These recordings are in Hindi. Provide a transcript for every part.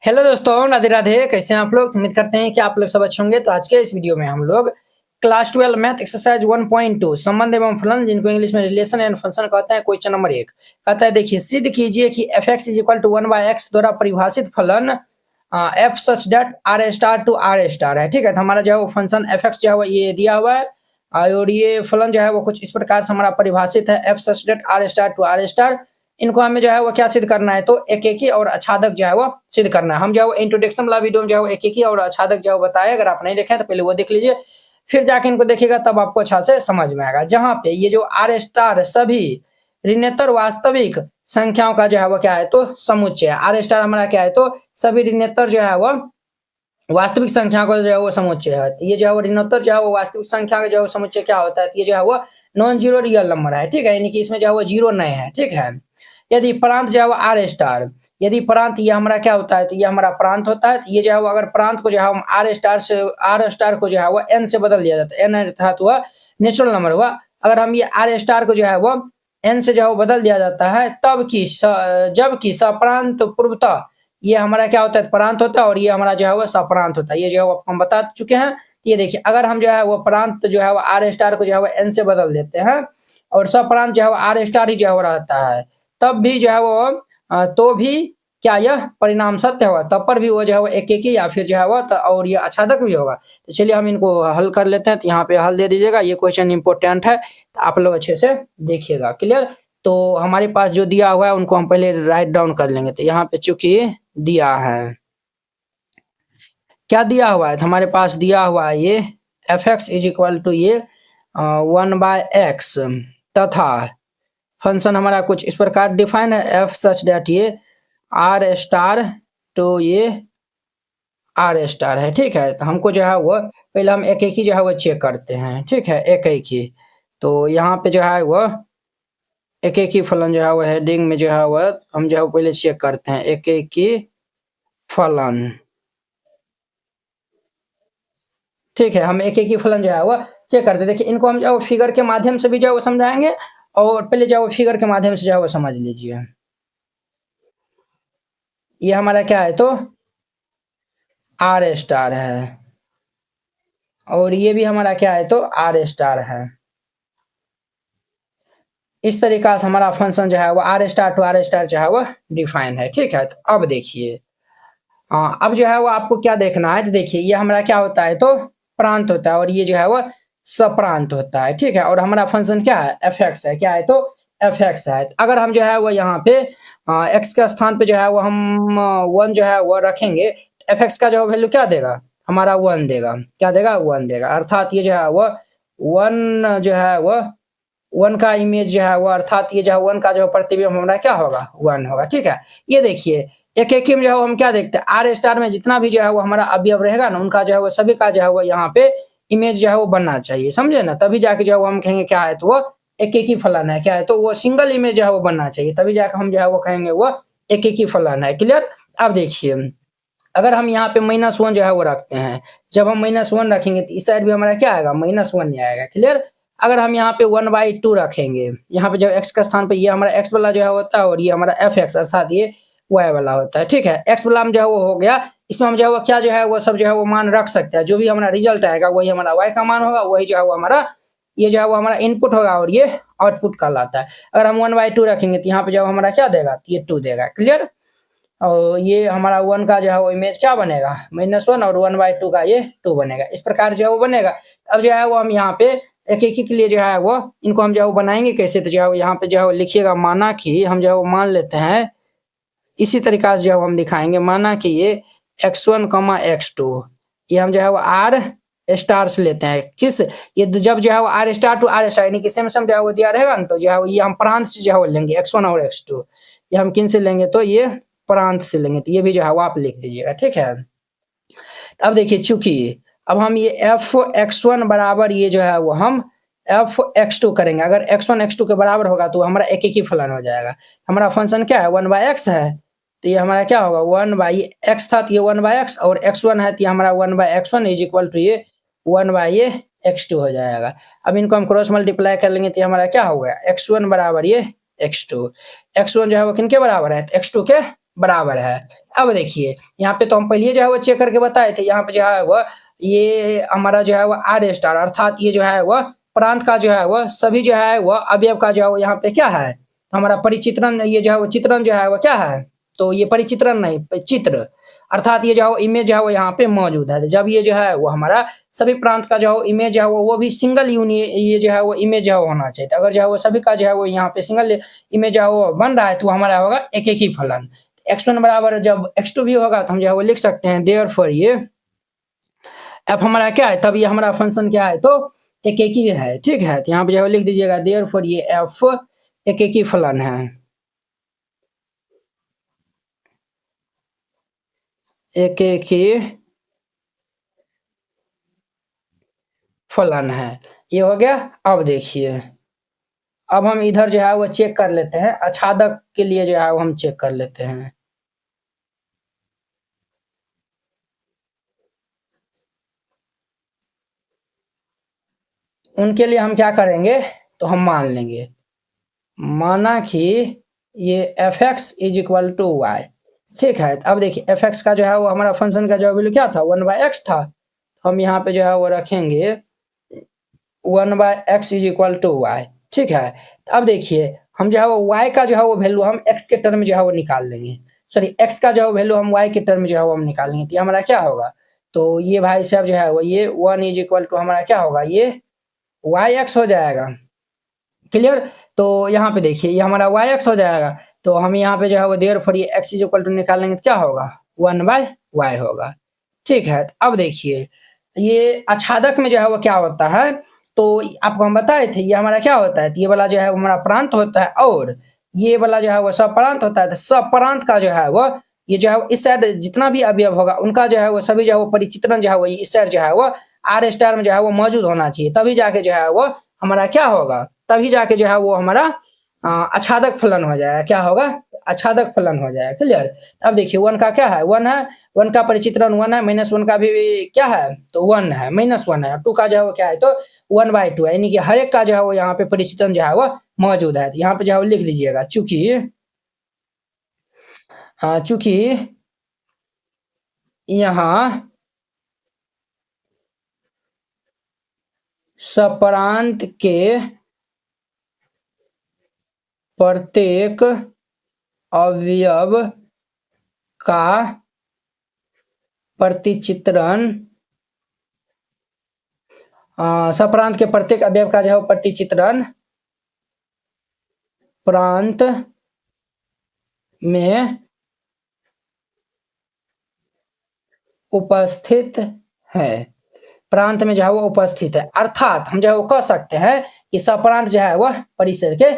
हेलो दोस्तों, राधे राधे। कैसे हैं आप लोग? उम्मीद करते हैं कि आप लोग सब अच्छे होंगे। तो आज के इस वीडियो में हम लोग क्लास 12 मैथ एक्सरसाइज 1.2 संबंध एवं फलन, जिनको इंग्लिश में रिलेशन एंड फंक्शन कहते हैं, क्वेश्चन नंबर 1 कहता है, देखिए सिद्ध कीजिए कि f(x) = 1/x द्वारा परिभाषित फलन f such that r star to r star है। ठीक है, तो हमारा जो है वो फंक्शन f(x) जो है वो ये दिया हुआ है और ये फलन जो है वो कुछ इस प्रकार से हमारा परिभाषित है, f such that r star to r star. इनको हमें जो है वो क्या सिद्ध करना है, तो एक एक ही और आच्छादक जो है वो सिद्ध करना है। हम जो है वो इंट्रोडक्शन वाला वीडियो में जो है वो एक एक ही और आच्छादक जो है वो बताया, अगर आप नहीं देखें तो पहले वो देख लीजिए, फिर जाके इनको देखिएगा, तब आपको अच्छा से समझ में आएगा। जहां पे ये जो आर स्टार सभी ऋणोत्तर वास्तविक संख्याओं का जो है वो क्या है, तो समुच्चय है। आर स्टार हमारा क्या है, तो सभी ऋणोत्तर जो है वो वास्तविक संख्या का जो है वो समुच्चय है। ये जो है वो ऋणोत्तर जो है वो वास्तविक संख्या का जो है समुच्चय क्या होता है, ये जो है वो नॉन जीरो रियल नंबर है। ठीक है, यानी कि इसमें जो है वो जीरो नहीं है। ठीक है, यदि प्रांत जो है वो आर स्टार, यदि प्रांत ये हमारा क्या होता है, तो ये हमारा प्रांत होता है। तो ये जो है वो अगर प्रांत को जो है हम आर स्टार को जो है वो एन से बदल दिया जाता है, एन अर्थात वह नेचुरल नंबर हुआ। अगर हम ये आर स्टार को जो है वो एन से जो है वो बदल दिया जाता है, तब की जबकि सप्रांत पूर्वतः ये हमारा क्या होता है, प्रांत होता है, और ये हमारा जो है वो सप्रांत होता है। ये जो है वो हम बता चुके हैं। ये देखिए, अगर हम जो है वो प्रांत जो है वो आर स्टार को जो है वो एन से बदल देते हैं और सप्रांत जो है वो आर स्टार ही जो है वो रहता है, तब भी जो है वो तो भी क्या यह परिणाम सत्य होगा, तब पर भी वो जो है वो एक एक ही या फिर जो है वो और ये आच्छादक भी होगा। तो चलिए हम इनको हल कर लेते हैं। तो यहाँ पे हल दे दीजिएगा, ये क्वेश्चन इंपॉर्टेंट है, तो आप लोग अच्छे से देखिएगा। क्लियर? तो हमारे पास जो दिया हुआ है उनको हम पहले राइट डाउन कर लेंगे। तो यहाँ पे चूंकि दिया है, क्या दिया हुआ है, तो हमारे पास दिया हुआ है ये f(x) = ये 1/x तथा फंक्शन हमारा कुछ इस प्रकार डिफाइन है, f सच दैट ये r स्टार तो ये r स्टार है। ठीक है, तो हमको जो है वो पहले हम एक एक ही जो है वो चेक करते हैं। ठीक है, एक एक ही। तो यहाँ पे जो है वो एक एक ही फलन जो है वो हेडिंग में जो है वो हम जो है पहले चेक करते हैं, एक एक ही फलन। ठीक है, हम एक एक ही फलन जो है वो चेक करते हैं। देखिए, इनको हम जो है फिगर के माध्यम से भी जो है वो समझाएंगे, और पहले जो है फिगर के माध्यम से जो है वो समझ लीजिए। ये हमारा क्या है, तो आर स्टार है, और ये भी हमारा क्या है, तो आर स्टार है। इस तरीका से हमारा फंक्शन जो है वो R star to R star जो है वो डिफाइन है। ठीक है, तो अब देखिए, अब जो है वो आपको क्या देखना है, तो देखिए ये हमारा क्या होता है, तो प्रांत होता है, और ये जो है वो सप्रांत होता है। ठीक है, और हमारा फंक्शन क्या है, f(x) है। क्या है, तो f(x) है। तो अगर हम जो है वो यहाँ पे x के स्थान पे जो है वो हम 1 जो है वो रखेंगे, f(x) का जो वैल्यू क्या देगा, हमारा 1 देगा। क्या देगा, 1 देगा। अर्थात ये जो है वो 1 जो है वो 1 का इमेज जो है वो, अर्थात ये जो है 1 का जो प्रतिबिंब हमारा क्या होगा, 1 होगा। ठीक है, ये देखिए एक एक ही में जो है हम क्या देखते हैं, आर स्टार में जितना भी जो है वो हमारा अवयव रहेगा ना, उनका जो है वो सभी का जो है वो यहाँ पे इमेज जो है वो बनना चाहिए। समझे ना? तभी जाके जो है वो हम कहेंगे क्या है, तो वो एक एक ही फलन है। क्या है, तो वो सिंगल इमेज जो है वो बनना चाहिए, तभी जाकर हम जो है वो कहेंगे वो एक एक ही फलन है। क्लियर? अब देखिए, अगर हम यहाँ पे -1 जो है वो रखते हैं, जब हम -1 रखेंगे तो इस साइड भी हमारा क्या आएगा, -1 ही आएगा। क्लियर? अगर हम यहाँ पे 1/2 रखेंगे, यहाँ पे जो x का स्थान पे ये हमारा x वाला जो है होता है, और ये हमारा f(x) अर्थात ये y वाला होता है। ठीक है, x वाला में जो है वो हो गया, इसमें हम जो है वो क्या जो है वो सब जो है वो मान रख सकते हैं। जो भी हमारा रिजल्ट आएगा वही हमारा y का मान होगा, वही जो है वो हमारा ये जो है वो हमारा इनपुट होगा, और ये आउटपुट कहलाता है। अगर हम 1/2 रखेंगे तो यहाँ पे जो हमारा क्या देगा, ये 2 देगा। क्लियर? और ये हमारा 1 का जो है वो इमेज क्या बनेगा, -1, और 1/2 का ये 2 बनेगा। इस प्रकार जो है वो बनेगा। अब जो है वो हम यहाँ पे एक एक के लिए जो है वो इनको हम जो है वो बनाएंगे कैसे, तो जो है यहाँ पे जो है वो लिखिएगा, माना कि हम जो है वो मान लेते हैं, इसी तरीका से जो है हम दिखाएंगे, माना कि ये x1, x2 ये हम जो है वो आर स्टार से लेते हैं। किस, ये जब जो है वो R star to R star यानी कि सेम जो है वो दिया रहेगा ना, तो जो है वो ये हम प्रांत से जो है वो लेंगे, x1 और x2 ये हम किन से लेंगे, तो ये प्रांत से लेंगे। तो ये भी जो है वो आप लिख लीजिएगा। ठीक है, अब देखिए, चूंकि अब हम ये f(x1) बराबर ये जो है वो हम f(x2) करेंगे। अगर x1 x2 के बराबर होगा तो हमारा एक एक ही फलन हो जाएगा। हमारा फंक्शन क्या है, 1/x है, तो ये हमारा क्या होगा, 1/x था तो ये 1/x, और x1 है तो ये हमारा 1/x1 = ये 1/x2 हो जाएगा। अब इनको हम क्रॉस मल्टीप्लाई कर लेंगे तो हमारा क्या होगा, x1 बराबर ये x2 जो है वो किनके बराबर है, x2 के बराबर है। अब देखिए यहाँ पे तो हम पहले जो है वो चेक करके बताए थे, यहाँ पे जो है वो ये हमारा जो है वो आर स्टार अर्थात ये जो है वो प्रांत का जो है वो सभी जो है वो अवयव का जो है वो यहाँ पे क्या है, हमारा परिचित्रण, ये जो है वो चित्रण जो है वो क्या है, तो ये परिचित्रण नहीं चित्र, अर्थात ये जो इमेज है वो यहाँ पे मौजूद है। जब ये जो है वो हमारा सभी प्रांत का जो इमेज है वो भी सिंगल ये जो है वो इमेज है वो होना चाहिए। तो अगर जो है वो सभी का जो है वो यहाँ पे सिंगल इमेज है वो बन रहा है तो हमारा होगा एक एक ही फलन। x1 बराबर जब x2 भी होगा तो हम जो है वो लिख सकते हैं देयरफॉर ये f हमारा क्या है, तब ये हमारा फंक्शन क्या है तो एक एक ही है। ठीक है, तो यहाँ पे जो है लिख दीजिएगा देयरफॉर ये f एक एक ही फलन है, एक एक ही फलन है। ये हो गया। अब देखिए अब हम इधर जो है वो चेक कर लेते हैं, आच्छादक के लिए जो है वो हम चेक कर लेते हैं। उनके लिए हम क्या करेंगे तो हम मान लेंगे, माना कि ये F X is equal to Y. ठीक है, अब देखिए एफ एक्स का जो है वो हमारा फंक्शन का जो वैल्यू क्या था 1/x था, हम यहाँ पे जो है वो रखेंगे 1/x is equal to Y. ठीक है, अब देखिए हम जो है वो y का जो है वो वैल्यू हम x के टर्म में जो है वो निकाल लेंगे, सॉरी x का जो है वैल्यू हम y के टर्म में जो है वो हम निकाल लेंगे। तो हमारा क्या होगा, तो ये भाई साहब जो है वो ये 1 इज इक्वल टू हमारा क्या होगा ये yx हो जाएगा। क्लियर, तो यहाँ पे देखिए ये हमारा yx हो जाएगा, तो हम यहाँ पे जो है वो देयरफॉर ये x इज इक्वल टू निकालेंगे तो क्या होगा 1/y होगा। ठीक है, तो अब देखिए ये आच्छादक में जो है वो क्या होता है, तो आपको हम बताए थे ये हमारा क्या होता है, तो ये वाला जो है हमारा प्रांत होता है और ये वाला जो है वो सप्रांत होता है। तो सप्रांत का जो है वो ये जो है इस साइड जितना भी अवयव होगा उनका जो है वो सभी जो है वो परिचित्रण जो है वो इस साइड जो है वो आर स्टार में जो है वो मौजूद होना चाहिए, तभी जाके जो है वो हमारा क्या होगा, तभी जाके जो है वो हमारा आच्छादक फलन हो जाएगा। क्या होगा, आच्छादक फलन हो जाएगा। क्लियर, अब देखिए 1 का क्या है 1 है, 1 का परिचित्रण 1 है, -1 का भी क्या है तो 1 है, -1 है, 2 का जो है वो क्या है तो 1/2 है, यानी कि हर एक का जो है वो यहाँ पे परिचित्रण जो है वो मौजूद है। यहाँ पे जो है वो लिख लीजिएगा चूंकि यहाँ सप्रांत के प्रत्येक अवयव का प्रतिचित्रण सप्रांत के प्रत्येक अवयव का जो है प्रतिचित्रण प्रांत में उपस्थित है, प्रांत में जो है वो उपस्थित है, अर्थात हम जो है वो कह सकते हैं कि सप्रांत जो है वह परिसर के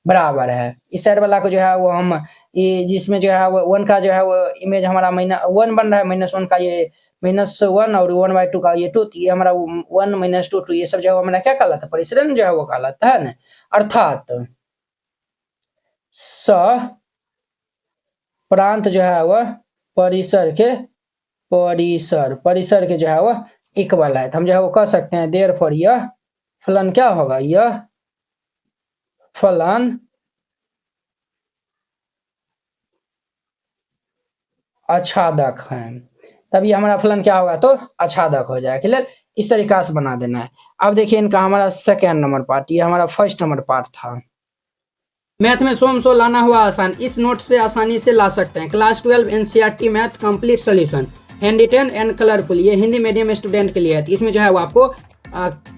बराबर है। इस साइड वाला को जो है वो हम ये जिसमें जो है वो 1 का जो है वो इमेज हमारा -1 बन रहा है, -1 का ये -1 और 1/2 का ये 2, ये हमारा 1 - 2 2 ये सब जो है हमारा क्या कहलाता है परिसरण जो है वो कहलाता है ना, अर्थात प्रांत जो है वह परिसर के जो है वह इक्वल है। तो हम जो है वो कह सकते हैं देयरफॉर यह फलन क्या होगा, यह फलन आच्छादक है, तभी हमारा फलन क्या होगा तो आच्छादक हो जाएगा। क्लियर, इस तरीका से बना देना है। अब देखिए इनका हमारा सेकेंड नंबर पार्ट, ये हमारा फर्स्ट नंबर पार्ट था। मैथ में 100 लाना हुआ आसान, इस नोट से आसानी से ला सकते हैं। Class 12 NCERT math complete solution, hand written and colourful, ये हिंदी मीडियम स्टूडेंट के लिए है। इसमें जो है वो आपको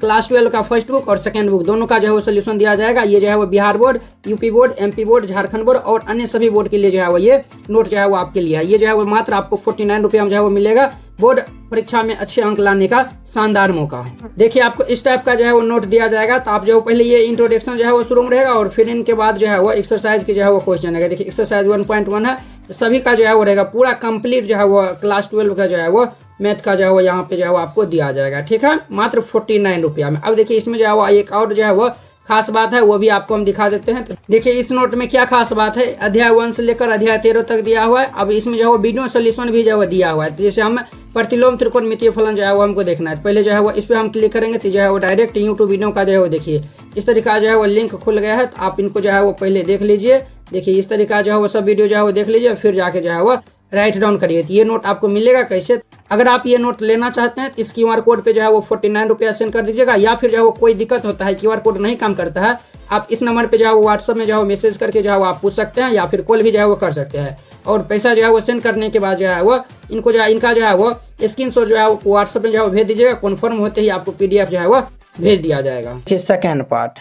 क्लास 12 का फर्स्ट बुक और सेकंड बुक दोनों का जो है वो सोल्यूशन दिया जाएगा। ये जो है वो Bihar board, UP board, MP board, Jharkhand board और अन्य सभी बोर्ड के लिए जो है वो ये नोट जो है वो आपके लिए है। ये जो है वो मात्र आपको 49 रुपये में जो है वो मिलेगा। बोर्ड परीक्षा में अच्छे अंक लाने का शानदार मौका। देखिए आपको इस टाइप का जो है वो नोट दिया जाएगा, तो आप जो है पहले ये इंट्रोडक्शन जो है वो शुरू में रहेगा और फिर इनके बाद जो है वो एक्सरसाइज की जो है वो क्वेश्चन रहेगा। देखिए एक्सरसाइज 1.1 है, तो सभी का जो है वो रहेगा पूरा कंप्लीट जो है वो क्लास 12 का जो है वो मैथ का जो है वो यहाँ पे जो है वो आपको दिया जाएगा। ठीक है, मात्र 49 रुपया में। अब देखिए इसमें जो है वो एक और जो है वो खास बात है वो भी आपको हम दिखा देते हैं। तो देखिए इस नोट में क्या खास बात है, अध्याय 1 से लेकर अध्याय 13 तक दिया हुआ है। अब इसमें जो है वो वीडियो सोल्यूशन भी जो है दिया हुआ है। तो जैसे हम प्रतिलोम त्रिकोणमितीय फलन जो है वो हमको देखना है, पहले जो है वो इस पर हम क्लिक करेंगे तो जो है वो डायरेक्ट यूट्यूब वीडियो का जो है वो देखिए इस तरीका जो है वो लिंक खुल गया है। तो आप इनको जो है वो पहले देख लीजिए, देखिए इस तरीका जो है वो सब वीडियो जो है वो देख लीजिए, फिर जाके जो है वो राइट डाउन करिए। तो ये नोट आपको मिलेगा कैसे? अगर आप ये नोट लेना चाहते हैं तो इस क्यूआर कोड पे जो है वो 49 रुपया सेंड कर दीजिएगा, या फिर जो है वो कोई दिक्कत होता है क्यूआर कोड नहीं काम करता है, आप इस नंबर पे जो है वो व्हाट्सअप में जो है मैसेज करके जो है वो आप पूछ सकते हैं, या फिर कॉल भी जो है वो कर सकते हैं। और पैसा जो है वो सेंड करने के बाद जो है वो इनको जो है इनका जो है वो स्क्रीनशॉट जो है वो व्हाट्सअप में जो है वो भेज दीजिएगा। कन्फर्म होते ही आपको पीडीएफ जो है वो भेज दिया जाएगा। सेकेंड पार्ट,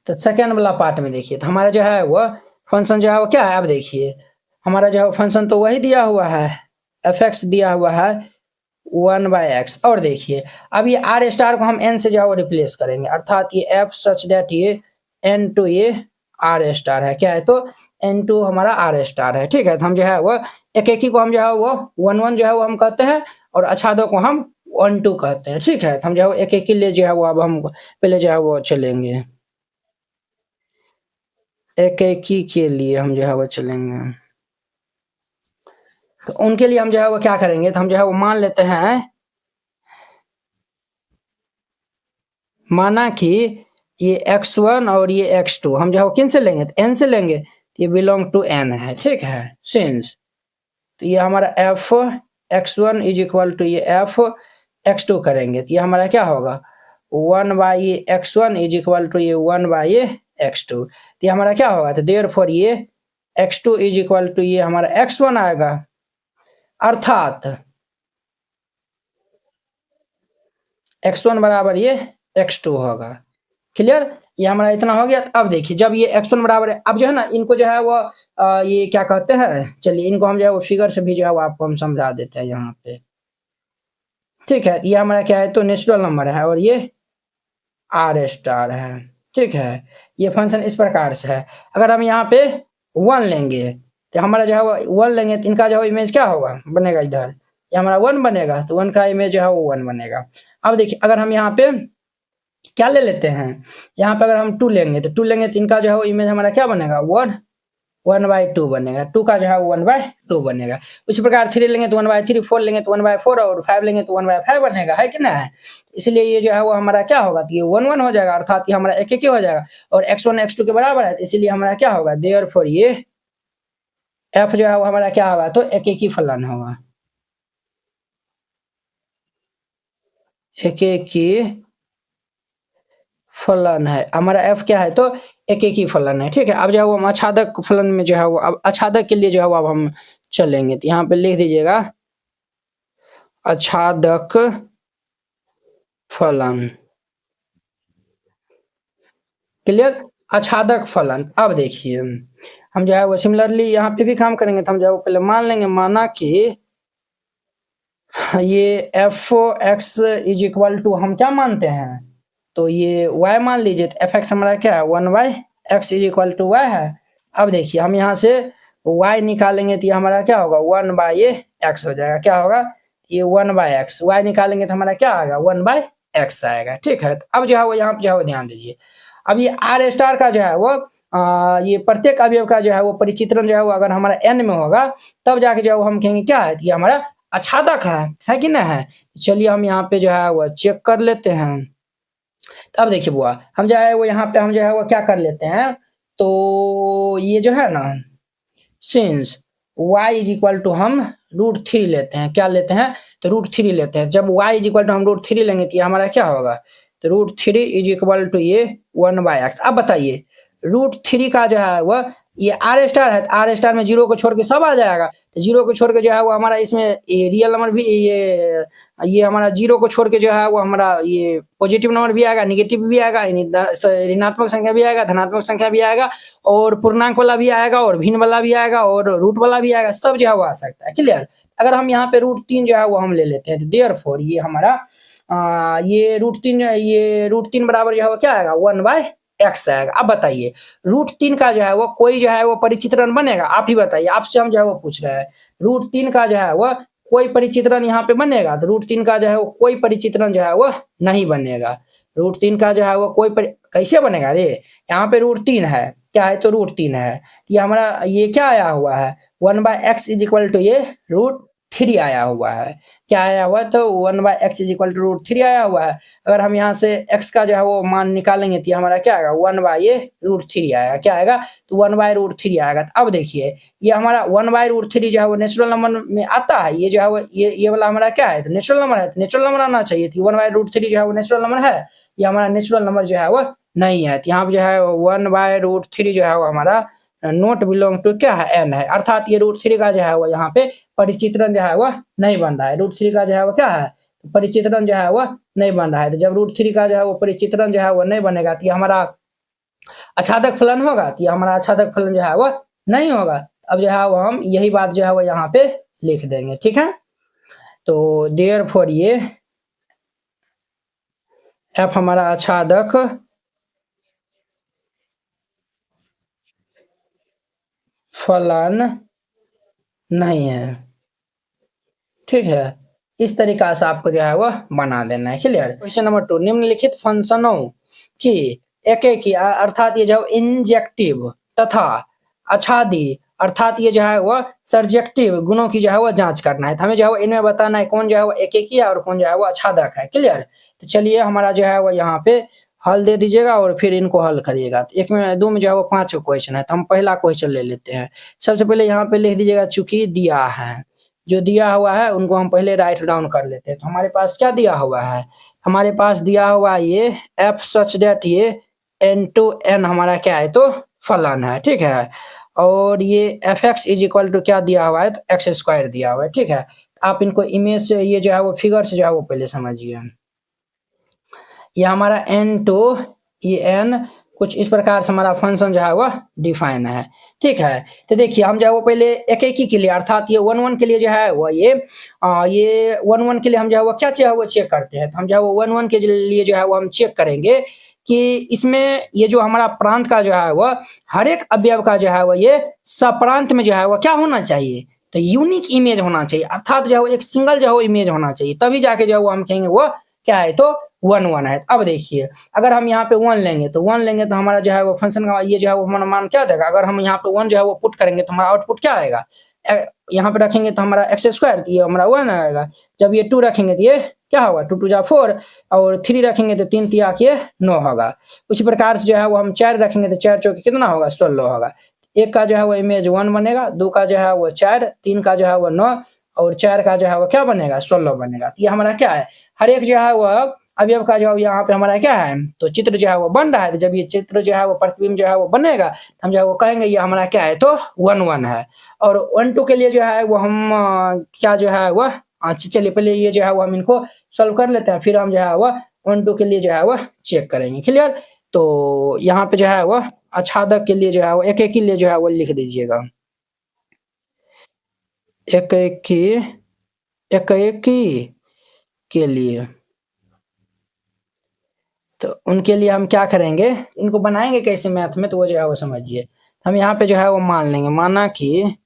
तो सेकेंड वाला पार्ट में देखिए, तो हमारा जो है वो फंक्शन जो है वो क्या है, अब देखिए हमारा जो है फंक्शन तो वही दिया हुआ है, एफ दिया हुआ है 1/x। और देखिए अब ये आर स्टार को हम एन से जो है वो रिप्लेस करेंगे, अर्थात ये एफ सच दैट ये एन टू ये आर स्टार है, क्या है तो एन टू हमारा आर स्टार है, ठीक है। तो हम जो है वो एक एक को हम जो है वो 1 1 जो है वो हम कहते हैं, और अछादों को हम 1 2 कहते हैं, ठीक है। तो हम जो है एक एक लिए जो है वो अब हम पहले जो है वो चलेंगे, एक एक के लिए हम जो है वो चलेंगे। तो उनके लिए हम जो है वो क्या करेंगे, तो हम जो है वो मान लेते हैं, माना कि ये x1 और ये x2 हम जो है वो किन से लेंगे, तो n से लेंगे, तो ये बिलोंग टू n है, ठीक है। सिंस तो ये हमारा f x1 is equal to ये f x2 करेंगे, तो ये हमारा क्या होगा 1/x1 इज इक्वल टू ये 1/x2। तो ये हमारा क्या होगा, तो देयरफॉर ये x2 इज इक्वल टू ये हमारा x1 आएगा, अर्थात x1 बराबर ये x2 होगा। क्लियर, ये हमारा इतना हो गया। अब देखिए जब ये x1 बराबर है, अब जो है ना इनको जो है वो ये क्या कहते हैं, चलिए इनको हम जो है वो फिगर से भी जो है वो आपको हम समझा देते हैं यहाँ पे, ठीक है। ये हमारा क्या है तो नेचुरल नंबर है, और ये आर स्टार है, ठीक है। ये फंक्शन इस प्रकार से है। अगर हम यहाँ पे 1 लेंगे, तो हमारा जो है वो 1 लेंगे तो इनका जो है इमेज क्या होगा, बनेगा इधर, ये हमारा 1 बनेगा, तो 1 का इमेज जो है वो 1 बनेगा। अब देखिए अगर हम यहाँ पे क्या ले लेते हैं, यहाँ पे अगर हम 2 लेंगे, तो 2 लेंगे तो इनका जो है वो इमेज हमारा क्या बनेगा 1/2 बनेगा, 2 का जो है वो 1/2 बनेगा। उसी प्रकार 3 लेंगे तो 1/3, 4 लेंगे तो 1/4, और 5 लेंगे तो 1/5 बनेगा, है कि ना है। इसलिए ये जो है वो हमारा क्या होगा, तो ये 1 1 हो जाएगा, अर्थात ये हमारा एक ही हो जाएगा, और x1 x2 के बराबर है, तो इसीलिए हमारा क्या होगा, देयरफॉर ये f जो है वो हमारा क्या होगा, तो एक ही फलन होगा, एक ही फलन है हमारा f क्या है, तो एक ही फलन है, ठीक है। अब जो है वो हम आच्छादक फलन में जो है वो अब आच्छादक के लिए जो है वो अब हम चलेंगे, तो यहाँ पे लिख दीजिएगा आच्छादक फलन, क्लियर, आच्छादक फलन। अब देखिए हम जो है वो सिमिलरली यहाँ पे भी काम करेंगे, तो हम जो है वो पहले मान लेंगे, माना कि ये F X is equal to हम क्या मानते हैं, तो ये y मान लीजिए, तो एफ एक्स हमारा क्या है 1/x is equal to y है। अब देखिए हम यहाँ से y निकालेंगे तो ये हमारा क्या होगा 1/x हो जाएगा, क्या होगा ये 1/x, y निकालेंगे तो हमारा क्या आएगा 1/x आएगा, ठीक है। अब जो है वो यहाँ पे जो है वो ध्यान दीजिए, अब ये आर स्टार का जो है वो ये प्रत्येक अवयव का जो है वो परिचित्रण जो है वो अगर हमारा n में होगा, तब जाके जो है वो हम कहेंगे क्या है, ये हमारा आच्छादक है कि ना है। चलिए हम यहाँ पे जो है वो चेक कर लेते हैं। अब देखिए बुआ, हम जो है वो यहाँ पे हम जो है वो क्या कर लेते हैं, तो ये जो है ना since y is equal to हम √3 लेते हैं, क्या लेते हैं, तो √3 लेते हैं। जब y इज इक्वल टू हम √3 लेंगे तो ये हमारा क्या होगा, तो √3 इज इक्वल टू ये 1/x। अब बताइए √3 का जो है वह ये आर स्टार है, तो आर स्टार में 0 को छोड़ के सब आ जाएगा, तो 0 को छोड़ के जो है वो हमारा इसमें ये रियल नंबर भी ये हमारा 0 को छोड़ के जो है वो हमारा ये पॉजिटिव नंबर भी आएगा, नेगेटिव भी आएगा, ऋणात्मक संख्या भी आएगा, धनात्मक संख्या भी आएगा, और पूर्णांक वाला भी आएगा, और भिन्न वाला भी आएगा, और रूट वाला भी आएगा, सब जो है वो आ सकता है, क्लियर। अगर हम यहाँ पे √3 जो है वो हम ले लेते हैं, तो देयरफॉर ये हमारा ये √3 बराबर जो है वो क्या आएगा 1/x आएगा। अब बताइए √3 का जो है वो कोई जो है वो परिचित्रण बनेगा, आप ही बताइए, आपसे हम जो है वो पूछ रहे हैं, √3 का जो है वो कोई परिचित्रण यहाँ पे बनेगा, तो √3 का जो है वो कोई परिचित्रण जो है वो नहीं बनेगा। √3 का जो है वो कैसे बनेगा रे, यहाँ पे √3 है, क्या है तो √3 है, ये हमारा ये क्या आया हुआ है 1/x इज इक्वल टू ये 3 आया हुआ है। क्या आया हुआ है? तो 1/x is equal to root 3 आया हुआ है। अगर हम यहाँ से x का जो है वो मान निकालेंगे तो हमारा क्या आएगा? 1/√3 आएगा। क्या आएगा? तो 1/√3 आएगा। तो अब देखिए ये हमारा 1/√3 जो है वो नेचुरल नंबर में आता है। ये जो है वो ये वाला हमारा क्या है? तो नेचुरल नंबर है। तो नेचुरल नंबर आना चाहिए। 1/√3 जो है वो नेचुरल नंबर है। ये हमारा नेचुरल नंबर जो है वो नहीं है। तो यहाँ पे जो है 1/√3 जो है वो हमारा नॉट बिलोंग टू क्या है? n है। अर्थात ये √3 का जो है वो यहाँ पे परिचित्रण जो है वह नहीं बन रहा है। √3 का जो है वो क्या है? परिचित्रण जो है वह नहीं बन रहा है। तो जब √3 का जो है वो परिचित्रण जो है वो नहीं बनेगा तो ये हमारा आच्छादक फलन होगा। तो ये हमारा आच्छादक फलन जो है वह नहीं होगा। अब जो है वो हम यही बात जो है वो यहाँ पे लिख देंगे। ठीक है, तो देयरफॉर ये f हमारा आच्छादक फलन नहीं है। ठीक है, इस तरीका से आपको जो है वह बना देना है। क्लियर। क्वेश्चन नंबर 2, निम्नलिखित फंक्शनों की एक की अर्थात ये जो इंजेक्टिव तथा आच्छादी अर्थात ये जो है वह सर्जेक्टिव गुणों की जो है वह जांच करना है। तो हमें जो है वो इनमें बताना है कौन जो है वो एकेकी है और कौन जो है वो आच्छादक है। क्लियर। तो चलिए हमारा जो है वो यहाँ पे हल दे दीजिएगा और फिर इनको हल करिएगा। तो एक में दो में जो है वो 5 क्वेश्चन है। तो हम पहला क्वेश्चन ले लेते हैं। सबसे पहले यहाँ पे लिख दीजिएगा चूंकि दिया है, जो दिया हुआ है उनको हम पहले राइट डाउन कर लेते हैं। तो हमारे पास क्या दिया हुआ है? हमारे पास दिया हुआ है ये f सच डेट ये n हमारा क्या है? तो फलन है। ठीक है, और ये fx इज इक्वल टू क्या दिया हुआ है? तो x² दिया हुआ है। ठीक है, आप इनको इमेज से ये जो है वो फिगर से जो है वो पहले समझिए। ये हमारा ये n कुछ इस प्रकार से हमारा फंक्शन जो है वह डिफाइन है। ठीक है, तो देखिए हम जो है वो पहले एकेकी के लिए अर्थात ये 1 के लिए जो है वो ये 1 के लिए हम जो है वो क्या जो है वो चेक करते हैं। तो हम जो है वो 1 के लिए जो है वो हम चेक करेंगे कि इसमें ये जो हमारा प्रांत का जो है वह हर एक अवयव का जो है वो ये सप्रांत में जो है वो क्या होना चाहिए? तो यूनिक इमेज होना चाहिए। अर्थात जो है वो एक सिंगल जो है वो इमेज होना चाहिए, तभी जाके जो है वो हम कहेंगे वो क्या है? तो 1 है। अब देखिए अगर हम यहाँ पे 1 लेंगे तो हमारा जो है वो फंक्शन का ये जो है वो हमारा मान क्या देगा? अगर हम यहाँ पे 1 जो है वो पुट करेंगे तो हमारा आउटपुट क्या आएगा? यहाँ पे रखेंगे तो हमारा x², तो ये हमारा 1 आएगा। जब ये 2 रखेंगे तो ये क्या होगा? 2 2 जा 4 और 3 रखेंगे तो 3 3 के 9 होगा। उसी प्रकार से जो है वो हम 4 रखेंगे तो 4 चौके कितना होगा? 16 होगा। एक का जो है वो इमेज 1 बनेगा, 2 का जो है वो 4, 3 का जो है वो 9 और 4 का जो है वो क्या बनेगा? 16 बनेगा। तो ये हमारा क्या है? हर एक जो है वो अवयव का जो यहाँ पे हमारा क्या है? तो चित्र जो है वो बन रहा है। तो जब ये चित्र जो है वो प्रतिबिंब जो है वो बनेगा हम जो है वो कहेंगे ये हमारा क्या है? तो 1 है। और 1 2 के लिए जो है वो हम क्या जो है वह चलिए पहले ये जो है वो हम इनको सॉल्व कर लेते हैं, फिर हम जो है वह 1 2 के लिए जो है वह चेक करेंगे। क्लियर। तो यहाँ पे जो है वह आच्छादक के लिए जो है वो एक के लिए जो है वो लिख दीजिएगा। एकेकी के लिए तो उनके लिए हम क्या करेंगे? इनको बनाएंगे कैसे मैथ में? तो वो जो है वो समझिए। हम यहाँ पे जो है वो मान लेंगे, माना कि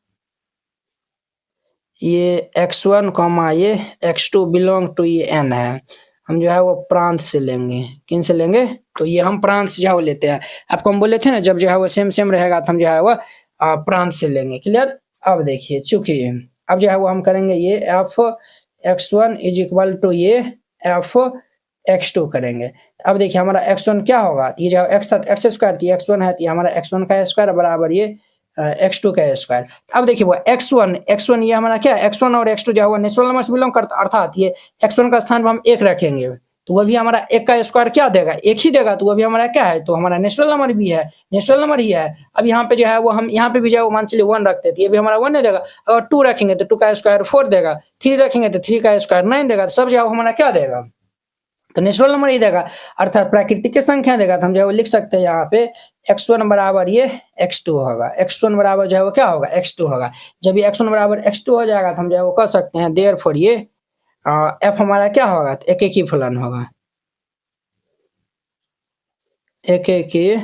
ये x1 ये x2 बिलोंग टू ये n है। हम जो है वो प्रांत से लेंगे। किन से लेंगे? तो ये हम प्रांत से जो है वो लेते हैं। आपको हम बोले थे ना जब जो है वो सेम रहेगा तो हम जो है वो प्रांत से लेंगे। क्लियर। अब देखिए चूंकि अब जो है वो हम करेंगे ये f(x1) इज इक्वल टू ये f(x2) करेंगे। अब देखिए हमारा x1 क्या होगा? ये जो x² x1 है तो ये हमारा x1 का स्क्वायर बराबर ये x2 का स्क्वायर। अब देखिए वो x1 ये हमारा क्या है? x1 और x2 जो है वो नेचुरल नंबर से बिलोंग करता है। अर्थात ये x1 का स्थान पर हम 1 रखेंगे तो वह भी हमारा 1 का स्क्वायर क्या देगा? 1 ही देगा। तो वह भी हमारा क्या है? तो हमारा नेचुरल नंबर भी है, नेचुरल नंबर ही है। अब यहाँ पे जो है वो हम यहाँ पे भी जो है वो मान चलिए 1 रखते हैं तो ये भी हमारा 1 नहीं देगा। अगर 2 रखेंगे तो 2 का स्क्वायर 4 देगा, 3 रखेंगे तो 3 का स्क्वायर 9 देगा। सब जो है हमारा क्या देगा? तो नेचुरल नंबर ही देगा, अर्थात प्राकृतिक संख्या देगा। तो हम जो है वो लिख सकते हैं यहाँ पे x1 बराबर ये x2 होगा। x1 बराबर जो है वो क्या होगा? x2 होगा। जब ये x1 बराबर x2 हो जाएगा तो हम जो है वो कह सकते हैं देयरफॉर ये f हमारा क्या होगा? तो एकेकी फलन होगा। एकेकी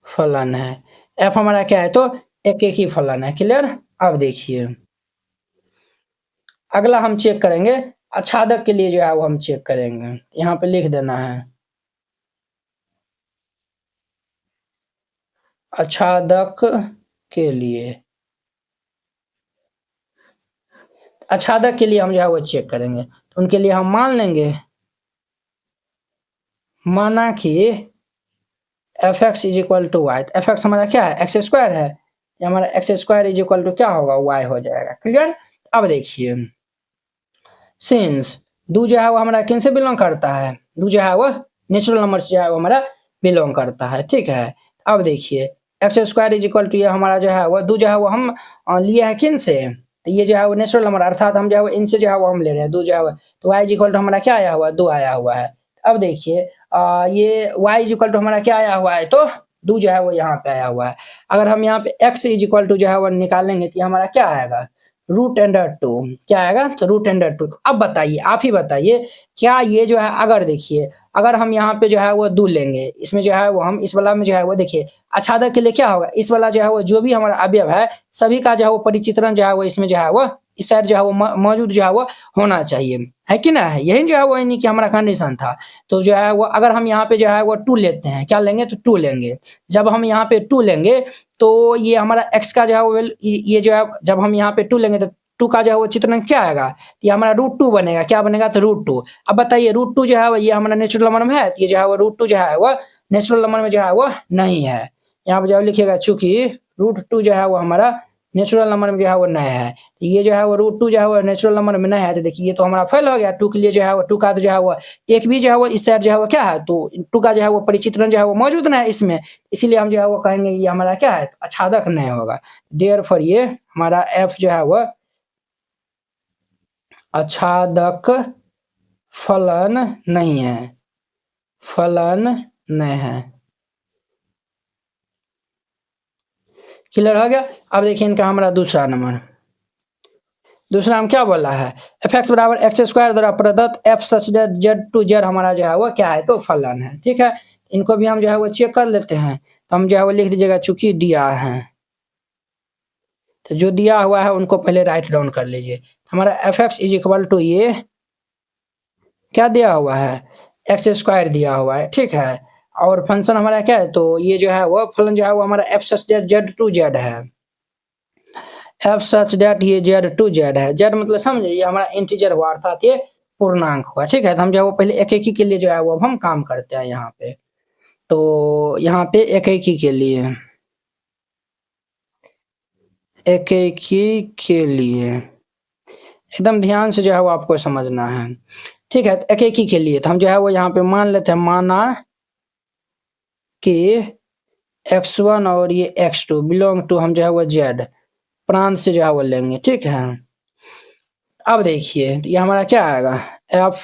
फलन है। f हमारा क्या है? तो एकेकी फलन है। क्लियर। अब देखिए अगला हम चेक करेंगे आच्छादक के लिए जो है वो हम चेक करेंगे। यहाँ पे लिख देना है आच्छादक के लिए। आच्छादक के लिए हम जो है वो चेक करेंगे, तो उनके लिए हम मान लेंगे, माना कि F X is equal to Y. F X हमारा क्या है, एक्स स्क्वायर है, ये हमारा X square is equal to क्या होगा, वाई हो जाएगा। क्लियर। अब देखिए सिंस दो जो है वो हमारा किन से बिलोंग करता है, दो जो है वो नेचुरल नंबर से जो है वो हमारा बिलोंग करता है। ठीक है, अब देखिए X square is equal to ये हमारा जो है वो दो जो है वो हम लिए है किन से, तो ये जो है वो नेचुरल नंबर अर्थात हम जो है वो इनसे जो है वो हम ले रहे हैं दो जो है वो, तो वाई इज इक्वल टू हमारा क्या आया हुआ, दो आया हुआ है। अब देखिए ये y इज इक्वल टू हमारा क्या आया हुआ है, तो दो जो है वो यहाँ पे आया हुआ है। अगर हम यहाँ पे x इज इक्वल टू जो है वो निकालेंगे तो हमारा क्या आएगा, रूट अंडर टू, क्या आएगा, तो रूट अंडर टू। अब बताइए, आप ही बताइए, क्या ये जो है अगर देखिए अगर हम यहाँ पे जो है वो दो लेंगे, इसमें जो है वो हम इस वाला में जो है वो देखिए आच्छादक के लिए क्या होगा, इस वाला जो है वो जो भी हमारा अवयव है सभी का जो है वो परिचित्रण जो है वो इसमें जो है वो इस साइड जो है वो मौजूद जो है वो होना चाहिए, है कि ना, है यही जो है वो यानी कि हमारा कंडीशन था। तो जो है वो अगर हम यहाँ पे जो है वो टू लेते हैं, क्या लेंगे, तो टू लेंगे। जब हम यहाँ पे टू लेंगे तो ये हमारा x का जो है वो ये जो है जब हम यहाँ पे टू लेंगे तो टू का जो है वो चित्रण क्या आएगा, ये हमारा रूट टू बनेगा, क्या बनेगा, तो रूट टू। अब बताइए रूट टू जो है वो ये हमारा नेचुरल नंबर में है, तो ये जो है वो रूट टू जो है वो नेचुरल नंबर में जो है वो नहीं है। यहाँ पे जो लिखिएगा चूंकि रूट टू जो है वो हमारा नेचुरल नंबर में जो है वो नहीं है, तो ये जो है वो रूट टू जो है वो नेचुरल नंबर में नहीं है, तो देखिए ये तो हमारा फेल हो गया। टू के लिए जो है वो टू का तो जो है वो एक भी जो है वो इस साइड जो है वो क्या है, तो टू का जो है वो परिचित्रण जो है वो मौजूद ना है इसमें, इसीलिए हम जो है वो कहेंगे ये हमारा क्या है, तो आच्छादक नहीं होगा। देयरफॉर ये हमारा एफ जो है वो आच्छादक फलन नहीं है, फलन नहीं है। क्लियर हो गया। अब देखिए इनका हमारा दूसरा नंबर, दूसरा हम क्या बोला है, एफ एक्स बराबर एक्स स्क्वायर द्वारा प्रदत्त F such Z to Z हमारा जो है वो क्या है, तो फलन है। ठीक है, इनको भी हम जो है वो चेक कर लेते हैं, तो हम जो है वो लिख दीजिएगा चूंकि दिया है, तो जो दिया हुआ है उनको पहले राइट डाउन कर लीजिए। हमारा F X is equal to ये क्या दिया हुआ है, एक्स स्क्वायर दिया हुआ है। ठीक है, और फंक्शन हमारा क्या है, तो ये जो है वो फलन जो है वो हमारा F such Z to Z है, एफ सच दैट ये जेड टू जेड है, जेड मतलब समझे ये हमारा इंटीजर हुआ अर्थात ये पूर्णांक हुआ। ठीक है, तो हम जो है वो पहले एक एक के लिए जो है वो हम काम करते हैं यहाँ पे, तो यहाँ पे एक के लिए, एक के लिए एकदम ध्यान से जो है वो आपको समझना है। ठीक है, एक के लिए तो हम जो है वो यहाँ पे मान लेते हैं, माना कि x1 और ये x2 बिलोंग टू हम जो है वो जेड प्रांत से जो है वो लेंगे। ठीक है, अब देखिए तो ये हमारा क्या आएगा, F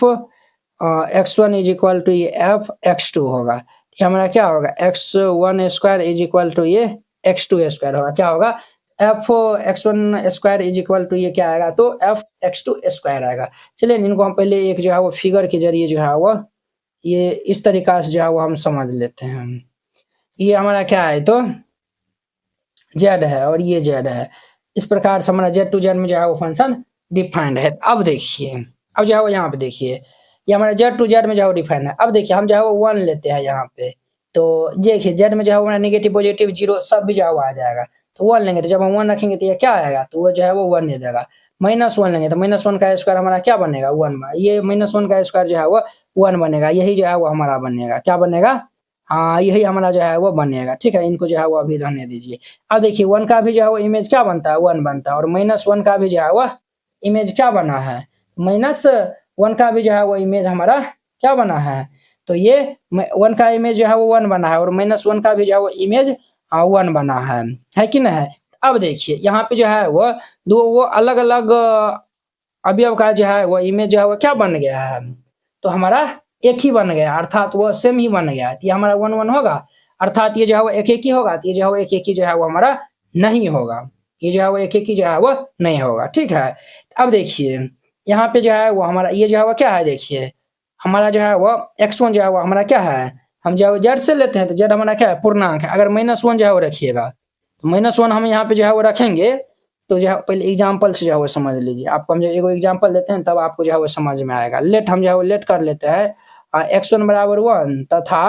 x1 is equal to ये एफ x2 होगा, ये हमारा क्या होगा, x1 square is equal to ये x2 स्क्वायर होगा, क्या होगा, F x1 square is equal to ये क्या आएगा, तो एफ x2 स्क्वायर आएगा। चलिए इनको हम पहले एक जो है वो फिगर के जरिए जो है वो ये इस तरीका से जो है वो हम समझ लेते हैं। ये हमारा क्या है, तो जेड है और ये जेड है, इस प्रकार से हमारा जेड टू जेड में जो है वो फंक्शन डिफाइंड है। अब देखिए, अब जो है वो यहाँ पे देखिए ये हमारा जेड टू जेड में जो है वो डिफाइंड है। अब देखिए हम जो है वो वन लेते हैं यहाँ पे, तो देखिए जेड में जो है वो नेगेटिव पॉजिटिव जीरो सब भी जो है वो आ जाएगा, तो वन लेंगे, तो जब हम वन रखेंगे तो ये क्या आएगा, तो वो जो है वो वन दे देगा। माइनस वन लेंगे तो माइनस वन का स्क्वायर हमारा क्या बनेगा, वन, ये माइनस वन का स्क्वायर जो है वो वन बनेगा, यही जो है वो हमारा बनेगा, क्या बनेगा, हाँ यही हमारा जो है वो बनेगा। ठीक है, इनको जो है वो अभी रहने दीजिए। अब देखिए वन का भी जो है वो इमेज क्या बनता है, वन बनता है, और माइनस वन का भी जो है वो इमेज क्या बना है, माइनस वन का भी जो है वो इमेज हमारा क्या बना है, तो ये वन का इमेज जो है वो वन बना है, और माइनस वन का भी जो है वो इमेज वन बना है कि नहीं है। अब देखिए यहाँ पे जो है वो दो वो अलग अलग अवयव का जो है वो इमेज जो है वो क्या बन गया है, तो हमारा एक ही बन गया, अर्थात वो सेम ही बन गया, तो ये हमारा वन वन होगा, अर्थात ये जो है वो एक ही होगा, तो ये जो है वो एक ही जो है वो हमारा नहीं होगा, ये जो है वो एक ही जो है वो नहीं होगा। ठीक है, अब देखिए यहाँ पे जो है वो हमारा ये जो है वो क्या है, देखिए हमारा जो है वो x1 जो है वो हमारा क्या है, हम जो है वो जेड से लेते हैं, तो जेड हमारा क्या है, पूर्णांक है। अगर माइनस वन जो है वो रखिएगा, तो माइनस वन हम यहाँ पे जो है वो रखेंगे, तो जो है पहले एग्जाम्पल से जो है वो समझ लीजिए, आपको हम जो एगो एग्जाम्पल देते हैं तब आपको जो है वो समझ में आएगा। लेट हम जो है वो लेट कर लेते हैं x1 बराबर 1 तथा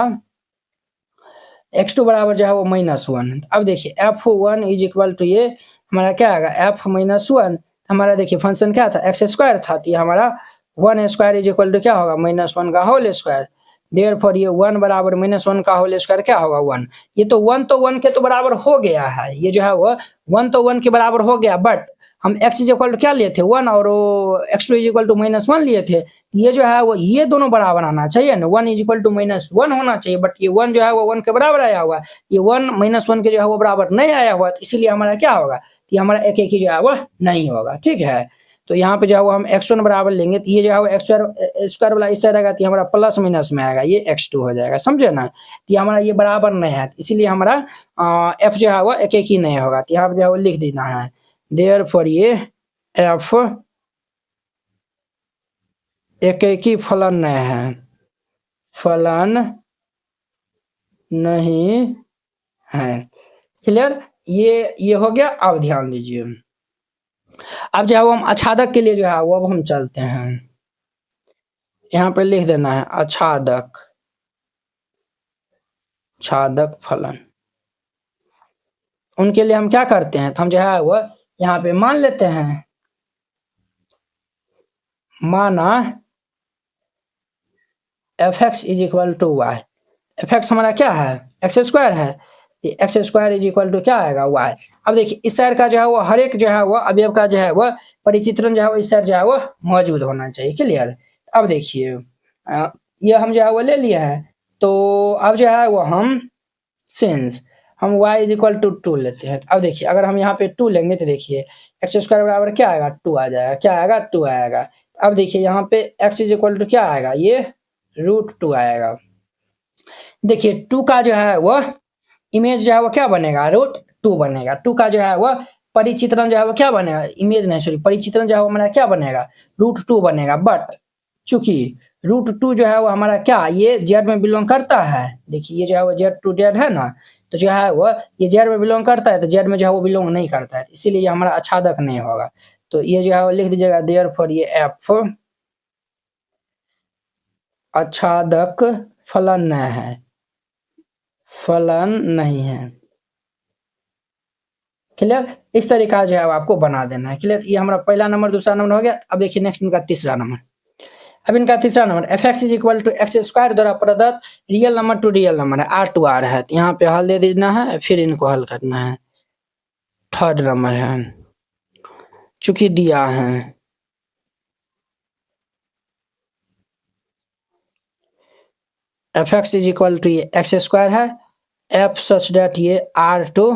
x2 बराबर जो है वो माइनस वन। अब देखिए f1 इज इक्वल टू ये हमारा क्या आएगा, f माइनस वन, हमारा देखिए फंक्शन क्या था, एक्स स्क्वायर था, तो ये हमारा 1 स्क्वायर इज इक्वल टू क्या होगा, -1 का होल स्क्वायर। देयरफॉर ये 1 बराबर -1 का होल स्क्वायर क्या होगा 1। ये तो 1 के तो बराबर हो गया है, ये जो है वो 1 तो 1 के बराबर हो गया, बट हम x इज इक्वल टू क्या लिए थे 1 और x2 इज इक्वल टू -1 लिए थे। ये जो है वो ये दोनों बराबर आना चाहिए ना, 1 इज इक्वल टू -1 होना चाहिए, बट ये 1 जो है वो 1 के बराबर आया हुआ है, ये 1 -1 के जो है वो बराबर नहीं आया हुआ, तो इसीलिए हमारा क्या होगा, ये हमारा एक ही जो है वो नहीं होगा। ठीक है, तो यहाँ पे जो है वो हम x1 बराबर लेंगे, तो ये जो है वो x स्क्वायर वाला इस साइड आएगा, तो हमारा प्लस माइनस में आएगा, ये x2 हो जाएगा, समझे ना। तो ये हमारा ये बराबर नहीं है, इसीलिए हमारा f जो है वो एक ही नहीं होगा, तो यहाँ पे जो है वो लिख देना है, देयरफॉर ये f एक ही फलन नहीं है, फलन नहीं है। क्लियर, ये हो गया। अब ध्यान दीजिए, अब जो है वो हम आच्छादक के लिए जो है वो अब हम चलते हैं, यहाँ पे लिख देना है आच्छादक, छादक फलन। उनके लिए हम क्या करते हैं, तो हम जो है वो यहाँ पे मान लेते हैं, माना fx is equal to Y. fx हमारा क्या है, एक्स स्क्वायर है, X square is equal to क्या आएगा वाई। अब देखिए इस साइड का जो है वो हर एक जो है वो अवयव का जो है वो परिचित्रण जो है वो इस साइड जो है वो मौजूद होना चाहिए। क्लियर, अब देखिए ये हम जो है वो ले लिया है, तो अब जो है वो हम सिंस हम y इज इक्वल टू 2 लेते हैं। अब देखिए अगर हम यहाँ पे 2 लेंगे तो देखिए एक्स स्क्वायर बराबर क्या आएगा 2 आ जाएगा, क्या आएगा 2 आएगा। अब देखिए यहाँ पे x इज इक्वल टू क्या आएगा, ये √2 आएगा। देखिए 2 का जो है वो इमेज जो है वो क्या बनेगा, √2 बनेगा। 2 का जो है वो परिचित्रण जो है वो क्या बनेगा, इमेज नहीं सॉरी परिचित्रण जो है वो हमारा क्या बनेगा, √2 बनेगा। बट चूंकि √2 जो है वो हमारा क्या, ये जेड में बिलोंग करता है, देखिए ये जो है वो जेड टू जेड है ना, तो जो है वो ये जेड में बिलोंग करता है, तो जेड में जो है वो बिलोंग नहीं करता है, इसीलिए ये हमारा आच्छादक नहीं होगा। तो ये जो है वो लिख दीजिएगा, देयरफॉर ये एफ आच्छादक फलन नहीं है, फलन नहीं है। क्लियर, इस तरीका जो है आपको बना देना है। क्लियर, ये हमारा पहला नंबर दूसरा नंबर हो गया। अब देखिए नेक्स्ट इनका तीसरा नंबर, अब इनका तीसरा number f(x) is equal to X square द्वारा प्रदत्त real number to real number है, R टू R है, तो यहाँ पे हल दे देना है, फिर इनको हल करना है। थर्ड नंबर है, चूंकि दिया है f(x) इज इक्वल टू ये एक्स स्क्वायर है, f सच डेट ये R टू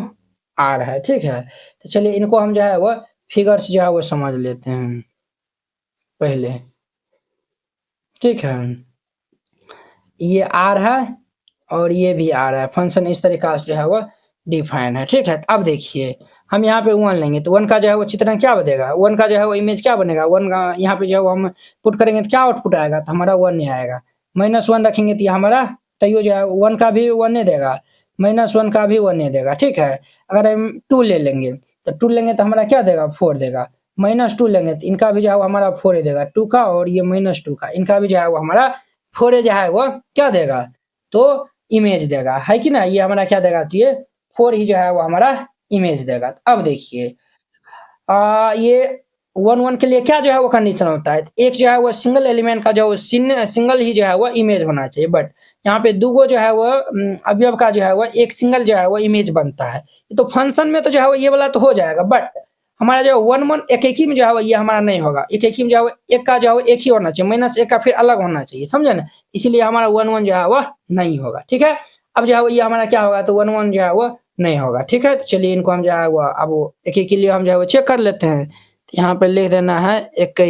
R है। ठीक है, तो चलिए इनको हम जो है वो फिगर्स जो है वो समझ लेते हैं पहले। ठीक है, ये R है और ये भी R है, फंक्शन इस तरीका से जो है वो डिफाइन है। ठीक है, अब देखिए हम यहाँ पे 1 लेंगे तो 1 का जो है वो चित्रण क्या बनेगा, 1 का जो है वो इमेज क्या बनेगा, 1 का यहाँ पे जो है वो हम पुट करेंगे तो क्या आउटपुट आएगा, तो हमारा 1 नहीं आएगा। -1 रखेंगे तो ये हमारा तैयो जो है 1 का भी 1 नहीं देगा, -1 का भी 1 नहीं देगा। ठीक है, अगर हम 2 ले लेंगे तो 2 लेंगे तो हमारा क्या देगा 4 देगा, -2 लेंगे तो इनका भी जो है वो हमारा 4 ही देगा, 2 का और ये -2 का, इनका भी जो है वो हमारा 4 जो है वो क्या देगा, तो इमेज देगा, है कि ना। ये हमारा क्या देगा, तो ये 4 ही जो है वो हमारा इमेज देगा। अब देखिए ये 1 के लिए क्या जो है वो कंडीशन होता है, एक जो है वो सिंगल एलिमेंट का जो सिंगल ही जो है वो इमेज होना चाहिए, बट यहाँ पे दूगो जो है वो अवयव का जो है वो एक सिंगल जो है वो इमेज बनता है। तो फंक्शन में तो जो है वो ये वाला तो हो जाएगा, बट हमारा जो 1 एक ही में जो है वो ये हमारा नहीं होगा, एक ही में जो है वो एक का जो है वो एक ही होना चाहिए, -1 का फिर अलग होना चाहिए, समझे ना, इसीलिए हमारा 1 जो है वो नहीं होगा। ठीक है, अब जो है वो ये हमारा क्या होगा, तो 1 जो है वो नहीं होगा। ठीक है, तो चलिए इनको हम जो है वो अब एक के लिए हम जो है वो चेक कर लेते हैं। तो यहाँ पे लिख देना है एक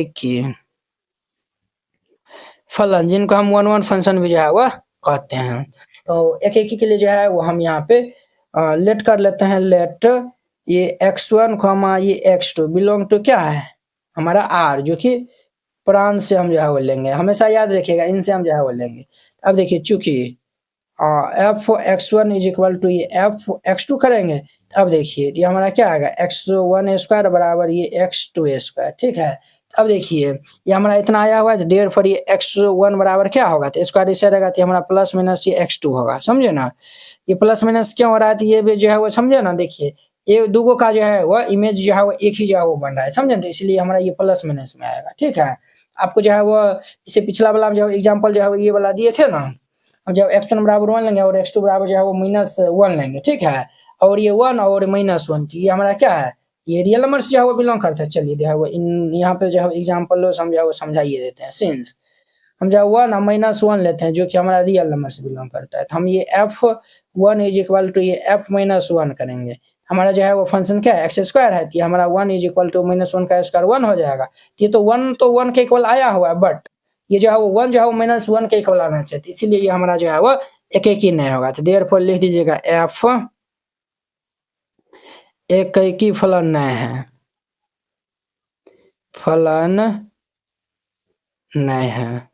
फलन, जिनको हम 1 फंक्शन भी जो है वो कहते हैं। तो एक के लिए जो है वो हम यहाँ पे लेट कर लेते हैं, लेट ये x1 ये x2 बिलोंग टू क्या है हमारा R, जो कि प्रांत से हम जो है वो लेंगे, हमेशा याद रखिएगा इनसे हम जो है वो लेंगे। अब देखिए चूंकि f(x1) इज इक्वल टू ये f(x2) करेंगे, अब देखिए ये हमारा क्या आएगा, x1 स्क्वायर बराबर ये x2 स्क्वायर। ठीक है, अब देखिए ये हमारा इतना आया हुआ है, तो देयरफॉर ये x1 बराबर क्या होगा, तो स्क्वायर इससे रहेगा, तो हमारा प्लस माइनस ये x2 होगा, समझे ना। ये प्लस माइनस क्यों हो रहा है, तो ये भी जो है वो समझे ना, देखिए ये दूगो का जो है वो इमेज जो है वो एक ही जो है वो बन रहा है, समझे? तो इसलिए हमारा ये प्लस माइनस में आएगा, ठीक है। आपको जो है वो इससे पिछला वाला जो एग्जांपल जो है वो ये वाला दिए थे ना, अब जब x1 बराबर 1 लेंगे और x2 बराबर जो है वो -1 लेंगे, ठीक है। और ये 1 और -1 ये हमारा क्या है, ये रियल नंबर से जो है वो बिलोंग करता है। चलिए जो है वो इन यहाँ पे जो है एग्जांपल समझा वो समझाइए देते हैं। सिंस हम जो 1 और -1 लेते हैं जो कि हमारा रियल नंबर से बिलोंग करता है, तो हम ये f1 इज इक्वल टू ये f-1 करेंगे। हमारा जो है वो फंक्शन क्या है, एक्स स्क्वायर है, तो ये हमारा 1 इज इक्वल टू -1 का स्क्वायर 1 हो जाएगा। ये तो 1 के इक्वल आया हुआ है, बट ये जो है वो 1 जो है वो -1 के इक्वल आना चाहिए, इसीलिए ये हमारा जो है वो एक ही नहीं होगा। तो देयरफॉर लिख दीजिएगा f एक फलन नहीं है, फलन नहीं है।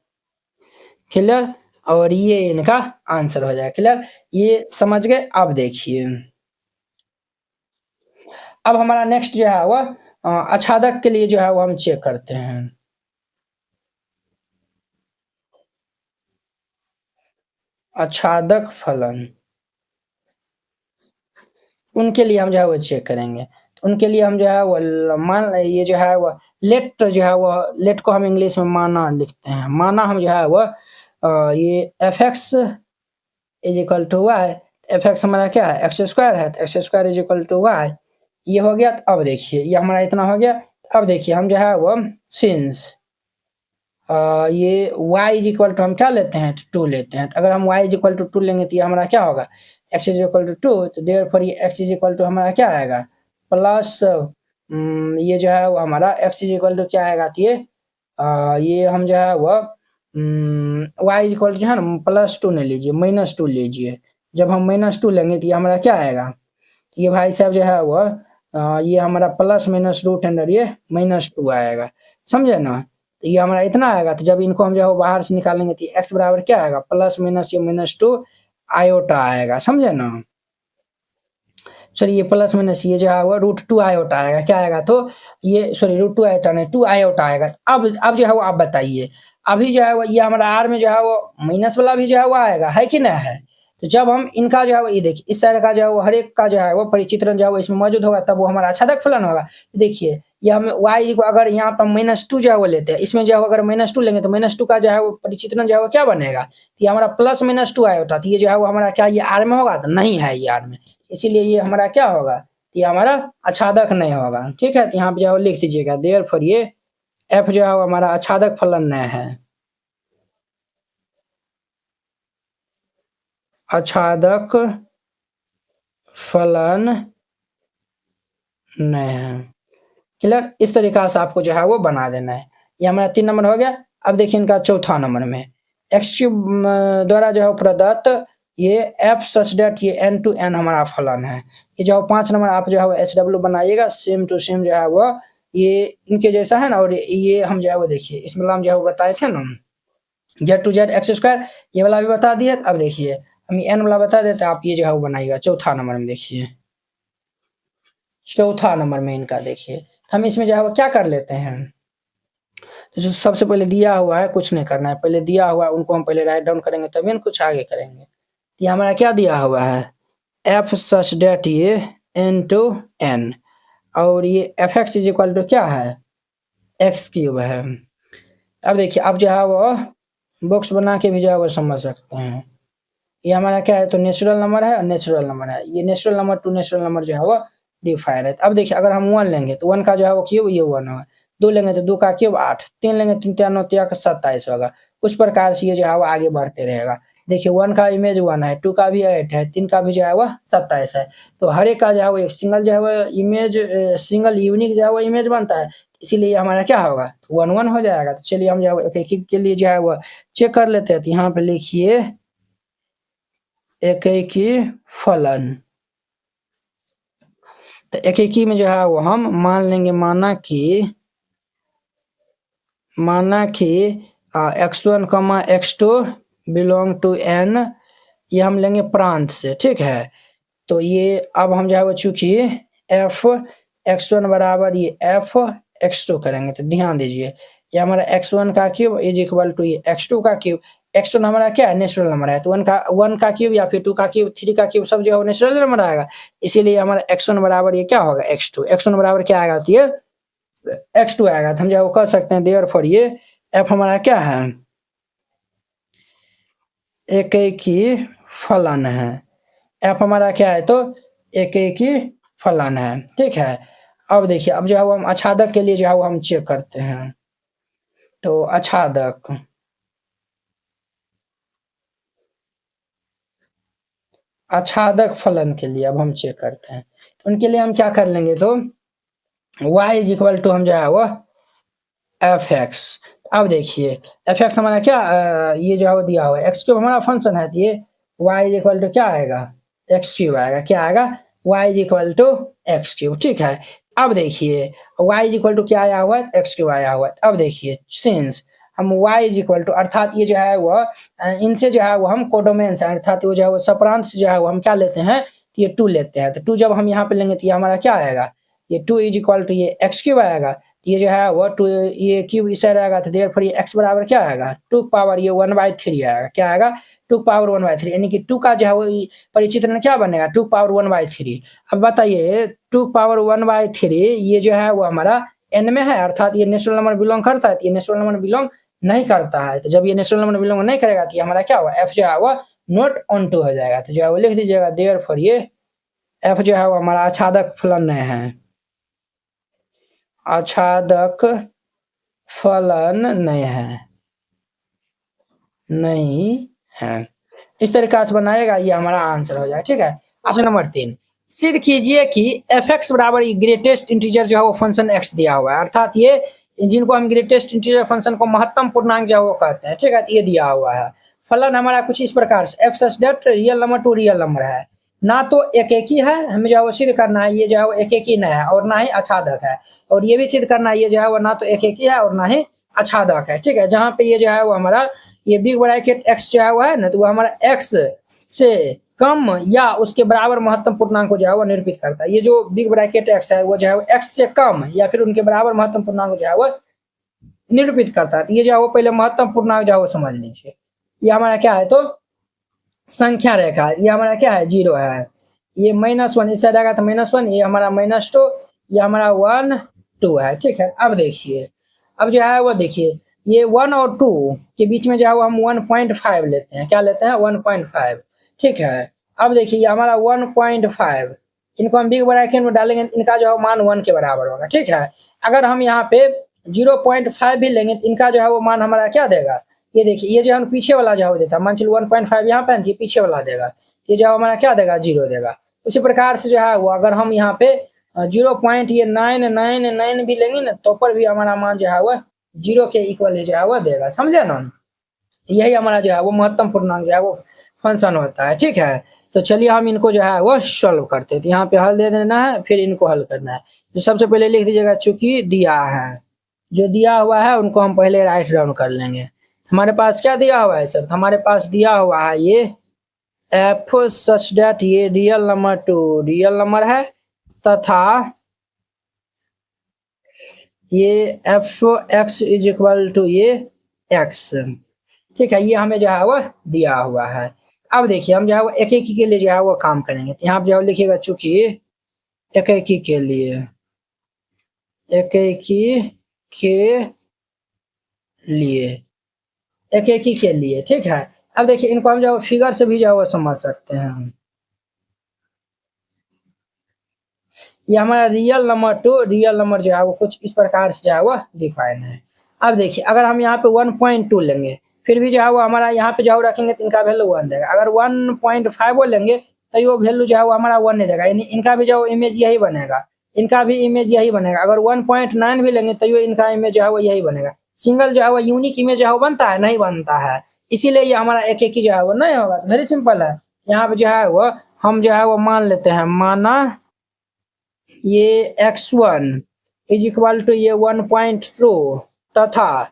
क्लियर? और ये इनका आंसर हो जाएगा। क्लियर? ये समझ गए? अब देखिए, अब हमारा नेक्स्ट जो है वो अच्छादक के लिए जो है वो हम चेक करते हैं। अच्छादक फलन उनके लिए हम जो है वो चेक करेंगे। तो उनके लिए हम जो है वो मान ये जो है वो लेट जो है वो लेट को हम इंग्लिश में माना लिखते हैं। माना हम जो है वो ये f(x) is equal to Y. f(x) हमारा क्या है, एक्स स्क्वायर है, तो X square is equal to Y. ये हो गया। अब देखिए ये हमारा इतना हो गया। अब देखिए हम जो है वो सिंस ये y इज इक्वल टू हम क्या लेते हैं, 2 लेते हैं। तो अगर हम y इज इक्वल टू 2 लेंगे तो ये हमारा क्या होगा, x इज इक्वल टू 2। तो देयरफॉर ये x इज इक्वल टू हमारा क्या आएगा, प्लस ये जो है वो हमारा x इज इक्वल टू क्या आएगा, तो ये हम जो है वो y इज इक्वल टू जो है ना +2 नहीं लीजिए, -2 लीजिए। जब हम -2 लेंगे तो ये हमारा क्या आएगा, ये भाई साहब जो है वो ये हमारा प्लस माइनस रूट अंडर ये -2 आएगा, समझे ना। तो ये हमारा इतना आएगा। तो जब इनको हम जो है वो बाहर से निकालेंगे तो x बराबर क्या आएगा, प्लस माइनस ये -2 आयोटा आएगा, समझे ना। चलिए प्लस माइनस ये जो है वो √2 आयोटा आएगा, क्या आएगा, तो ये सॉरी √2 आयोटा नहीं 2 आयोटा आएगा। अब जो है वो आप बताइए, अभी जो है वो ये हमारा आर में जो है वो माइनस वाला भी जो है वो आएगा, है कि नहीं है। तो जब हम इनका जो है वो ये देखिए इस साइड का जो है वो हर एक का जो है वो परिचित्रण जो है वो इसमें मौजूद होगा, तब वो हमारा अच्छादक फलन होगा। देखिए ये हम y को अगर यहाँ पर -2 जो है वो लेते हैं, इसमें जो है अगर -2 लेंगे तो -2 का जो है वो परिचित्रण जो है वो क्या बनेगा, तो ये हमारा प्लस -2 आया होता। तो ये जो है वो हमारा क्या ये आर में होगा, तो नहीं है ये आर में, इसीलिए ये हमारा क्या होगा, ये हमारा अच्छादक नहीं होगा, ठीक है। तो यहाँ पे जो है लिख दीजिएगा देयरफॉर ये f जो है वो हमारा अच्छादक फलन नहीं है, अच्छादक फलन नहीं है। क्लियर? इस तरीका से आपको जो है वो बना देना है। ये हमारा 3 नंबर हो गया। अब देखिए इनका चौथा नंबर में x³ द्वारा जो है प्रदत्त ये f सच दैट ये n to n हमारा फलन है। ये जो 5 नंबर आप जो है HW बनाइएगा, सेम टू सेम जो है वो ये इनके जैसा है ना। और ये हम जो है वो देखिए इसमें हम जो है वो बताए थे ना z x स्क्वायर, ये वाला भी बता दिए। अब देखिए हम n वाला बता देते हैं, आप ये जो है वो बनाइएगा चौथा नंबर में। देखिए चौथा नंबर में इनका देखिए हम इसमें जो है वो क्या कर लेते हैं, तो जो सबसे पहले दिया हुआ है कुछ नहीं करना है, पहले दिया हुआ है उनको हम पहले राइट डाउन करेंगे तभी कुछ आगे करेंगे। तो ये हमारा क्या दिया हुआ है, f सच डेट ये n to n, और ये f(x) इज इक्वल टू क्या है, x³ है। अब देखिए अब जो है वो बॉक्स बना के भी जो है वो समझ सकते हैं। ये हमारा क्या है, तो नेचुरल नंबर है और नेचुरल नंबर है। ये natural number to natural number जो है वो डिफाइन है। अब देखिए अगर हम 1 लेंगे तो 1 का जो है वो क्यूब ये 1 होगा, 2 लेंगे तो 2 का क्यूब 8, 3 लेंगे 3 3 9 27 होगा। उस प्रकार से ये जो है वो आगे बढ़ते रहेगा। देखिए 1 का इमेज 1 है, 2 का भी 8 है, 3 का भी जो है वो 27 है। तो हर एक का जो है वो एक सिंगल जो है वो इमेज सिंगल यूनिक जो है वो इमेज बनता है, इसीलिए हमारा क्या होगा 1 1 हो जाएगा। तो चलिए हम जो है एक के लिए जो है वो चेक कर लेते हैं। तो यहाँ पे लिखिए एकेकी फलन। तो एकेकी में जो है वो हम मान लेंगे, माना कि x1, x2 belong to n, ये हम लेंगे प्रांत से, ठीक है। तो ये अब हम जो है वो चूंकि f(x1) बराबर ये f(x2) करेंगे, तो ध्यान दीजिए ये हमारा x1 का क्यूब इज इक्वल टू ये x2 का क्यूब। x1 हमारा क्या है, नेचुरल नंबर है, तो 1 का क्यूब या फिर 2 का क्यूब, 3 का क्यूब सब जो है नेचुरल नंबर आएगा, इसीलिए हमारा x1 बराबर ये क्या होगा, x2 बराबर क्या आएगा, तो ये x2 आएगा। तो हम जो है वो कह सकते हैं देयरफॉर ये f हमारा क्या है, एक ही फलन है। f हमारा क्या है, तो एक ही फलन है, ठीक है। अब देखिए, अब जो है वो हम आच्छादक के लिए जो है वो हम चेक करते हैं, तो आच्छादक फलन के लिए अब हम चेक करते हैं, तो उनके लिए हम क्या कर लेंगे, तो y इज इक्वल टू हम जो है वो एफ एक्स। अब देखिए एफ एक्स हमारा क्या ये जो है वो दिया हुआ है, एक्स क्यूब हमारा फंक्शन है, तो ये y इज इक्वल टू क्या आएगा, एक्स क्यूब आएगा, क्या आएगा, y is equal to X cube, ठीक है। अब देखिए y इज इक्वल टू क्या आया हुआ है, एक्स क्यूब आया हुआ है। अब देखिए सिंस हम y इज इक्वल टू, अर्थात ये जो है वो इनसे जो है वो हम कोडोमेंस है, अर्थात वो जो है वो सप्रांत से जो है वो हम क्या लेते हैं, तो ये 2 लेते हैं, तो 2 जब हम यहाँ पे लेंगे तो ये हमारा क्या आएगा, ये 2 इज इक्वल टू ये एक्स क्यूब आएगा, ये जो है वो 2 ये क्यूब इस साइड आएगा, तो देयरफॉर ये x बराबर क्या आएगा, 2 पावर ये 1/3 आएगा, क्या आएगा, 2 पावर 1/3, यानी कि 2 का जो है वो परिचित्रण क्या बनेगा, 2 पावर 1/3। अब बताइए 2 पावर 1/3 ये जो है वो हमारा n में है, अर्थात ये नेचुरल नंबर बिलोंग करता है, तो ये नेचुरल नंबर बिलोंग नहीं करता है, तो जब ये नेचुरल नंबर बिलोंग नहीं करेगा तो ये हमारा क्या होगा, f जो है वो नॉट ऑन टू हो जाएगा, तो जो है वो लिख दीजिएगा देयरफॉर ये f जो है वो हमारा आच्छादक फलन नहीं है, आच्छादक फलन नहीं है। इस तरीका से बनाएगा, ये हमारा आंसर हो जाएगा, ठीक है। ऑप्शन नंबर 3 सिद्ध कीजिए कि एफ एक्स बराबर ग्रेटेस्ट इंटीजर जो है वो फंक्शन एक्स दिया हुआ है, अर्थात ये जिनको हम ग्रेटेस्ट इंटीजर फंक्शन को महत्तम पूर्णांक जो है वो कहते हैं, ठीक है, ये दिया हुआ है। फलन हमारा कुछ इस प्रकार से F such that real number to real number है, ना तो एक ही है, हमें जो है वो सिद्ध करना है ये जो है वो एक ही नहीं है, और ना ही आच्छादक है, और ये भी सिद्ध करना है ये जो है वो ना तो एक ही है और ना ही आच्छादक है, ठीक है। जहाँ पे ये जो है वो हमारा ये बिग ब्रैकेट x जो है वो है ना, तो वो हमारा x से कम या उसके बराबर महत्तम पूर्णांक को जो है वो निरूपित करता है। ये जो बिग ब्रैकेट x है वो जो है वो x से कम या फिर उनके बराबर महत्तम पूर्णांक को जो है वो निरूपित करता है। तो ये जो है वो पहले महत्तम पूर्णांक जो है वो समझ लीजिए, ये हमारा क्या है, तो संख्या रेखा, ये हमारा क्या है, 0 है, ये -1 इस साइड आएगा तो -1, ये हमारा -2, ये हमारा 1 2 है, ठीक है। अब देखिए, अब जो है वो देखिए ये 1 और 2 के बीच में जो है वो हम 1.5 लेते हैं, क्या लेते हैं, 1.5, ठीक है। अब देखिए ये हमारा 1.5, इनको हम बिग ब्रैकेट में डालेंगे, इनका जो है मान 1 के बराबर होगा, ठीक है। अगर हम यहाँ पे 0.5 भी लेंगे तो इनका जो है वो मान हमारा क्या देगा, ये देखिए ये जो है पीछे वाला जो है देता है, मान चलो 1.5 यहाँ पे ये पीछे वाला देगा, ये जो हमारा क्या देगा, 0 देगा। उसी प्रकार से जो है वो अगर हम यहाँ पे 0.999 भी लेंगे ना तो पर भी हमारा मान जो है वो 0 के इक्वल जो है वो देगा, समझे ना। यही हमारा जो है वो महत्तम पूर्णांक जो है वो फंक्शन होता है, ठीक है। तो चलिए हम इनको जो है वो सॉल्व करते हैं, तो यहाँ पे हल दे देना है, फिर इनको हल करना है। तो सबसे पहले लिख दीजिएगा, चूंकि दिया है, जो दिया हुआ है उनको हम पहले राइट डाउन कर लेंगे। हमारे पास क्या दिया हुआ है सर, हमारे पास दिया हुआ है ये एफ सच डेट ये real number to real number है, तथा ये F X is equal to ये एक्स, ठीक है। ये हमें जो है वो दिया हुआ है। अब देखिए हम जो है वो एक के लिए जो है वो काम करेंगे, तो यहाँ पे जो है लिखिएगा, चूंकि एक के लिए एक के लिए ठीक है। अब देखिए इनको हम जो फिगर से भी जो है वो समझ सकते हैं। ये हमारा real number to real number जो है वो कुछ इस प्रकार से जो है वो डिफाइन है। अब देखिए अगर हम यहाँ पे 1.2 लेंगे, फिर भी जो है वो हमारा यहाँ पे जो रखेंगे तो इनका वैल्यू 1 देगा। अगर 1.5 वो लेंगे तो ये वैल्यू जो है वो हमारा 1 नहीं देगा, यानी इनका भी जो इमेज यही बनेगा, इनका भी इमेज यही बनेगा। अगर 1.9 भी लेंगे तो ये इनका इमेज जो है वो यही बनेगा। सिंगल जो है वो यूनिक इमेज जो है वो बनता है, नहीं बनता है, इसीलिए ये हमारा एक ही जो है वो नहीं होगा। वेरी सिंपल है। यहाँ पे जो है वो हम जो है वो मान लेते हैं, माना ये x1 इज इक्वल टू ये 1.2 तथा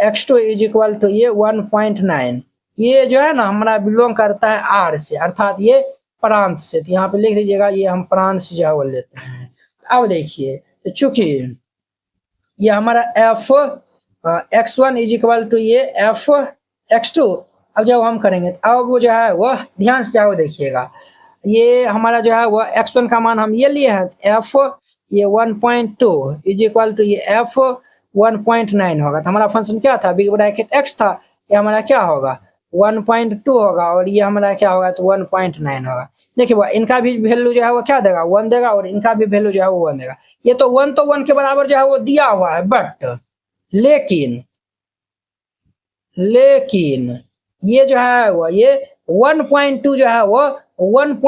x2 इज इक्वल टू ये 1.9। ये जो है ना हमारा बिलोंग करता है r से, अर्थात ये प्रांत से। तो यहाँ पे लिख दीजिएगा, ये हम प्रांत से जो है वो लेते हैं। अब देखिए तो चूंकि ये हमारा f x1 is equal to ये f x2। अब जब हम करेंगे अब वो जो है वह ध्यान से वो देखिएगा, ये हमारा जो है वह x1 का मान हम ये लिए हैं f ये 1.2 इज इक्वल टू ये f 1.9 होगा। तो हमारा फंक्शन क्या था, बिग ब्रैकेट x था, ये हमारा क्या होगा 1.2 होगा और ये हमारा क्या होगा तो 1.9 होगा। देखिए वो इनका भी वैल्यू जो है वो क्या देगा 1 देगा और इनका भी वैल्यू जो है वो 1 देगा। ये तो 1 के बराबर जो है वो दिया हुआ है, बट लेकिन ये जो है वो ये 1.2 जो है वो 1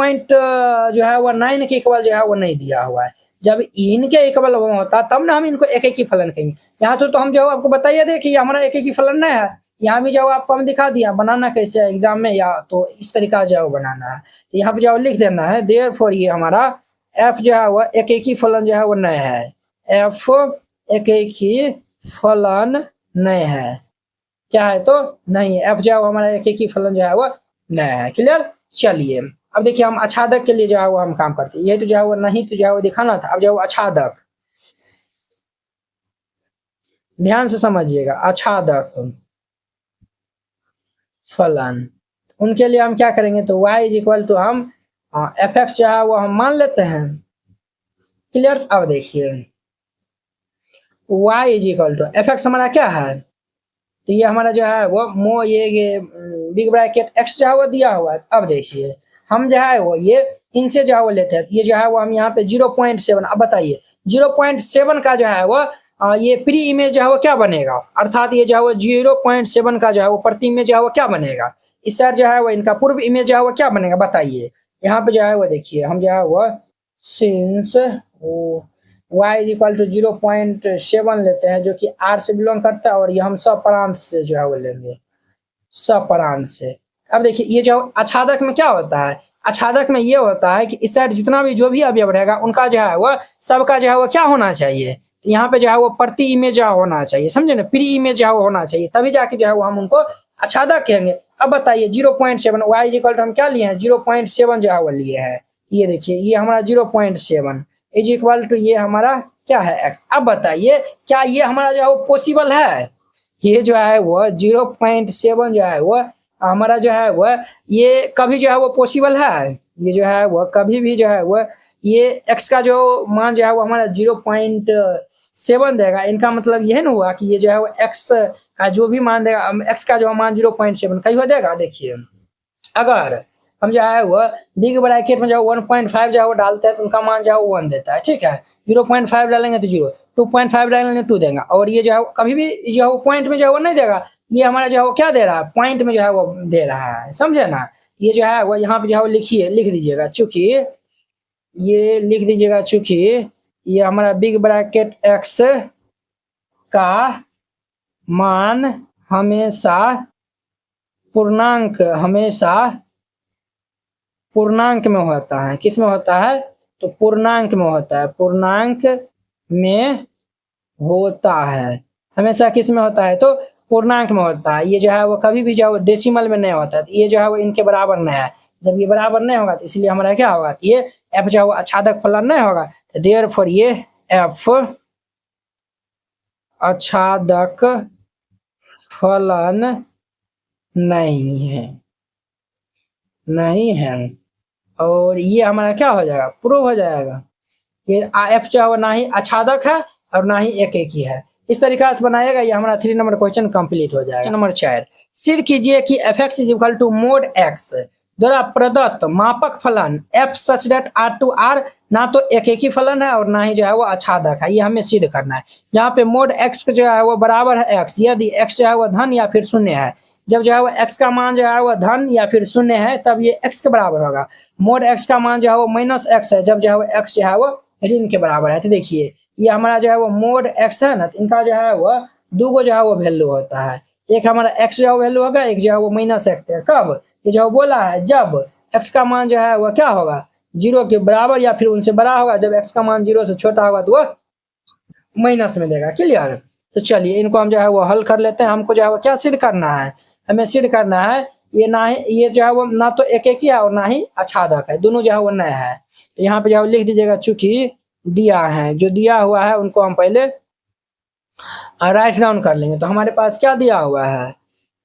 जो है वो 9 के इक्वल जो है वो नहीं दिया हुआ है। जब इनके इक्वल होता तब ना हम इनको एक ही फलन कहेंगे। यहाँ तो हम जो आपको बताइए देखिए हमारा एक ही फलन नहीं है, यहाँ भी जो आपको हम दिखा दिया बनाना कैसे है एग्जाम में, या तो इस तरीका जो बनाना है तो यहाँ पे जो लिख देना है देयरफॉर ये हमारा f जो है वो एक ही फलन जो है वो नहीं है, f एक ही फलन नहीं है, क्या है तो नहीं है, f जो है हमारा एक ही फलन जो है वो नहीं है। क्लियर। चलिए अब देखिए हम अछादक के लिए जो है वो हम काम करते हैं, ये तो जो है वो नहीं तो जो है वो दिखाना था। अब जो है वो अछादक ध्यान से समझिएगा, अछादक फलन उनके लिए हम क्या करेंगे तो y इज इक्वल टू हम fx जो है वो हम मान लेते हैं। क्लियर। अब देखिए y is equal to fx हमारा क्या है तो ये हमारा जो है वो ये बिग ब्रैकेट x जो है वो दिया हुआ है। अब देखिए हम जो है वो ये इनसे जो है वो लेते हैं, ये जो है वो हम यहाँ पे 0.7। अब बताइए 0.7 का जो है वो ये प्री इमेज जो है वो क्या बनेगा, अर्थात ये जो है वो 0.7 का जो है वो प्रति इमेज जो है वो क्या बनेगा, इस साइड जो है वो इनका पूर्व इमेज जो है वो क्या बनेगा बताइए। यहाँ पे जो है वो देखिए हम जो है वो since y is equal to 0.7 लेते हैं जो कि r से बिलोंग करता है और ये हम सपरांत से जो है वो लेंगे, सपरांत से। अब देखिए ये जो अछादक में क्या होता है, अछादक में ये होता है कि इस साइड जितना भी जो भी अवयव रहेगा उनका जो है वो सबका जो है वो क्या होना चाहिए, यहाँ पे जो है वो प्रति इमेज होना चाहिए, समझे ना, प्री इमेज होना चाहिए, तभी जाके जो है वो हम उनको अछादक कहेंगे। अब बताइए 0.7 y इज इक्वल टू हम क्या लिए हैं 0.7 जो है वो लिए हैं, ये देखिए ये हमारा 0.7 इज इक्वल टू ये हमारा क्या है x। अब बताइए क्या ये हमारा जो है वो पॉसिबल है, ये जो है वो 0.7 जो है वो हमारा जो है वो ये कभी जो है वो पॉसिबल है, ये जो है वो कभी भी जो है वो ये x का जो मान जो है वो हमारा 0.7 देगा। इनका मतलब यह ना हुआ कि ये जो है वो x का जो भी मान देगा x का जो मान 0.7 कहीं हो देगा। देखिए अगर हम जो है वो बिग ब्रैकेट में जो 1.5 जो है वो डालते हैं तो उनका मान जो है वो 1 देता है, ठीक है, 0.5 डालेंगे तो 0, 2.5 डालेंगे 2 देगा, और ये जो है कभी भी जो है वो पॉइंट में जो है वो नहीं देगा, ये हमारा जो है वो क्या दे रहा है पॉइंट में जो है वो दे रहा है, समझे ना। ये जो है वो यहाँ पे जो है वो लिख दीजिएगा, चूंकि ये लिख दीजिएगा चूंकि ये हमारा बिग ब्रैकेट x का मान हमेशा पूर्णांक में होता है। किस में होता है तो पूर्णांक में होता है, पूर्णांक में होता है, हमेशा किस में होता है तो पूर्णांक में होता है। ये जो है वो कभी भी जो है डेसिमल में नहीं होता है, ये जो है वो इनके बराबर नहीं है। जब ये बराबर नहीं होगा तो इसलिए हमारा क्या होगा, ये f जो है वो अछादक फलन नहीं होगा, तो देयरफॉर ये f अछादक फलन नहीं है और ये हमारा क्या हो जाएगा प्रूव हो जाएगा। ये f जो है वो ना ही अछादक है और ना ही एक ही है। इस तरीका से बनाएगा, ये हमारा 3 नंबर क्वेश्चन कंप्लीट हो जाएगा। नंबर 4 सिद्ध कीजिए कि fx is equal to mod x द्वारा प्रदत्त मापक फलन f सच दैट r ना तो एक ही फलन है और ना ही जो है वो अछादक है, ये हमें सिद्ध करना है। जहाँ पे मोड x जो है वो बराबर है x, यदि x जो है वो धन या फिर शून्य है, जब जो है वो x का मान जो है वो धन या फिर शून्य है तब ये x के बराबर होगा। मोड x का मान जो है वो माइनस x है, जब जो है वो x जो है वो ऋण के बराबर है। तो देखिए ये हमारा जो है वो मोड x है ना, तो इनका जो है वो दो जो है वो वैल्यू होता है, एक हमारा x जो है वैल्यू होगा, एक जो है वो माइनस x है। कब ये जो बोला है जब x का मान जो है वो क्या होगा 0 के बराबर या फिर उनसे बड़ा होगा, जब x का मान 0 से छोटा होगा तो वो माइनस में देगा। क्लियर। तो चलिए इनको हम जो है वो हल कर लेते हैं। हमको जो है वो क्या सिद्ध करना है, हमें सिद्ध करना है ये ना ही ये जो है वो ना तो एक ही है और ना ही अछादक है, दोनों जो है वो नए है। तो यहाँ पे जो है लिख दीजिएगा चूंकि दिया है, जो दिया हुआ है उनको हम पहले राइट डाउन कर लेंगे। तो हमारे पास क्या दिया हुआ है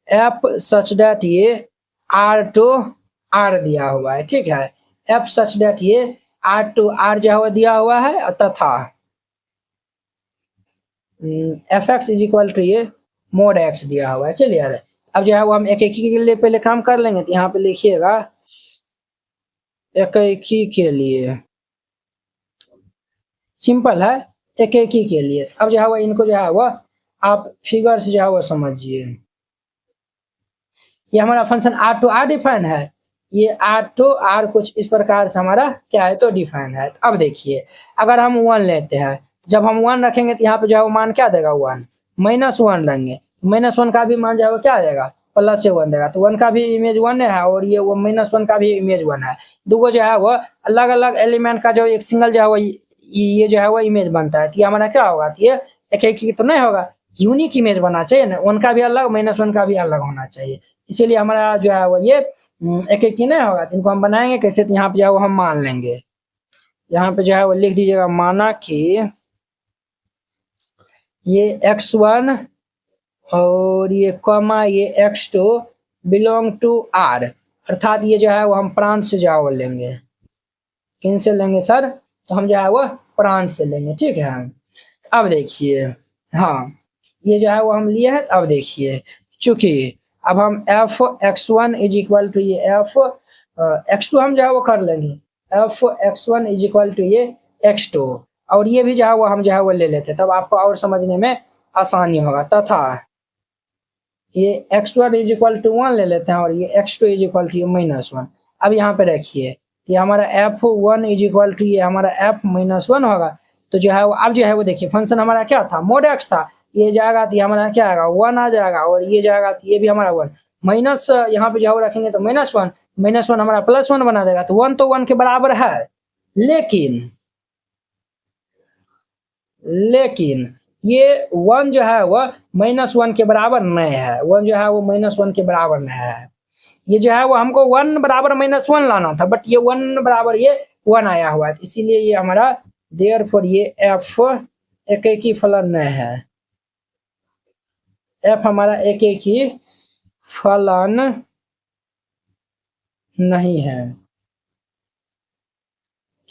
एफ सच डेट ये आर टू आर दिया हुआ है, ठीक है। एफ सच डेट ये आर टू आर जो है दिया हुआ है, तथा F X is equal to ये मोड एक्स दिया हुआ है, क्लियर है। अब जो है वो हम एक एक के लिए पहले काम कर लेंगे। तो यहाँ पे लिखिएगा एक के लिए, सिंपल है, एक के लिए। अब जो है वो इनको जो है वो आप फिगर से जो है वो समझिए। ये हमारा function R to R define है, ये आर टू आर कुछ इस प्रकार से हमारा क्या है तो डिफाइन है। अब देखिए अगर हम 1 लेते हैं, जब हम 1 रखेंगे तो यहाँ पे जो है वो मान क्या देगा 1, -1 लेंगे, -1 का भी मान जो है वो क्या देगा प्लस से 1 देगा। तो 1 का भी इमेज 1 है और ये वो -1 का भी इमेज 1 है। दो जो है वो अलग अलग एलिमेंट का जो एक सिंगल जो है वो ये जो है वो इमेज बनता है। तो ये हमारा क्या होगा, तो ये एक तो नहीं होगा, यूनिक इमेज बनना चाहिए ना, 1 का भी अलग -1 का भी अलग होना चाहिए। इसीलिए हमारा जो है वो ये एक ही नहीं होगा। इनको हम बनाएंगे कैसे, तो यहाँ पे जो है वो हम मान लेंगे। यहाँ पे जो है वो लिख दीजिएगा, माना कि ये x1 और ये कॉमा ये x2 बिलोंग टू r, अर्थात ये जो है वो हम प्रांत से जो है वो लेंगे। किन से लेंगे सर, तो हम जो है वो प्रांत से लेंगे, ठीक है। अब देखिए, हाँ ये जो है वो हम लिए हैं। अब देखिए चूंकि अब हम F x1 is equal to ये एफ x2 हम जो है वो कर लेंगे, F x1 is equal to ये x2, और ये भी जो है वो हम जो है वो ले लेते हैं, तब आपको और समझने में आसानी होगा। तथा ये x1 इज इक्वल टू 1 ले लेते हैं और ये x2 इज इक्वल टू -1। अब यहाँ पे रखिए ये हमारा f1 इज इक्वल टू ये हमारा f -1 होगा। तो जो है वो अब जो है वो देखिए फंक्शन हमारा क्या था, मोड एक्स था, ये जाएगा तो ये हमारा क्या आएगा 1 आ जाएगा, और ये जाएगा तो ये भी हमारा 1, माइनस यहाँ पे जो है रखेंगे तो -1, -1 हमारा +1 बना देगा। तो 1 तो 1 के बराबर है, लेकिन ये 1 जो है वह -1 के बराबर नहीं है, 1 जो है वो -1 के बराबर नहीं है। ये जो है वो हमको 1 बराबर -1 लाना था, बट ये 1 बराबर ये 1 आया हुआ है, तो इसीलिए ये हमारा देयरफॉर ये एफ एक ही फलन नहीं है, एफ हमारा एक ही फलन नहीं है,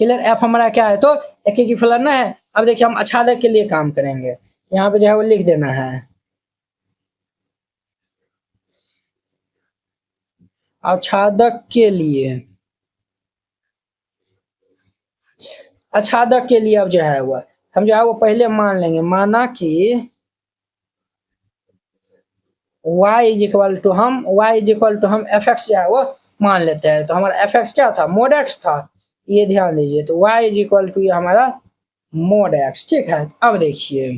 क्लियर। एफ हमारा क्या है तो एक ही फलन नहीं है। अब देखिए हम आच्छादक के लिए काम करेंगे, यहाँ पे जो है वो लिख देना है, आच्छादक के लिए, आच्छादक के लिए अब जो है वो हम जो है वो पहले मान लेंगे, माना कि y इज इक्वल टू हम एफ एक्स जो है वो मान लेते हैं। तो हमारा एफ एक्स क्या था, मोड एक्स था, ये ध्यान दीजिए। तो y इज इक्वल टू ये हमारा मोड एक्स, ठीक है। अब देखिए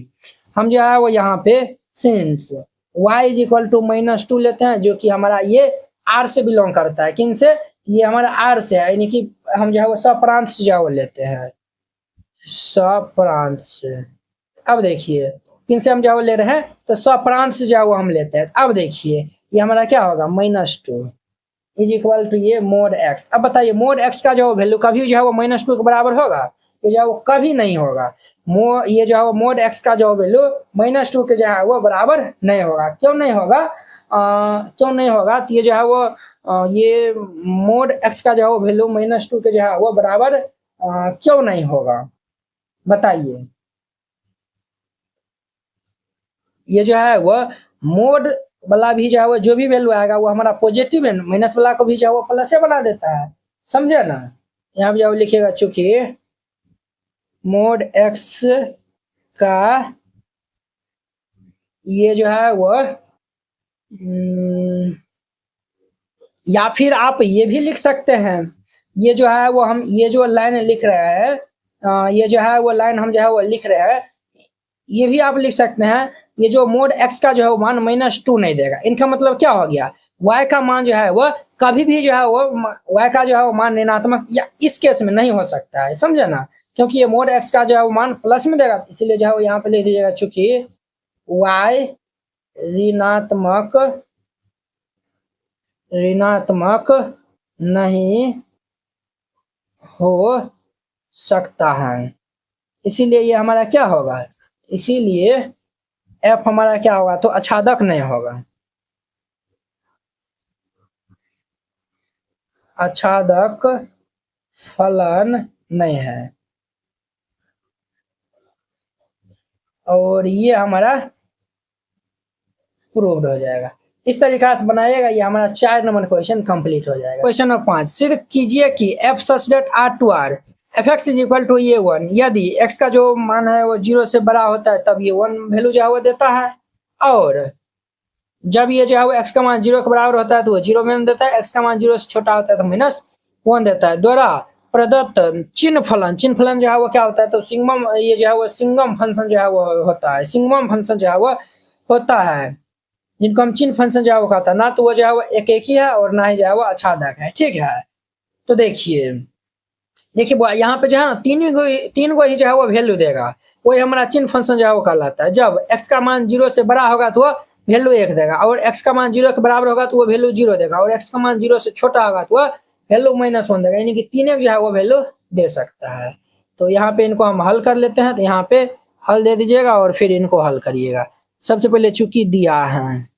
हम जो है वो यहाँ पे since y is equal to -2 लेते हैं, जो कि हमारा ये r से बिलोंग करता है, किन से, ये हमारा r से है, यानी कि हम जो है वो सप्रांत से जो है वो लेते हैं, सप्रांत से। अब देखिए किन से हम जो ले रहे हैं, तो सप्रांत से जो हम लेते हैं। अब देखिए ये हमारा क्या होगा, -2 इज इक्वल टू ये मोड एक्स। अब बताइए मोड एक्स का जो वैल्यू कभी जो है वो -2 के बराबर होगा, तो जो है वो कभी नहीं होगा। ये जो है वो मोड एक्स का जो वैल्यू -2 के जो है वो बराबर नहीं होगा। क्यों नहीं होगा, क्यों नहीं होगा, तो ये जो है वो ये मोड एक्स का जो है वो वैल्यू -2 के जो है वो बराबर क्यों नहीं होगा, बताइए। ये जो है वो मोड वाला भी जो है वो जो भी वैल्यू आएगा वो हमारा पॉजिटिव है, माइनस वाला को भी जो है वो प्लस से बना देता है, समझे ना। यहाँ पे जो लिखिएगा, चूंकि मोड एक्स का ये जो है वो या फिर आप ये भी लिख सकते हैं, ये जो है वो हम ये जो लाइन लिख रहे हैं, ये जो है वो लाइन हम जो है वो लिख रहे हैं, ये भी आप लिख सकते हैं। ये जो मोड एक्स का जो है वो मान -2 नहीं देगा, इनका मतलब क्या हो गया, y का मान जो है वो कभी भी जो है वो y का जो है वो मान ऋणात्मक या इस केस में नहीं हो सकता है, समझे ना। क्योंकि ये मोड एक्स का जो है वो मान प्लस में देगा, इसीलिए जो है वो यहाँ पे लिख दीजिएगा, चूंकि y ऋणात्मक नहीं हो सकता है, इसीलिए ये हमारा क्या होगा, इसीलिए एफ हमारा क्या होगा तो आच्छादक नहीं होगा। आच्छादक फलन नहीं है, और ये हमारा प्रूव्ड हो जाएगा। इस तरीका से बनाइएगा, ये हमारा 4 नंबर क्वेश्चन कंप्लीट हो जाएगा। क्वेश्चन नंबर 5, सिद्ध कीजिए कि f such that r to r F X is equal to ये 1, यदि x का जो मान है वो 0 से बड़ा होता है तब ये 1 वैल्यू जो है वो देता है, और जब ये जो है वो x का मान 0 के बराबर होता है तो वो 0 मान देता है, x का मान 0 से छोटा होता है तो -1 देता है। द्वारा प्रदत्त चिन्ह फलन जो है वो क्या होता है, तो सिग्मम, ये जो है वो सिंगम फंक्शन जो है वो होता है, सिग्मम फंक्शन जो है वो होता है, जिनको हम चिन्ह फंक्शन जो है वो कहता है, ना तो वो जो है वो एक ही है और ना ही जो है वो आच्छादक है। ठीक है, तो देखिए यहाँ पे जो है ना तीन गो ही जो है वो वैल्यू देगा, वही हमारा चिन्ह फंक्शन जो है वो कहलाता है। जब x का मान 0 से बड़ा होगा तो वो वैल्यू 1 देगा, और x का मान 0 के बराबर होगा तो वो वैल्यू 0 देगा, और x का मान 0 से छोटा होगा तो वो वैल्यू -1 देगा, यानी कि 3 जो है वो वैल्यू दे सकता है। तो यहाँ पे इनको हम हल कर लेते हैं, तो यहाँ पे हल दे दीजिएगा और फिर इनको हल करिएगा। सबसे पहले चूंकि दिया है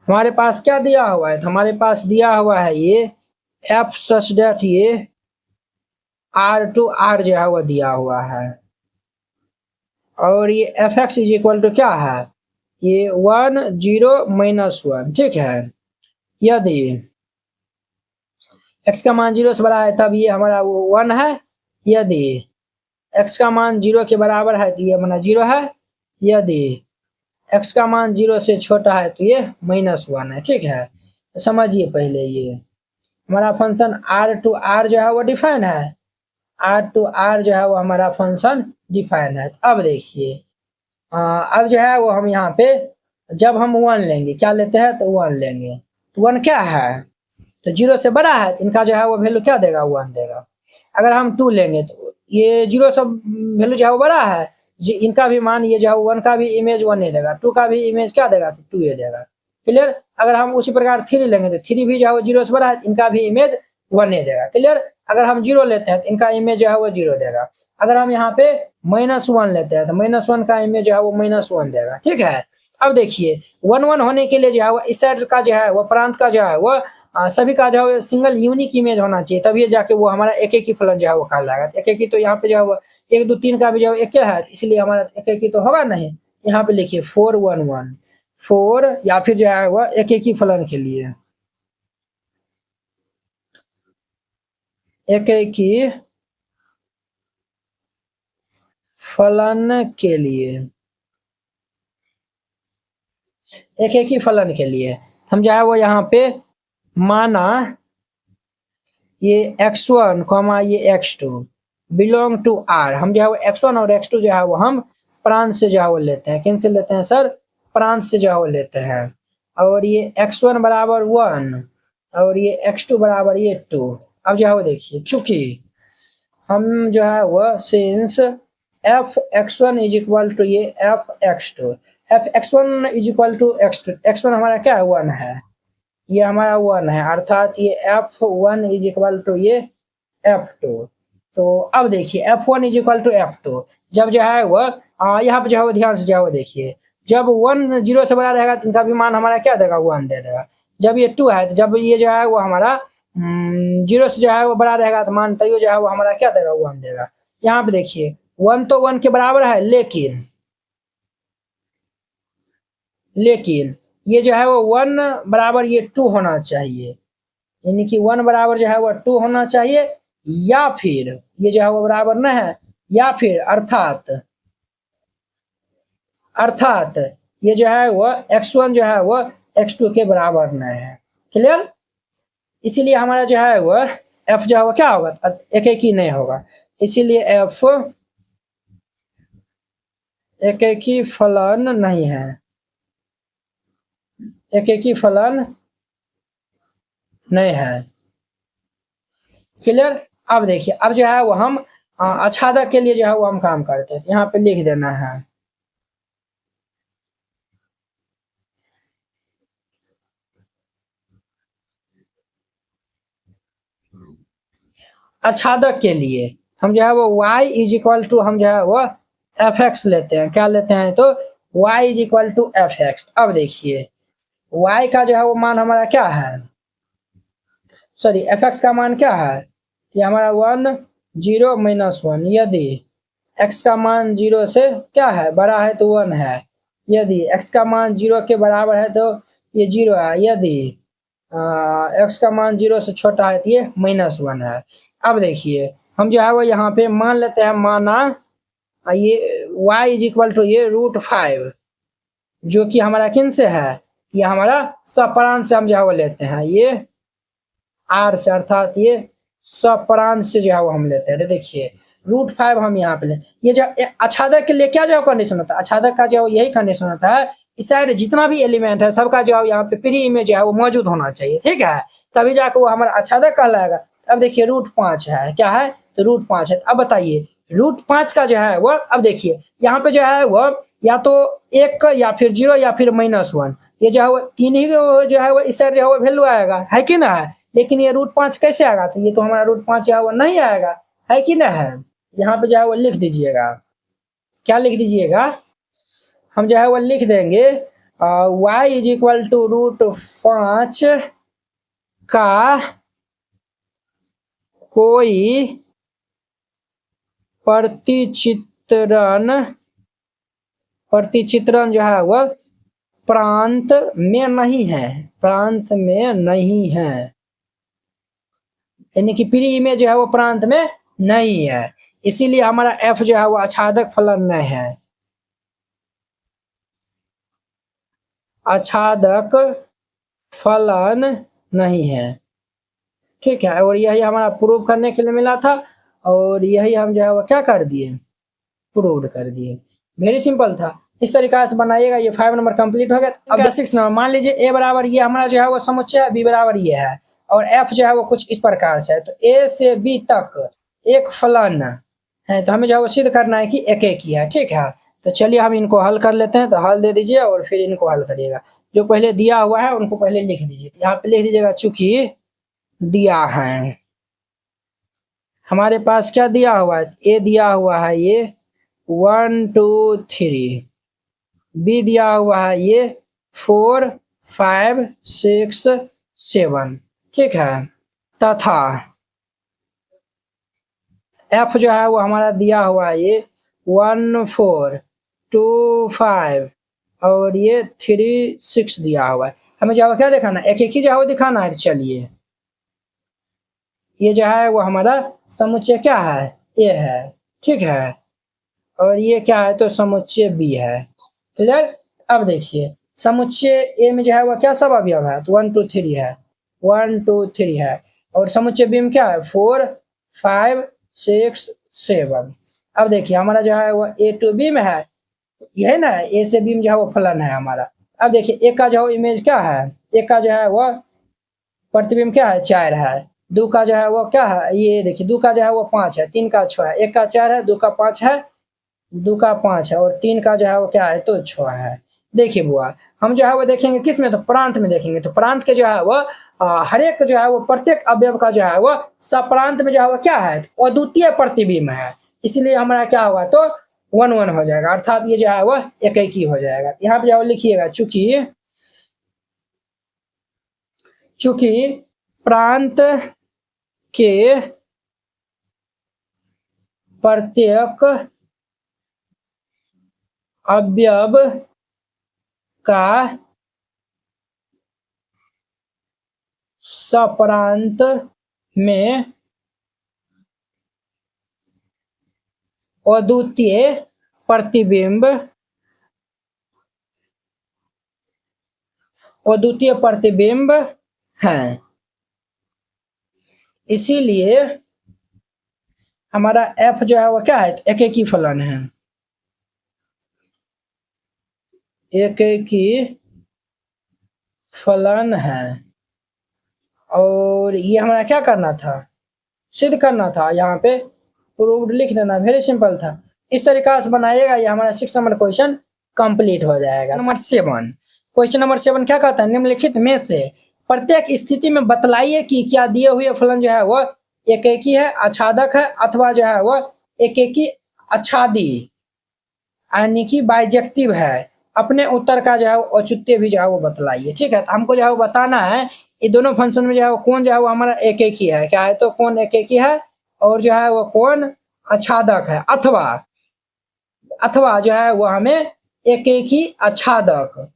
हमारे पास, क्या दिया हुआ है, तो हमारे पास दिया हुआ है ये f सच दैट ये r टू r जो है वो दिया हुआ है, और ये F X is equal to क्या है, ये 1 0 -1। ठीक है, यदि x का मान 0 से बड़ा है तब ये हमारा वो 1 है, यदि x का मान 0 के बराबर है तो ये हमारा 0 है, यदि x का मान 0 से छोटा है तो ये -1 है। ठीक है, तो समझिए पहले ये हमारा फंक्शन r टू r जो है वो डिफाइन है, r टू r जो है वो हमारा फंक्शन डिफाइन है। अब देखिए अब जो है वो हम यहाँ पे जब हम 1 लेंगे, क्या लेते हैं, तो 1 लेंगे, तो 1 क्या है, तो 0 से बड़ा है, इनका जो है वो वैल्यू क्या देगा, 1 देगा। अगर हम 2 लेंगे तो ये 0 से वैल्यू जो है वो बड़ा है, इनका भी मान ये जो है 1 का भी इमेज 1 नहीं देगा, 2 का भी इमेज क्या देगा, तो 2 ये देगा। क्लियर। अगर हम उसी प्रकार 3 लेंगे तो 3 भी जो है वो 0 से बड़ा है, इनका भी इमेज 1 नहीं देगा। क्लियर। अगर हम 0 लेते हैं तो इनका इमेज जो है वो 0 देगा। अगर हम यहाँ पे -1 लेते हैं तो -1 का इमेज जो है वो -1 देगा। ठीक है, अब देखिए 1 1 होने के लिए जो है वो इस साइड का जो है वो प्रांत का जो है वो सभी का जो है सिंगल यूनिक इमेज होना चाहिए, तभी जाके वो हमारा एक ही फलन जो है वो कहलाएगा। एक ही तो यहाँ पे जो है वो 1 2 3 का भी जो है एक है, इसलिए हमारा एक ही तो होगा नहीं। यहाँ पे लिखिए 4 1 1 4, या फिर जो है वो एक ही फलन के लिए एक ही फलन के लिए एक ही फलन के लिए हम जो है वो यहाँ पे माना ये x1 ये x2 बिलोंग टू r, हम जो है वो x1 और x2 जो है वो हम प्रांत से जो है वो लेते हैं। किन से लेते हैं सर, प्रांत से जो है वो लेते हैं। और ये x1 बराबर 1 और ये x2 बराबर ये 2। अब जो है वो देखिए, चूंकि हम जो है वो since f x1 is equal to ये f x2, f x1 is equal to x2, x1 हमारा क्या है 1 है, ये हमारा 1 है, अर्थात ये f1 इज इक्वल टू ये f2। तो अब देखिए f1 is equal to f2, जब जो है वो यहाँ पे जो है वो ध्यान से जो है वो देखिए, जब 1 0 से बड़ा रहेगा तो इनका भी मान हमारा क्या देगा, 1 दे देगा। जब ये 2 है तो जब ये जो है वो हमारा 0 से जो है वो बड़ा रहेगा तो मान तैयो जो है वो हमारा क्या देगा, 1 देगा। यहाँ पे देखिए 1 तो 1 के बराबर है, लेकिन ये जो है वो 1 बराबर ये 2 होना चाहिए, यानी कि 1 बराबर जो है वो 2 होना चाहिए, या फिर ये जो है वो बराबर न है, या फिर अर्थात ये जो है वो x1 जो है वो x2 के बराबर न है। क्लियर। इसीलिए हमारा जो है वो f जो है वो क्या होगा, एक ही नहीं होगा, इसीलिए f एक ही फलन नहीं है, एक ही फलन नहीं है। क्लियर। अब देखिए अब जो है वो हम आच्छादक के लिए जो है वो हम काम करते हैं, यहाँ पे लिख देना है आच्छादक के लिए हम जो है वो y इज इक्वल टू हम जो है वो f(x) लेते हैं। क्या लेते हैं, तो y is equal to f(x). अब देखिए y का जो है वो मान हमारा क्या है, सॉरी एफ एक्स का मान क्या है, ये हमारा 1 0 -1, यदि x का मान 0 से क्या है बड़ा है तो 1 है, यदि x का मान 0 के बराबर है तो ये 0 है, यदि x का मान 0 से छोटा है तो ये -1 है। अब देखिए हम जो है वो यहाँ पे मान लेते हैं, माना ये y इज इक्वल टू ये √5, जो कि हमारा किन से है, ये हमारा सप्रांत से हम जो है वो लेते हैं, ये r से, अर्थात ये सप्रांत से जो है वो हम लेते हैं। देखिए √5 हम यहाँ पे ले, ये जो आच्छादक के लिए क्या जो कंडीशन होता है, आच्छादक का जो यही कंडीशन होता है, इस साइड जितना भी एलिमेंट है सबका जो है यहाँ पे प्री इमेज है वो मौजूद होना चाहिए, ठीक है, तभी जाकर वो हमारा आच्छादक कहलाएगा। अब देखिए √5 है, क्या है तो √5 है। अब बताइए √5 का जो है वो, अब देखिए यहाँ पे जो है वो या तो 1 या फिर 0 या फिर -1, ये जो है वो तीन ही जो है वो इस साइड जो है वो वैल्यू आएगा, है कि ना है। लेकिन ये √5 कैसे आएगा, तो ये तो हमारा √5 जो है वो नहीं आएगा, है कि ना है। यहाँ पे जो है वो लिख दीजिएगा, क्या लिख दीजिएगा, हम जो है वो लिख देंगे y इज इक्वल टू √5 का कोई प्रतिचित्रण जो है वह प्रांत में नहीं है, प्रांत में नहीं है, यानी कि प्री इमेज जो है वो प्रांत में नहीं है, इसीलिए हमारा f जो है वो आच्छादक फलन नहीं है, आच्छादक फलन नहीं है, ठीक है। और यही हमारा प्रूव करने के लिए मिला था, और यही हम जो है वो क्या कर दिए, प्रूव कर दिए। वेरी सिंपल था, इस तरीका से बनाइएगा। ये 5 नंबर कंप्लीट हो गया। अब 6 नंबर, मान लीजिए a बराबर ये हमारा जो है वो समुच्चय है, b बराबर ये है, और f जो है वो कुछ इस प्रकार से है। तो a से b तक एक फलन है, तो हमें जो है वो सिद्ध करना है कि एक ही है, ठीक है। तो चलिए हम इनको हल कर लेते हैं। तो हल दे दीजिए और फिर इनको हल करिएगा। जो पहले दिया हुआ है उनको पहले लिख दीजिए। यहाँ पे लिख दीजिएगा चूंकि दिया है, हमारे पास क्या दिया हुआ है, a दिया हुआ है ये 1 2 3, b दिया हुआ है ये 4 5 6 7, ठीक है, तथा f जो है वो हमारा दिया हुआ है ये 1 4 2 5 और ये 3 6 दिया हुआ है। हमें जो है क्या दिखाना है, एक ही जो है वो दिखाना है। चलिए ये जो है वो हमारा समुच्चय क्या है, a है, ठीक है, और ये क्या है तो समुच्चय b है, क्लियर। अब देखिए समुच्चय a में जो है वो क्या सब अवयव है, तो 1 2 3 है, 1 2 3 है, और समुच्चय b में क्या है 4 5 6 7। अब देखिए हमारा जो है वो a to b में है, यह ना a से b में जो है वो फलन है हमारा। अब देखिए a का जो इमेज क्या है, a का जो है वो प्रतिबिंब क्या है 4 है, 2 का जो है वो क्या है, ये देखिए 2 का जो है वो 5 है, 3 का 6 है, 1 का 4 है, 2 का 5 है, 2 का 5 है, और 3 का जो है वो क्या है तो 6 है। देखिए बुआ हम जो है वो देखेंगे किस में, तो प्रांत में देखेंगे। तो प्रांत के जो है वो हर एक जो है वो प्रत्येक अवयव का जो है वो सप्रांत में जो है वो क्या है अद्वितीय प्रतिबिंब है, इसलिए हमारा क्या होगा तो 1 1 हो जाएगा, अर्थात ये जो है वो एक ही हो जाएगा। यहाँ पे जो लिखिएगा चूंकि प्रांत के प्रत्येक अवयव का सप्रांत में अद्वितीय प्रतिबिंब है, इसीलिए हमारा f जो है वो क्या है एक ही फलन है, एक ही फलन है। और ये हमारा क्या करना था, सिद्ध करना था, यहाँ पे प्रूव्ड लिख देना, वेरी सिंपल था। इस तरीका से बनाइएगा, ये हमारा 6 नंबर क्वेश्चन कंप्लीट हो जाएगा। नंबर 7, क्वेश्चन नंबर 7 क्या कहता है, निम्नलिखित में से प्रत्येक स्थिति में बतलाइए कि क्या दिए हुए फलन जो है वो एक ही है, आच्छादक है, अथवा जो है वो एक ही आच्छादी यानी कि बाइजेक्टिव है, अपने उत्तर का जो है औचित्य भी जो है वो बतलाइए। ठीक है, तो हमको जो है वो बताना है ये दोनों फंक्शन में जो है कौन जो है वो हमारा एक एक ही है, क्या है तो कौन एक एक ही है, और जो है वो कौन आच्छादक है, अथवा अथवा जो है वो हमें एक एक ही आच्छादक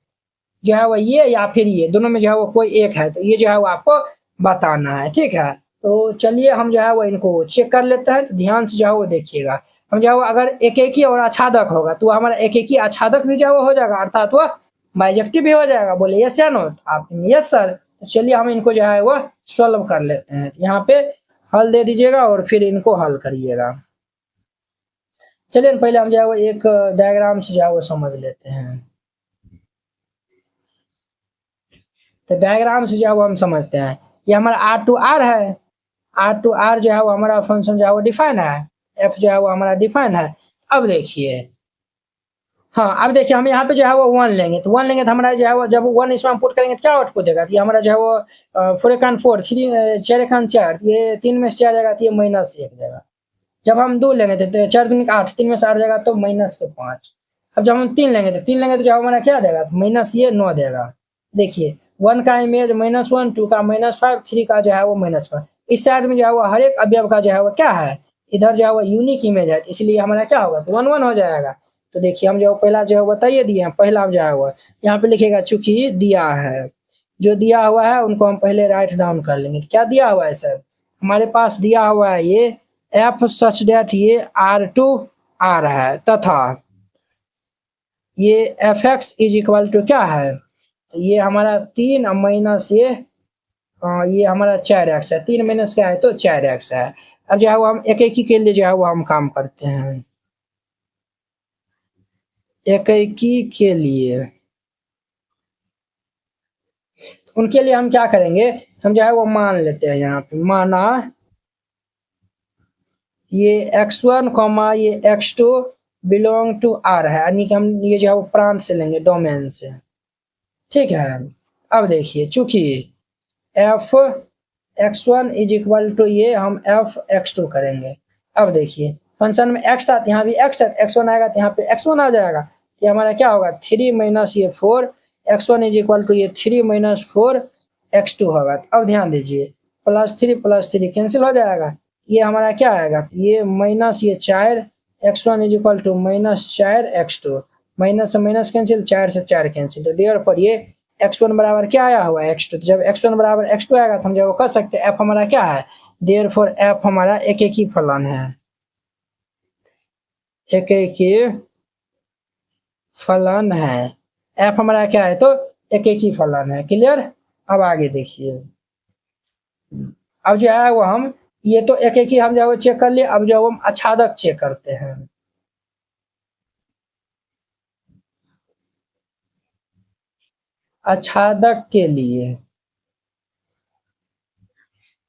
जो है वो ये या फिर ये दोनों में जो है वो कोई एक है, तो ये जो है वो आपको बताना है। ठीक है, तो चलिए हम जो है वो इनको चेक कर लेते हैं, तो ध्यान से जो है वो देखिएगा। हम जो है वो अगर एक एक ही और आच्छादक होगा तो हमारा एक एक ही आच्छादक भी जो है वो हो जाएगा, अर्थात वह बाइजेक्टिव भी हो जाएगा। बोले यस या नो, तो आप यस सर। तो चलिए हम इनको जो है वो सॉल्व कर लेते हैं। यहाँ पे हल दे दीजिएगा और फिर इनको हल करिएगा। चलिए पहले हम जो है वो एक डायग्राम से जो है वो समझ लेते हैं। तो डायग्राम से जो है वो हम समझते हैं, ये हमारा आर टू आर है, आर टू आर जो है वो हमारा फंक्शन जो है वो डिफाइन है, एफ जो है वो हमारा डिफाइन है। अब देखिए, हाँ अब देखिए हम यहाँ पे जो है वो वन लेंगे, तो वन लेंगे तो हमारा जो है वो जब वन इसमें हम पुट करेंगे तो क्या आउटपुट देगा, तो ये हमारा जो है वो 4 3 4 4, ये 3 में से 4 जाएगा तो ये -1 जाएगा। जब हम 2 लेंगे तो 4 दूनी 8, 3 में से 8 जाएगा तो -5। अब जब हम 3 लेंगे तो 3 लेंगे तो जो हमारा क्या देगा, तो -9 देगा। देखिए 1 का इमेज -1, 2 का -5, 3 का जो है वो -1। इस साइड में जो है वो हर एक अवयव का जो है वो क्या है, इधर जो है वो यूनिक इमेज है, इसलिए हमारा क्या होगा, तो 1 1 हो जाएगा। तो देखिए हम जो पहला जो है बताइए दिए हैं, पहला जो है वो यहाँ पे लिखेगा चूंकि दिया है, जो दिया हुआ है उनको हम पहले राइट डाउन कर लेंगे। क्या दिया हुआ है सर, हमारे पास दिया हुआ है ये एफ सच डेट ये R2 आ रहा है, तथा ये F X is equal to क्या है, तो ये हमारा 3 माइनस ये हमारा 4x है, 3 माइनस क्या है तो 4x है। अब जो है वो हम एक एक ही के लिए जो है वो हम काम करते हैं, एक एक के लिए उनके लिए हम क्या करेंगे, हम जो है वो मान लेते हैं। यहाँ पे माना ये x1 ये x2 बिलोंग टू R है, यानी कि हम ये जो है वो प्रांत से लेंगे, डोमेन से। ठीक है, अब देखिए चूंकि F x1 is equal to ये हम एफ x2 करेंगे। अब देखिए फंक्शन में x था, यहाँ भी x है, x1 आएगा तो यहाँ पे x1 आ जाएगा, ये हमारा क्या होगा 3 माइनस ये 4, x1 इज इक्वल टू ये 3 माइनस 4 x2 होगा। अब ध्यान दीजिए +3 कैंसिल हो जाएगा, ये हमारा क्या आएगा, ये माइनस ये 4 x1 is equal to -4 x2, minus से माइनस कैंसिल, 4 से 4 कैंसिल, तो देयरफॉर ये x1 बराबर क्या आया हुआ है x2। तो जब x1 बराबर x2 आएगा तो हम जब वो कर सकते हैं, f हमारा क्या है, देयरफॉर f हमारा एक एक ही फलन है, एक एक ही फलन है। f हमारा क्या है तो एक एक ही फलन है। क्लियर, अब आगे देखिए, अब जो है वो हम ये तो एक एक ही हम जो चेक कर लिए, अब जो हम आच्छादक चेक करते हैं। आच्छादक के लिए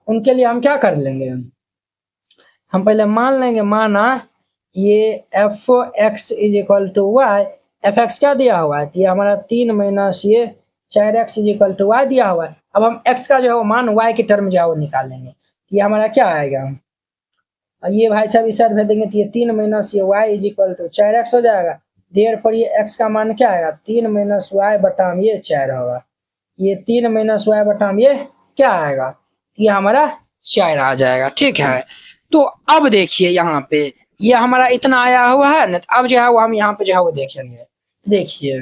उनके लिए हम क्या कर लेंगे, हम पहले मान लेंगे, माना ये F X is equal to Y, F X क्या दिया हुआ है, ये हमारा 3 माइनस ये 4x is equal to Y दिया हुआ है। अब हम x का जो है मान y के टर्म जो है वो निकालेंगे, ये हमारा क्या आएगा, ये भाई साहब इस साइड भेज देंगे तो ये 3 माइनस ये y is equal to 4x हो जाएगा। देयरफॉर ये x का मान क्या आएगा, 3 माइनस y बटाम ये 4 होगा, ये 3 माइनस y बटाम ये क्या आएगा, ये हमारा 4 आ जाएगा। ठीक है, तो अब देखिए यहाँ पे ये हमारा इतना आया हुआ है ना, अब जो है वो हम यहाँ पे जो है वो देखेंगे। देखिए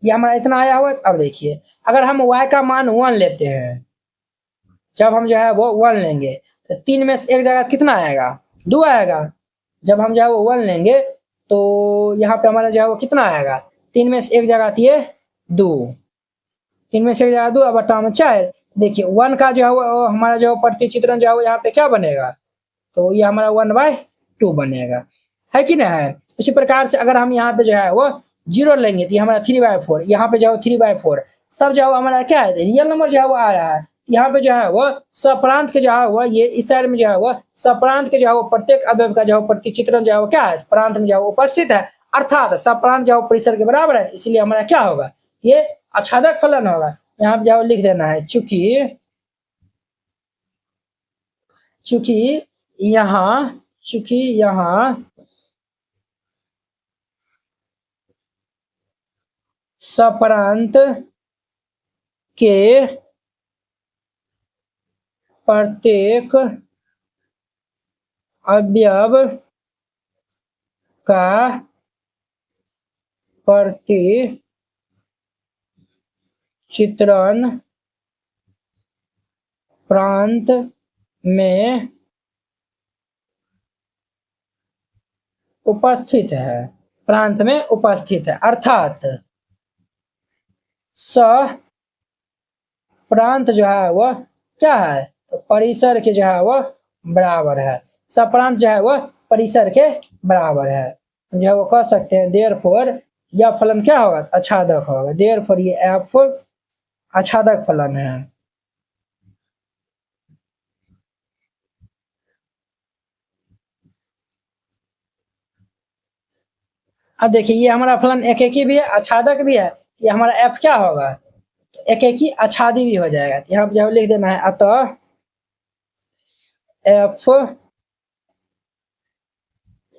ये हमारा इतना आया हुआ है, अब देखिए अगर हम y का मान 1 लेते हैं, जब हम जो है वो 1 लेंगे तो 3 में से एक जगह कितना आएगा, 2 आएगा। जब हम जो है वो 1 लेंगे तो यहाँ पे हमारा जो है वो कितना आएगा, 3 में से एक जगह ये 2, 3 में से एक जगह 2 अब बटा में 4। देखिए 1 का जो है वो हमारा जो प्रतिचित्रण जो है वो यहाँ पे क्या बनेगा, तो ये हमारा 1/2 बनेगा, है कि नहीं है। इसी प्रकार से अगर हम यहाँ पे जो है वो 0 लेंगे तो ये हमारा 3/4, यहाँ पे जो है 3/4, सब जो है हमारा क्या है, रियल नंबर जो है वो आ रहा है। यहाँ पे जो है वो सप्रांत के जो है वो ये इस साइड में जो है वो सप्रांत के जो है वो प्रत्येक अवयव का जो है प्रतिचित्रण जो है वो क्या है, प्रांत में जो है उपस्थित है, अर्थात सप्रांत जो है परिसर के बराबर है, इसलिए हमारा क्या होगा, ये आच्छादक फलन होगा। यहाँ पे जो लिख देना है चूंकि चूंकि यहाँ सप्रांत के प्रत्येक अवयव का चित्रण प्रांत में उपस्थित है, प्रांत में उपस्थित है। अर्थात स प्रांत जो है वह क्या है, तो परिसर के जो है वह बराबर है। सप्रांत जो है वह परिसर के बराबर है, जो है वो कह सकते हैं देयरफॉर यह फलन क्या होगा, आच्छादक होगा। देयरफॉर ये एफ आच्छादक फलन है। अब देखिए ये हमारा फलन एकेकी भी है, आच्छादक भी है। ये हमारा एफ क्या होगा, एकेकी आच्छादी भी हो जाएगा। तो यहाँ पे जो लिख देना है अतः एफ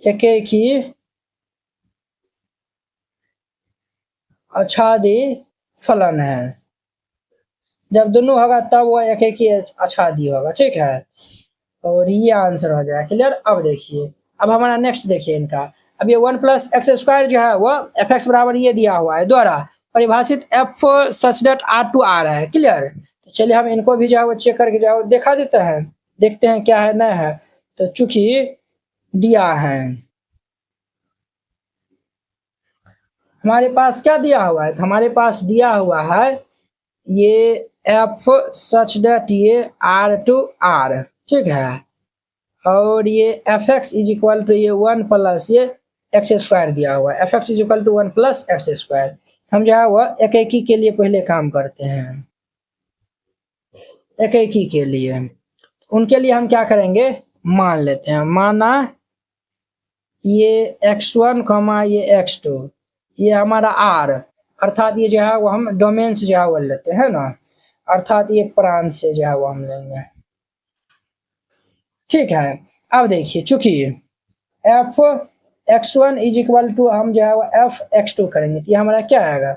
एकेकी आच्छादी फलन है। जब दोनों होगा तब वो एकेकी आच्छादी होगा, ठीक है। और ये आंसर हो जाएगा, क्लियर। अब देखिए, अब हमारा नेक्स्ट देखिए इनका। अब ये 1 प्लस एक्स स्क्वायर जो है वो एफ एक्स बराबर ये दिया हुआ है द्वारा परिभाषित F such that R to R है, क्लियर। तो चलिए हम इनको भी जो है वो चेक करके जो है देखा देते हैं, देखते हैं क्या है नहीं है। तो चूंकि दिया है, हमारे पास क्या दिया हुआ है, तो हमारे पास दिया हुआ है ये एफ सच दैट ये आर टू आर, ठीक है। और ये F X is equal to ये 1 प्लस ये एक्स स्क्वायर दिया हुआ है। F X is equal to 1 plus X square. हम जो है वह एकेकी के लिए पहले काम करते हैं, एकेकी के लिए। उनके लिए हम क्या करेंगे, मान लेते हैं। माना ये x1 ये x2 ये हमारा r, अर्थात ये जो है वो हम डोमेन से जो है वो लेते हैं ना, अर्थात ये प्रांत से जो है वो हम लेंगे, ठीक है। अब देखिए चूंकि F x1 is equal to हम जो है वो एफ x2 करेंगे, तो ये हमारा क्या आएगा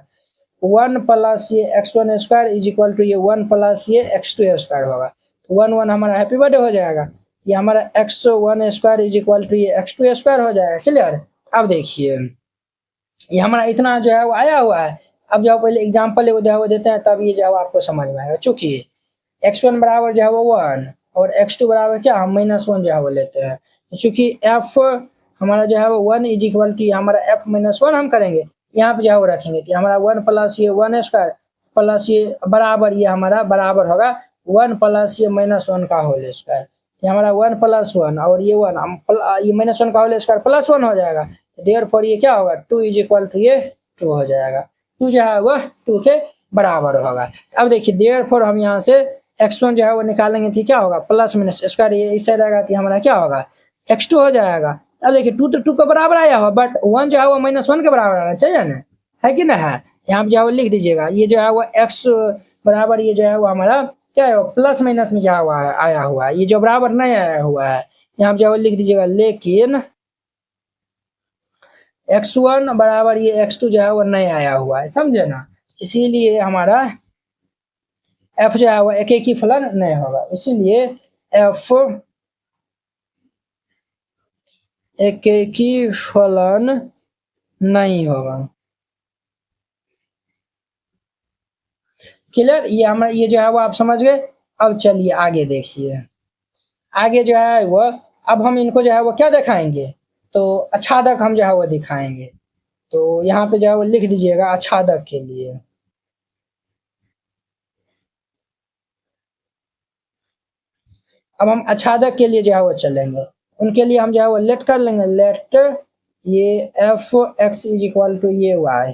1 प्लस ये x1 square is equal to ये 1 प्लस ये x2 स्क्वायर होगा। तो 1 1 हमारा हैप्पी बर्थडे हो जाएगा। ये हमारा x1 square is equal to ये x2 स्क्वायर हो जाएगा, क्लियर। अब देखिए ये हमारा इतना जो है वो आया हुआ है। अब जो पहले एग्जाम्पल जो है वो देते हैं, तब ये जो है आपको समझ में आएगा। चूंकि x1 बराबर जो है वो 1 और x2 बराबर क्या हम -1 जो है वो लेते हैं। चूंकि f हमारा जो है वो 1 इज इक्वल टू हमारा f -1 हम करेंगे, यहाँ पे जो है वो रखेंगे। तो हमारा 1 प्लस ये 1 स्क्वायर प्लस ये बराबर ये हमारा बराबर होगा 1 प्लस ये -1 का होल स्क्वायर। ये हमारा 1 प्लस 1 और ये 1 हम ये -1 का होल स्क्वायर प्लस 1 हो जाएगा। देयरफॉर ये क्या होगा 2 इज इक्वल टू ये 2 हो जाएगा। 2 जो है वह 2 के बराबर होगा। अब देखिए देयरफॉर हम यहाँ से x1 जो है वो निकालेंगे, तो क्या होगा प्लस माइनस स्क्वायर ये इस साइड आएगा, तो हमारा क्या होगा x2 हो जाएगा। अब देखिए 2 तो 2 के बराबर आया हो, बट 1 जो है वो -1 के बराबर आना चाहिए ना, है कि ना है। यहाँ पे जो है वो लिख दीजिएगा, ये जो है वो x बराबर ये जो है वो हमारा क्या है प्लस माइनस में क्या हुआ है आया हुआ है, ये जो बराबर नहीं आया हुआ है। यहाँ पे जो है लिख दीजिएगा लेकिन x1 बराबर ये x2 जो है वो नहीं आया हुआ है, समझे ना। इसीलिए हमारा f जो है वो एकेकी फलन नहीं होगा, इसीलिए f एकेकी फलन नहीं होगा, क्लियर। ये हमारा ये जो है वो आप समझ गए। अब चलिए आगे देखिए, आगे जो है वो अब हम इनको जो है वो क्या दिखाएंगे, तो आच्छादक हम जो है वो दिखाएंगे। तो यहाँ पे जो है वो लिख दीजिएगा आच्छादक के लिए। अब हम आच्छादक के लिए जो है वो चलेंगे, उनके लिए हम जो है वो लेट कर लेंगे। लेट ये F X is equal to ये वाई,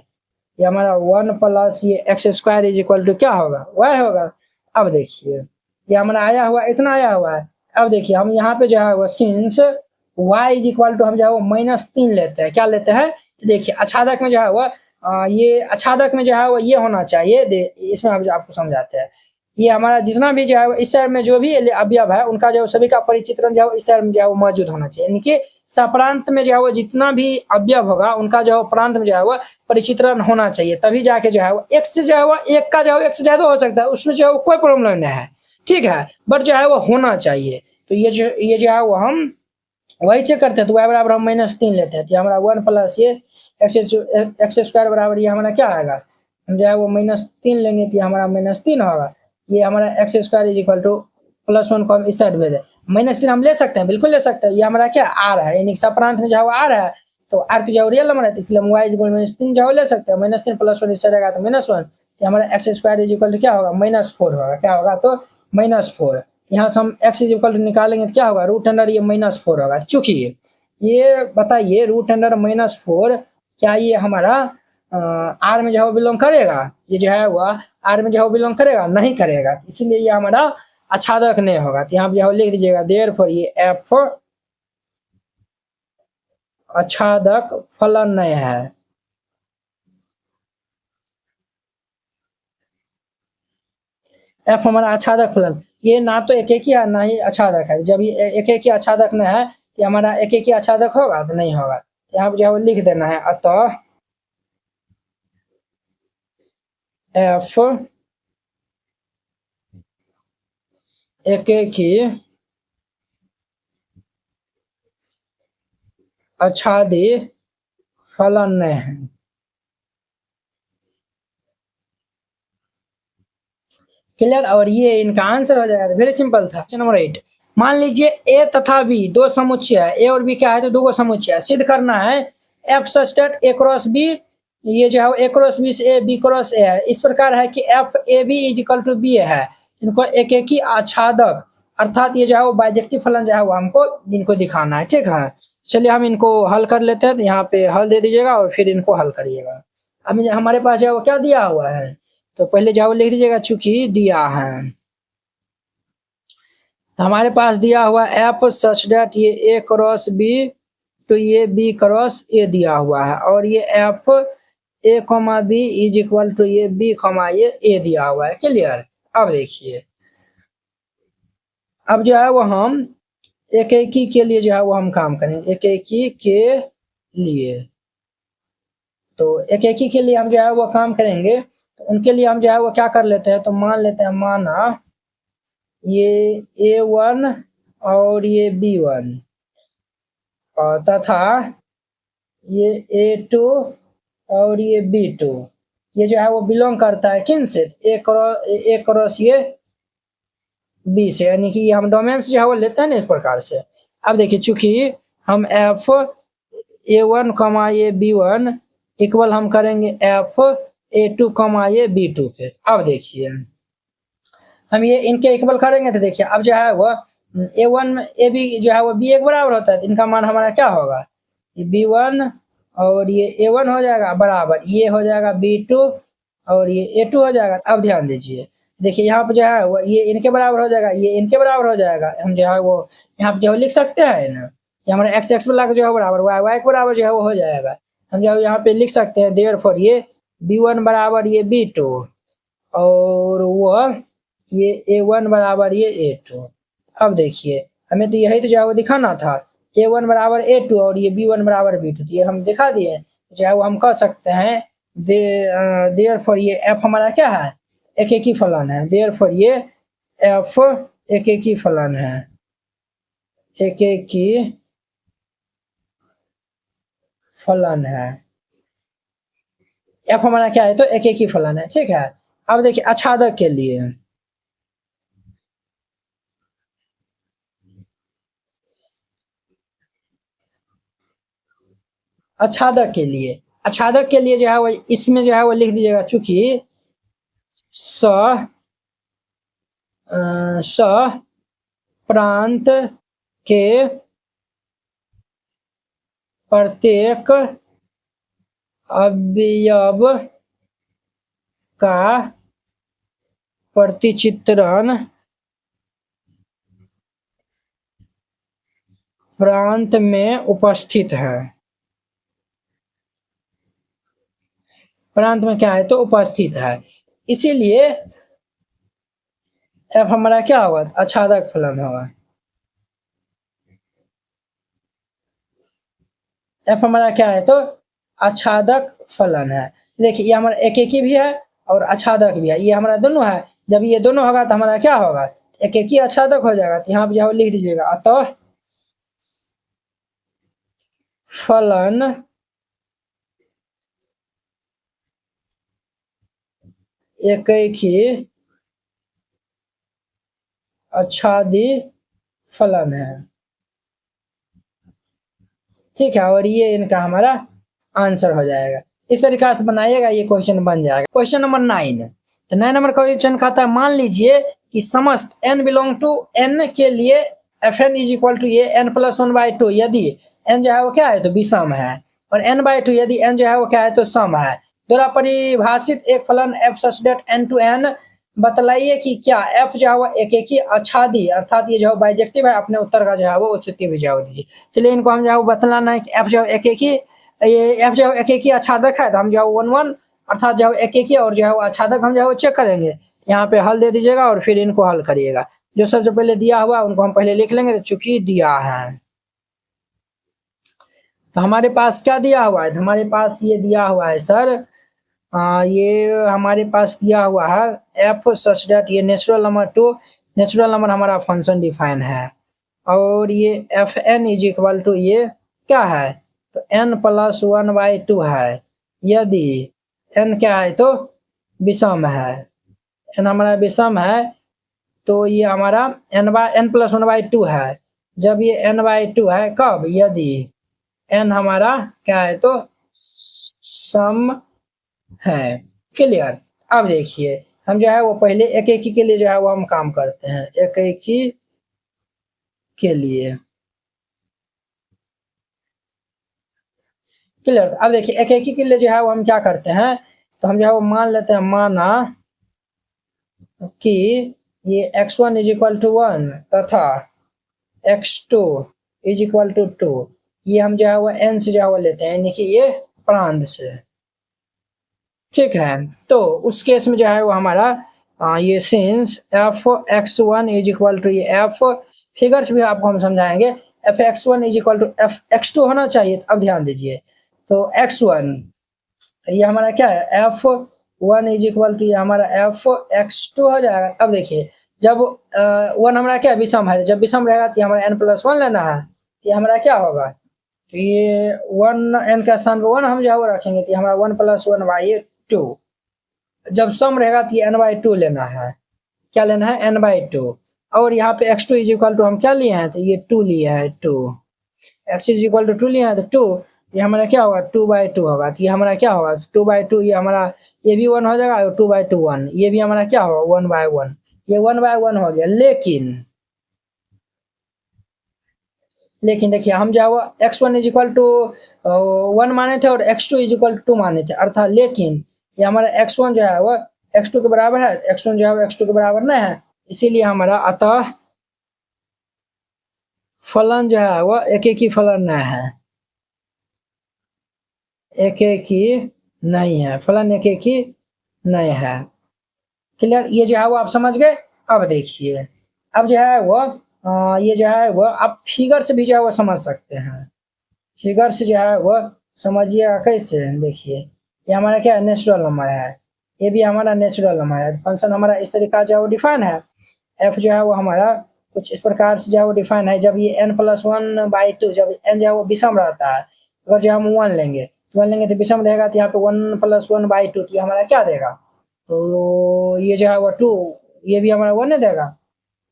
ये हमारा 1 प्लस ये X square is equal to क्या होगा वाई होगा। अब देखिए ये हमारा आया हुआ इतना आया हुआ है। अब देखिए हम यहाँ पे जो है वो since Y is equal to हम जो है वो -3 लेते हैं, क्या लेते हैं देखिए आच्छादक में जो है वो ये आच्छादक में जो है वो ये होना चाहिए। इसमें हम जो आपको समझाते हैं, ये हमारा जितना भी जो है इस साइड में जो भी अवयव है उनका जो सभी का परिचित्रण जो है इस साइड में जो है वो मौजूद होना चाहिए, यानी कि सप्रांत में जो है वो जितना भी अवयव होगा उनका जो है प्रांत में जो है वो परिचित्रण होना चाहिए, तभी जाके जो है वो एक से जो है वो एक का जो है एक से ज्यादा हो सकता है, उसमें जो है वो कोई प्रॉब्लम नहीं है, ठीक है, बट जो है वो होना चाहिए। तो ये जो है वो हम वही चेक करते हैं। तो y बराबर हम -3 लेते हैं, तो हमारा 1 प्लस ये एक्स स्क्वायर बराबर ये हमारा क्या आएगा, हम जो है वो -3 लेंगे तो हमारा -3 होगा। ये हमारा X square is equal to +1 को हम इस साइड भेज दें, -3 हम ले सकते हैं, बिल्कुल ले सकते हैं। ये हमारा क्या आर है, यानी सप्रांत में जो है वो आर है, तो आर की जो रियल नंबर है, तो इसलिए हम y इज इक्वल -3 जो है ले सकते हैं। -3 +1 इस साइड आएगा तो -1, तो हमारा X square is equal to क्या होगा, -4 होगा। क्या होगा, तो -4। यहाँ से हम x इज इक्वल टू निकालेंगे तो क्या होगा, √अंडर ये -4 होगा। चूंकि ये बताइए √अंडर -4 क्या ये हमारा आर में जो है वो बिलोंग करेगा, ये जो है वो आर में जो है वो बिलोंग करेगा, नहीं करेगा, इसलिए ये हमारा आच्छादक नहीं होगा। तो यहाँ पे जो है लिख दीजिएगा देयरफॉर ये एफ आच्छादक फलन नहीं है। एफ हमारा आच्छादक फलन, ये ना तो एक एक ही है ना ही आच्छादक है। जब ये एक एक ही आच्छादक नहीं है तो हमारा एक एक ही आच्छादक होगा, तो नहीं होगा। यहाँ पे जो है वो लिख देना है, अतः एफ एक एक ही आच्छादी फलन नहीं है। क्लियर, और ये इनका आंसर हो जाएगा। वेरी सिंपल था। क्वेश्चन नंबर 8, मान लीजिए ए तथा बी दो समुच्चय है, ए और बी क्या है, तो दो समुच्चय है। सिद्ध करना है F such that A cross B, ये जो है ए क्रॉस बी से ए, बी क्रॉस ए है, इस प्रकार है कि F A B is equal to B है। इनको एक एक ही आच्छादक, अर्थात ये जो है वो बाइजेक्टिव फलन जो है वो हमको इनको दिखाना है, ठीक है। चलिए हम इनको हल कर लेते हैं। तो यहाँ पे हल दे दीजिएगा और फिर इनको हल करिएगा। अभी हमारे पास जो है वो क्या दिया हुआ है, तो पहले जाओ लिख दीजिएगा, चूंकि दिया है। तो हमारे पास दिया हुआ एफ सच डेट ये ए क्रॉस बी तो ये बी क्रॉस ए दिया हुआ है, और ये F A comma B is equal to ये बी कॉमा ये ए दिया हुआ है। क्लियर। अब देखिए, अब जो है वो हम एक एक ही के लिए जो है वो हम काम करेंगे, एक एक ही के लिए। तो एक एक ही के लिए हम जो है वो काम करेंगे, तो उनके लिए हम जो है वो क्या कर लेते हैं, तो मान लेते हैं, माना ये A1 और ये B1 और तथा ये A2 और ये B2, ये जो है वो बिलोंग करता है किन से, ए क्रॉस ये बी से, यानी कि ये हम डोमेन्स जो है वो लेते हैं ना इस प्रकार से। अब देखिए, चूंकि हम एफ A1 कमा ये B1 इक्वल हम करेंगे एफ A2 कमा ये B2 के। अब देखिए हम ये इनके इक्वल करेंगे, तो देखिए अब जो है वो A1 में ए बी जो है वो बी एक बराबर होता है, तो इनका मान हमारा क्या होगा, ये B1 और ये A1 हो जाएगा बराबर, ये हो जाएगा B2 और ये A2 हो जाएगा। अब ध्यान दीजिए, देखिए यहाँ पे जो है वो ये इनके बराबर हो जाएगा, ये इनके बराबर हो जाएगा। हम जो है वो यहाँ पे जो लिख सकते हैं ना, ये हमारा एक्स एक्स वाला जो है बराबर वाई वाई के बराबर जो है वो हो जाएगा। हम जो यहाँ पे लिख सकते हैं देयरफॉर ये B1 बराबर ये B2 और वो ये A1 बराबर ये A2। अब देखिए हमें तो यही तो जो है वो दिखाना था, A1 बराबर A2 और ये B1 बराबर B2, तो ये हम दिखा दिए। जो है वो हम कह सकते हैं देयरफॉर ये F हमारा क्या है, एक एक ही फलन है। देयरफॉर ये F एक एक ही फलन है, एक एक ही फलन है। F हमारा क्या है, तो एक एक ही फलन है, ठीक है। अब देखिए आच्छादक के लिए, आच्छादक के लिए, आच्छादक के लिए जो है वो इसमें जो है वो लिख दीजिएगा, चूंकि स प्रांत के प्रत्येक अवयव का प्रतिचित्रण प्रांत में उपस्थित है। प्रांत में क्या है, तो उपस्थित है, इसीलिए एफ हमारा क्या होगा, आच्छादक फलन होगा। एफ हमारा क्या है तो आच्छादक फलन है। देखिए ये हमारा एकेकी भी है और आच्छादक भी है, ये हमारा दोनों है। जब ये दोनों होगा तो हमारा क्या होगा, एकेकी आच्छादक हो जाएगा। तो यहाँ पे जो लिख दीजिएगा, अतः फलन एकेकी आच्छादी फलन है। ठीक है, और ये इनका हमारा आंसर हो जाएगा। इस तरीके से बनाइएगा, ये क्वेश्चन बन जाएगा। क्वेश्चन नंबर 9, तो 9 नंबर क्वेश्चन कहता है मान लीजिए कि समस्त n बिलोंग टू n के लिए F N is equal to ये n+1/2 यदि n जो है वो क्या है तो विषम है, और n/2 यदि n जो है वो क्या है तो सम है। द्वारा परिभाषित एक फलन f such that n to n, बतलाइए कि क्या f जो है वो एकेकी आच्छादी अर्थात ये जो बाइजेक्टिव है। अपने उत्तर का जो है वो उत्तर भी जो दीजिए। चलिए इनको हम जो है बतलाना है कि f जो एकेकी, ये f जो एकेकी आच्छादक है तो हम जो 1 अर्थात जो एकेकी और जो है वो आच्छादक हम जो है चेक करेंगे। यहाँ पे हल दे दीजिएगा और फिर इनको हल करिएगा। जो सबसे पहले दिया हुआ उनको हम पहले लिख लेंगे, तो चूंकि दिया है तो हमारे पास क्या दिया हुआ है, तो हमारे पास ये दिया हुआ है सर, ये हमारे पास दिया हुआ है एफ सच दैट ये natural number to, natural number हमारा फंक्शन डिफाइन है, और ये F N is equal to ये क्या है तो n+1/2 है यदि n क्या है तो विषम है। n हमारा विषम है तो ये हमारा n+1/2 है। जब ये n/2 है कब, यदि n हमारा क्या है तो सम है। क्लियर। अब देखिए हम जो है वो पहले एकेकी के लिए जो है वो हम काम करते हैं, एकेकी के लिए। क्लियर। अब देखिए एकेकी के लिए जो है वो हम क्या करते हैं, तो हम जो है वो मान लेते हैं, माना कि ये x1 इज इक्वल टू 1 तथा x2 इज इक्वल टू 2, ये हम जो है वो n से जो है वो लेते हैं, यानी कि ये प्रांत से। ठीक है, तो उस केस में जो है वो हमारा ये since F x1 is equal to ये एफ फिगर्स भी आपको हम समझाएंगे, F x1 is equal to F x2 होना चाहिए। अब ध्यान दीजिए, तो x1 ये हमारा क्या है f1 इज इक्वल टू ये हमारा एफ x2 हो जाएगा। अब देखिए जब 1 हमारा क्या विषम है, जब विषम रहेगा तो हमारा n+1 लेना है, ये हमारा क्या होगा, तो ये 1 n का स्थान पर 1 हम जो है रखेंगे, तो हमारा 1+1/2। जब सम रहेगा तो ये n/2 लेना है, क्या लेना है n/2, और यहाँ पे x2 इज इक्वल टू हम क्या लिए हैं तो ये 2 लिए हैं, 2 x इज इक्वल टू 2 लिए हैं तो 2, ये हमारा क्या होगा 2/2 होगा। तो ये हमारा क्या होगा 2/2, ये हमारा ये भी 1 हो जाएगा, और 2/2 1, ये भी हमारा क्या होगा 1/1, ये 1/1 हो गया। लेकिन देखिए हम जो है x1 इज इक्वल टू 1 माने थे और x2 इज इक्वल टू 2 माने थे, अर्थात लेकिन ये हमारा x1 जो है वो x2 के बराबर है, x1 जो है वो x2 के बराबर नहीं है, इसीलिए हमारा अतः फलन जो है वो एकेकी फलन नहीं है, एकेकी नहीं है, फलन एकेकी नहीं है। क्लियर, ये जो है वो आप समझ गए। अब देखिए अब जो है वो ये जो है वो आप फिगर से भी जो है वो समझ सकते हैं, फिगर से जो है वो समझिएगा कैसे। देखिए ये हमारा क्या है नेचुरल नंबर है, ये भी हमारा नेचुरल नंबर है। फंक्शन हमारा इस तरीका जो है वो डिफाइन है, एफ जो है वो हमारा कुछ इस प्रकार से जो है वो डिफाइन है। जब ये n+1/2, जब n जो है वो विषम रहता है, अगर जो हम 1 लेंगे तो विषम रहेगा, तो यहाँ पे 1+1/2, तो ये हमारा क्या देगा, तो ये जो है वो 2, ये भी हमारा 1 देगा।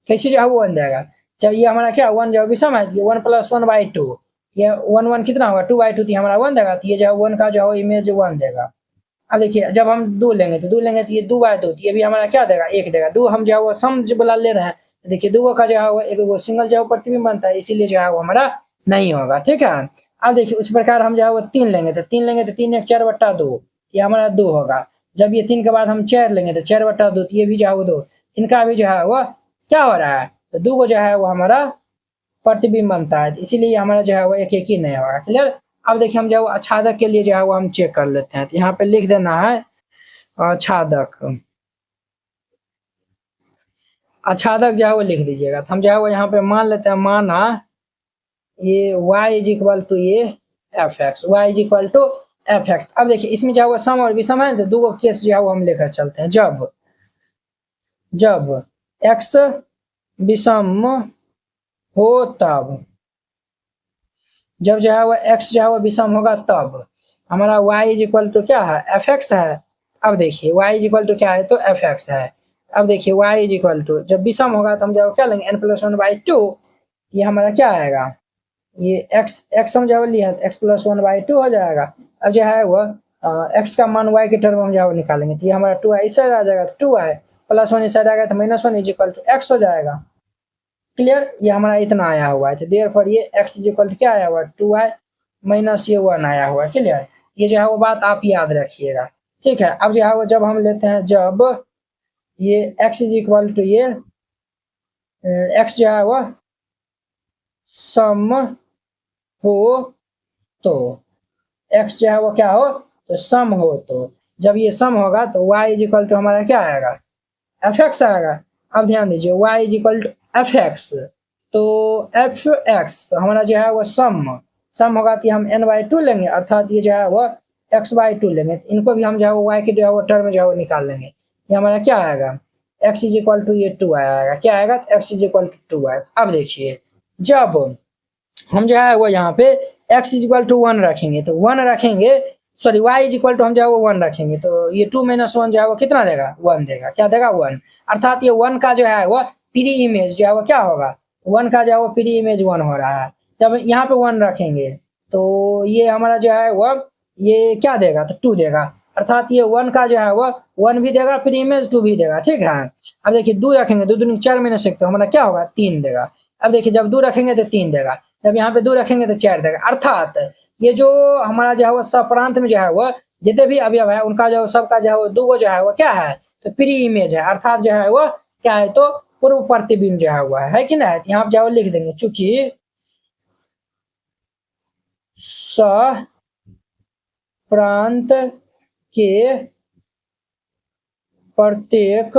कैसे जो है वो 1 देगा, जब ये हमारा क्या 1 जो विषम है, ये 1+1/2, ये 1 कितना होगा 2/2, तो हमारा 1 देगा। तो ये जो है 1 का जो है इमेज 1 देगा। अब देखिए जब हम 2 लेंगे तो ये 2/2, ये भी हमारा क्या देगा 1 देगा। 2 हम जो है वो सम वाला ले रहे हैं, तो देखिए 2 का जो है वो एक वो सिंगल जो है प्रतिबिंब बनता है, इसीलिए जो है वो हमारा नहीं होगा। ठीक है, अब देखिए उस प्रकार हम जो है वो 3 लेंगे तो 3 1 4/2, ये हमारा 2 होगा। जब ये 3 के बाद हम 4 लेंगे तो 4/2, ये भी जो है वो 2, इनका भी जो है वो क्या हो रहा है, तो 2 को जो है वो हमारा प्रतिबिंब बनता है, इसीलिए हमारा जो है वो एक ही नहीं होगा। क्लियर। अब देखिए हम जो है आच्छादक के लिए जो है वो हम चेक कर लेते हैं, तो यहाँ पे लिख देना है आच्छादक, आच्छादक जो है वो लिख दीजिएगा। तो हम जो है वो यहाँ पे मान लेते हैं, माना ये y इज इक्वल टू ये F X, Y is equal to F X. अब देखिए इसमें जो है वो सम और विषम है, तो दो केस जो है वो हम लेकर चलते हैं। जब एक्स विषम हो तब, जब जो है वो एक्स जो है वो विषम होगा तब हमारा y इज इक्वल टू क्या है, एफ एक्स है। अब देखिए y इज इक्वल टू क्या है, तो एफ एक्स है। अब देखिए y इज इक्वल टू, जब विषम होगा तो हम जो क्या लेंगे, n+1/2। ये हमारा क्या आएगा, ये x हम जो लिया है x+1/2 हो जाएगा। अब जो है वो x का मान y के टर्म हम जो निकालेंगे, तो ये हमारा 2i इस साइड आ जाएगा, तो 2i +1 इस साइड आ गया तो -1 इज इक्वल टू x हो जाएगा। क्लियर, ये हमारा इतना आया हुआ है, तो देयरफॉर ये x इज इक्वल टू क्या आया हुआ है, 2i माइनस ये 1 आया हुआ है। क्लियर, ये जो है वो बात आप याद रखिएगा। ठीक है, अब जो है वो जब हम लेते हैं, जब ये x इज इक्वल टू ये x जो है वो सम हो, तो x जो है वो क्या हो, तो सम हो, तो जब ये सम होगा तो y इज इक्वल टू हमारा क्या आएगा, एफ एक्स आएगा। अब ध्यान दीजिए y is equal to F X, तो एफ एक्स तो हमारा जो है वो सम होगा, तो हम n/2 लेंगे, अर्थात ये जो है वो x/2 लेंगे। इनको भी हम जो है वो y के जो है वो टर्म जो है वो निकाल लेंगे। ये हमारा क्या आएगा, x इज इक्वल टू ये 2 आएगा, क्या आएगा, x इज इक्वल टू 2 आएगा। अब देखिए जब हम जो है वो यहाँ पे x इज इक्वल टू 1 रखेंगे, तो 1 रखेंगे, sorry y is equal to हम जो है वो 1 रखेंगे, तो ये 2 - 1 जो है वो कितना देगा, 1 देगा। क्या देगा, 1। अर्थात ये 1 का जो है वो प्री इमेज जो है वो क्या होगा, 1 का जो है वो प्री इमेज 1 हो रहा है। जब यहाँ पे 1 रखेंगे तो ये हमारा जो है वो ये क्या देगा, तो 2 देगा। अर्थात ये 1 का जो है वो 1 भी देगा, प्री इमेज 2 भी देगा। ठीक है, अब देखिए 2 रखेंगे, 2 दूनी 4 में से, तो हमारा क्या होगा, 3 देगा। अब देखिए जब 2 रखेंगे तो 3 देगा, जब यहाँ पे 2 रखेंगे तो 4 देगा। अर्थात ये जो हमारा जो है वो सप्रांत में जो है वो जितने भी अवयव है उनका जो सबका जो है वो 2 जो है वो क्या है, तो प्री इमेज है। अर्थात जो है वो क्या है, तो पूर्व प्रतिबिंब जो है हुआ है कि ना। यहाँ पे जो है लिख देंगे, चूंकि सप्रांत के प्रत्येक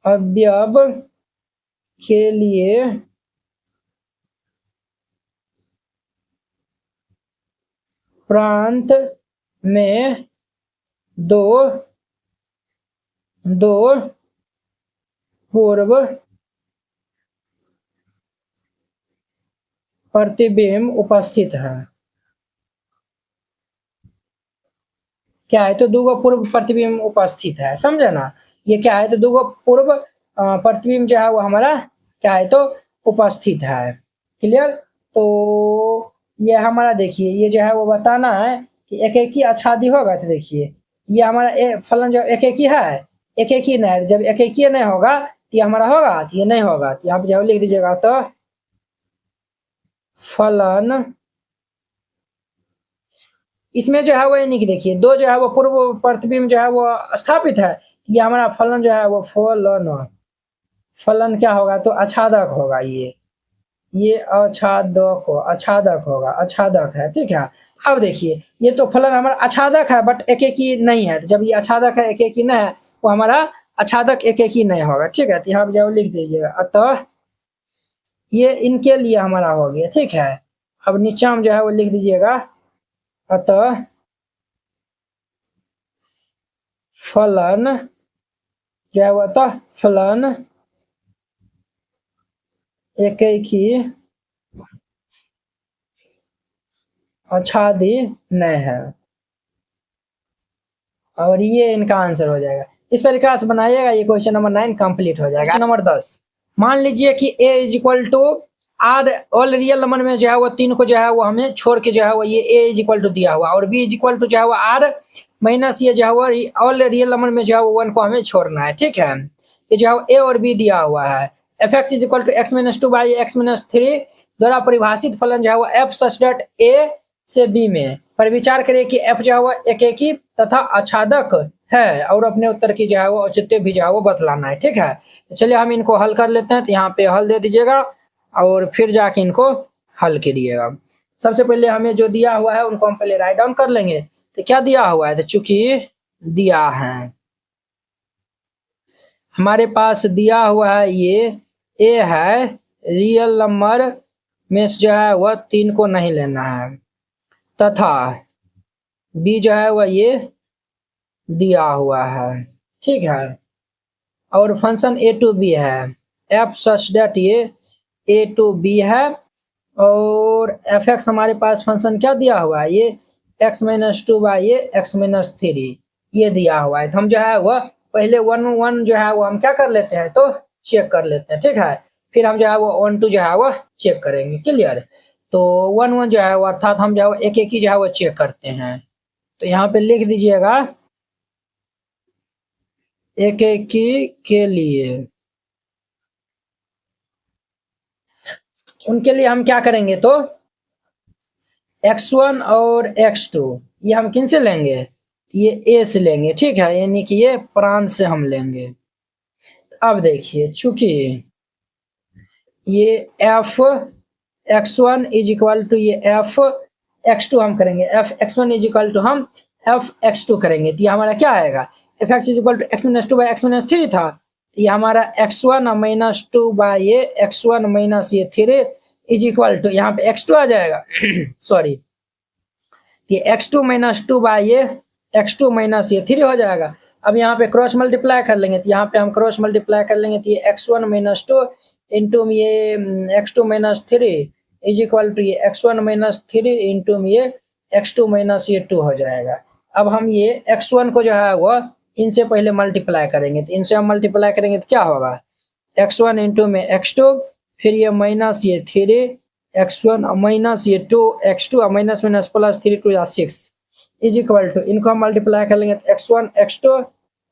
अवयव के लिए प्रांत में दो पूर्व प्रतिबिंब उपस्थित है। क्या है, तो 2 पूर्व प्रतिबिंब उपस्थित है, समझे ना। ये क्या है, तो 2 पूर्व प्रतिबिंब जो है वो हमारा क्या है, तो उपस्थित है। क्लियर, तो ये हमारा देखिए ये जो है वो बताना है कि एक एक ही आच्छादी होगा, तो देखिए ये हमारा फलन जो एक एक ही है, एक एक ही नहीं, जब एक एक ही नहीं होगा तो ये हमारा होगा, तो ये नहीं होगा, तो यहाँ पे जो लिख दीजिएगा, तो फलन इसमें जो है वो यानी कि देखिए 2 जो है वो पूर्व प्रतिबिंब जो है वो स्थापित है, ये हमारा फलन जो है वो फलन क्या होगा, तो आच्छादक होगा। ये आच्छादक होगा, आच्छादक है। ठीक है, अब देखिए ये तो फलन हमारा आच्छादक है, बट एक एक ही नहीं है। तो जब ये आच्छादक है, एक एक ही नहीं है, वो हमारा आच्छादक एक एक ही नहीं होगा। ठीक है, तो यहाँ पे जो लिख दीजिएगा, अतः ये इनके लिए हमारा हो गया। ठीक है, अब नीचे हम जो है वो लिख दीजिएगा, अतः फलन जो है वो, अतः फलन एक ही आच्छादी नहीं है, और ये इनका आंसर हो जाएगा। इस तरीके से बनाइएगा, ये क्वेश्चन नंबर 9 कंप्लीट हो जाएगा। नंबर 10, मान लीजिए कि a is equal to R, all real number में जो है वो 3 को जो है वो हमें छोड़ के जो है वो ये a इज इक्वल टू दिया हुआ, और b इज इक्वल टू जो है वो आर माइनस ये जो है वो ऑल रियल नंबर में जो है वो 1 को हमें छोड़ना है। ठीक है, ये जो है a और b दिया हुआ है। F X is equal to x-2/x-3 द्वारा परिभाषित फलन जो है वो f सच डेट a से b में पर विचार करें कि f जो है वो एक ही तथा आच्छादक है, और अपने उत्तर की जो है वो औचित्य भी जो है वो बतलाना है। ठीक है, तो चलिए हम इनको हल कर लेते हैं। तो यहाँ पे हल दे दीजिएगा और फिर जाके इनको हल करिएगा। सबसे पहले हमें जो दिया हुआ है उनको हम पहले राइट डाउन कर लेंगे। तो क्या दिया हुआ है, तो चूंकि दिया है हमारे पास दिया हुआ है, ये a है रियल नंबर में से जो है वह 3 को नहीं लेना है, तथा बी जो है वह ये दिया हुआ है, ठीक है। और फंक्शन ए टू बी है, एफ सच डेट ये ए टू बी है, और एफ एक्स हमारे पास फंक्शन क्या दिया हुआ है, ये एक्स माइनस टू बाई ये एक्स माइनस थ्री ये दिया हुआ है। तो हम जो है वह पहले 1 1 जो है वो हम क्या कर लेते हैं, तो चेक कर लेते हैं, ठीक है। फिर हम जो है वो 1 2 जो है वो चेक करेंगे, क्लियर। तो 1 1 जो है वो अर्थात हम जो है एक एक ही जो है वो चेक करते हैं। तो यहाँ पे लिख दीजिएगा एक एक की के लिए, उनके लिए हम क्या करेंगे, तो x1 और x2 ये हम किन से लेंगे, ये a से लेंगे, ठीक है, यानी कि ये प्रांत से हम लेंगे। अब देखिए चूंकि ये f x1 is equal to ये f x2 हम करेंगे, f x1 is equal to हम f x2 करेंगे, तो ये हमारा क्या आएगा, f x is equal to x minus two by X minus three था, ये हमारा x1 माइनस टू बाई ये x1 माइनस ये थ्री इज इक्वल टू यहाँ पे x2 आ जाएगा सॉरी, ये x2 माइनस टू बाई ये x2 माइनस ये थ्री हो जाएगा। अब यहाँ पे क्रॉस मल्टीप्लाई कर लेंगे, तो यहाँ पे हम क्रॉस मल्टीप्लाई कर लेंगे, तो ये x1 माइनस टू इंटू ये x2 minus three is equal to ये x1 माइनस थ्री इंटू ये x2 माइनस ये टू हो जाएगा। अब हम ये x1 को जो है वो इनसे पहले मल्टीप्लाई करेंगे, तो इनसे हम मल्टीप्लाई करेंगे तो क्या होगा, x1 इंटू में x2, फिर ये माइनस ये थ्री x1 माइनस ये two x2 minus minus plus three two या सिक्स इज इक्वल टू, इनको हम मल्टीप्लाई कर लेंगे तो x1 x2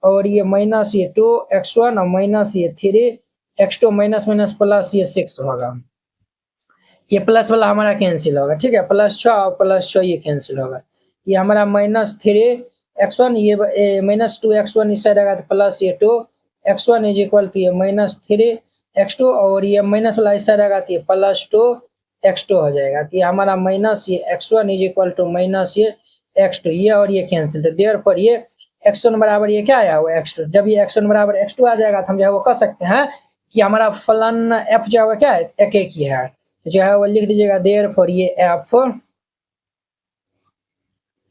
और ये माइनस ये टू x1 माइनस ये three x2 minus minus plus ये सिक्स होगा, ये प्लस वाला हमारा कैंसिल होगा, ठीक है, प्लस 6 और प्लस 6 ये कैंसिल होगा, ये हमारा माइनस थ्री x1 ये माइनस टू x1 इस साइड आएगा तो प्लस ये two x1 is equal to ये माइनस थ्री x2 और ये माइनस वाला इस साइड आएगा तो ये प्लस टू x2 हो जाएगा, तो ये हमारा माइनस ये x1 is equal to minus ये x2, ये और ये कैंसिल, तो देयर पर ये x1 बराबर ये क्या आया हुआ x2, जब ये x1 बराबर x2 आ जाएगा तो हम जो है वो कह सकते हैं कि हमारा फलन f जो है क्या है, एक एक ही है, तो जो है वो लिख दीजिएगा देयर पर ये f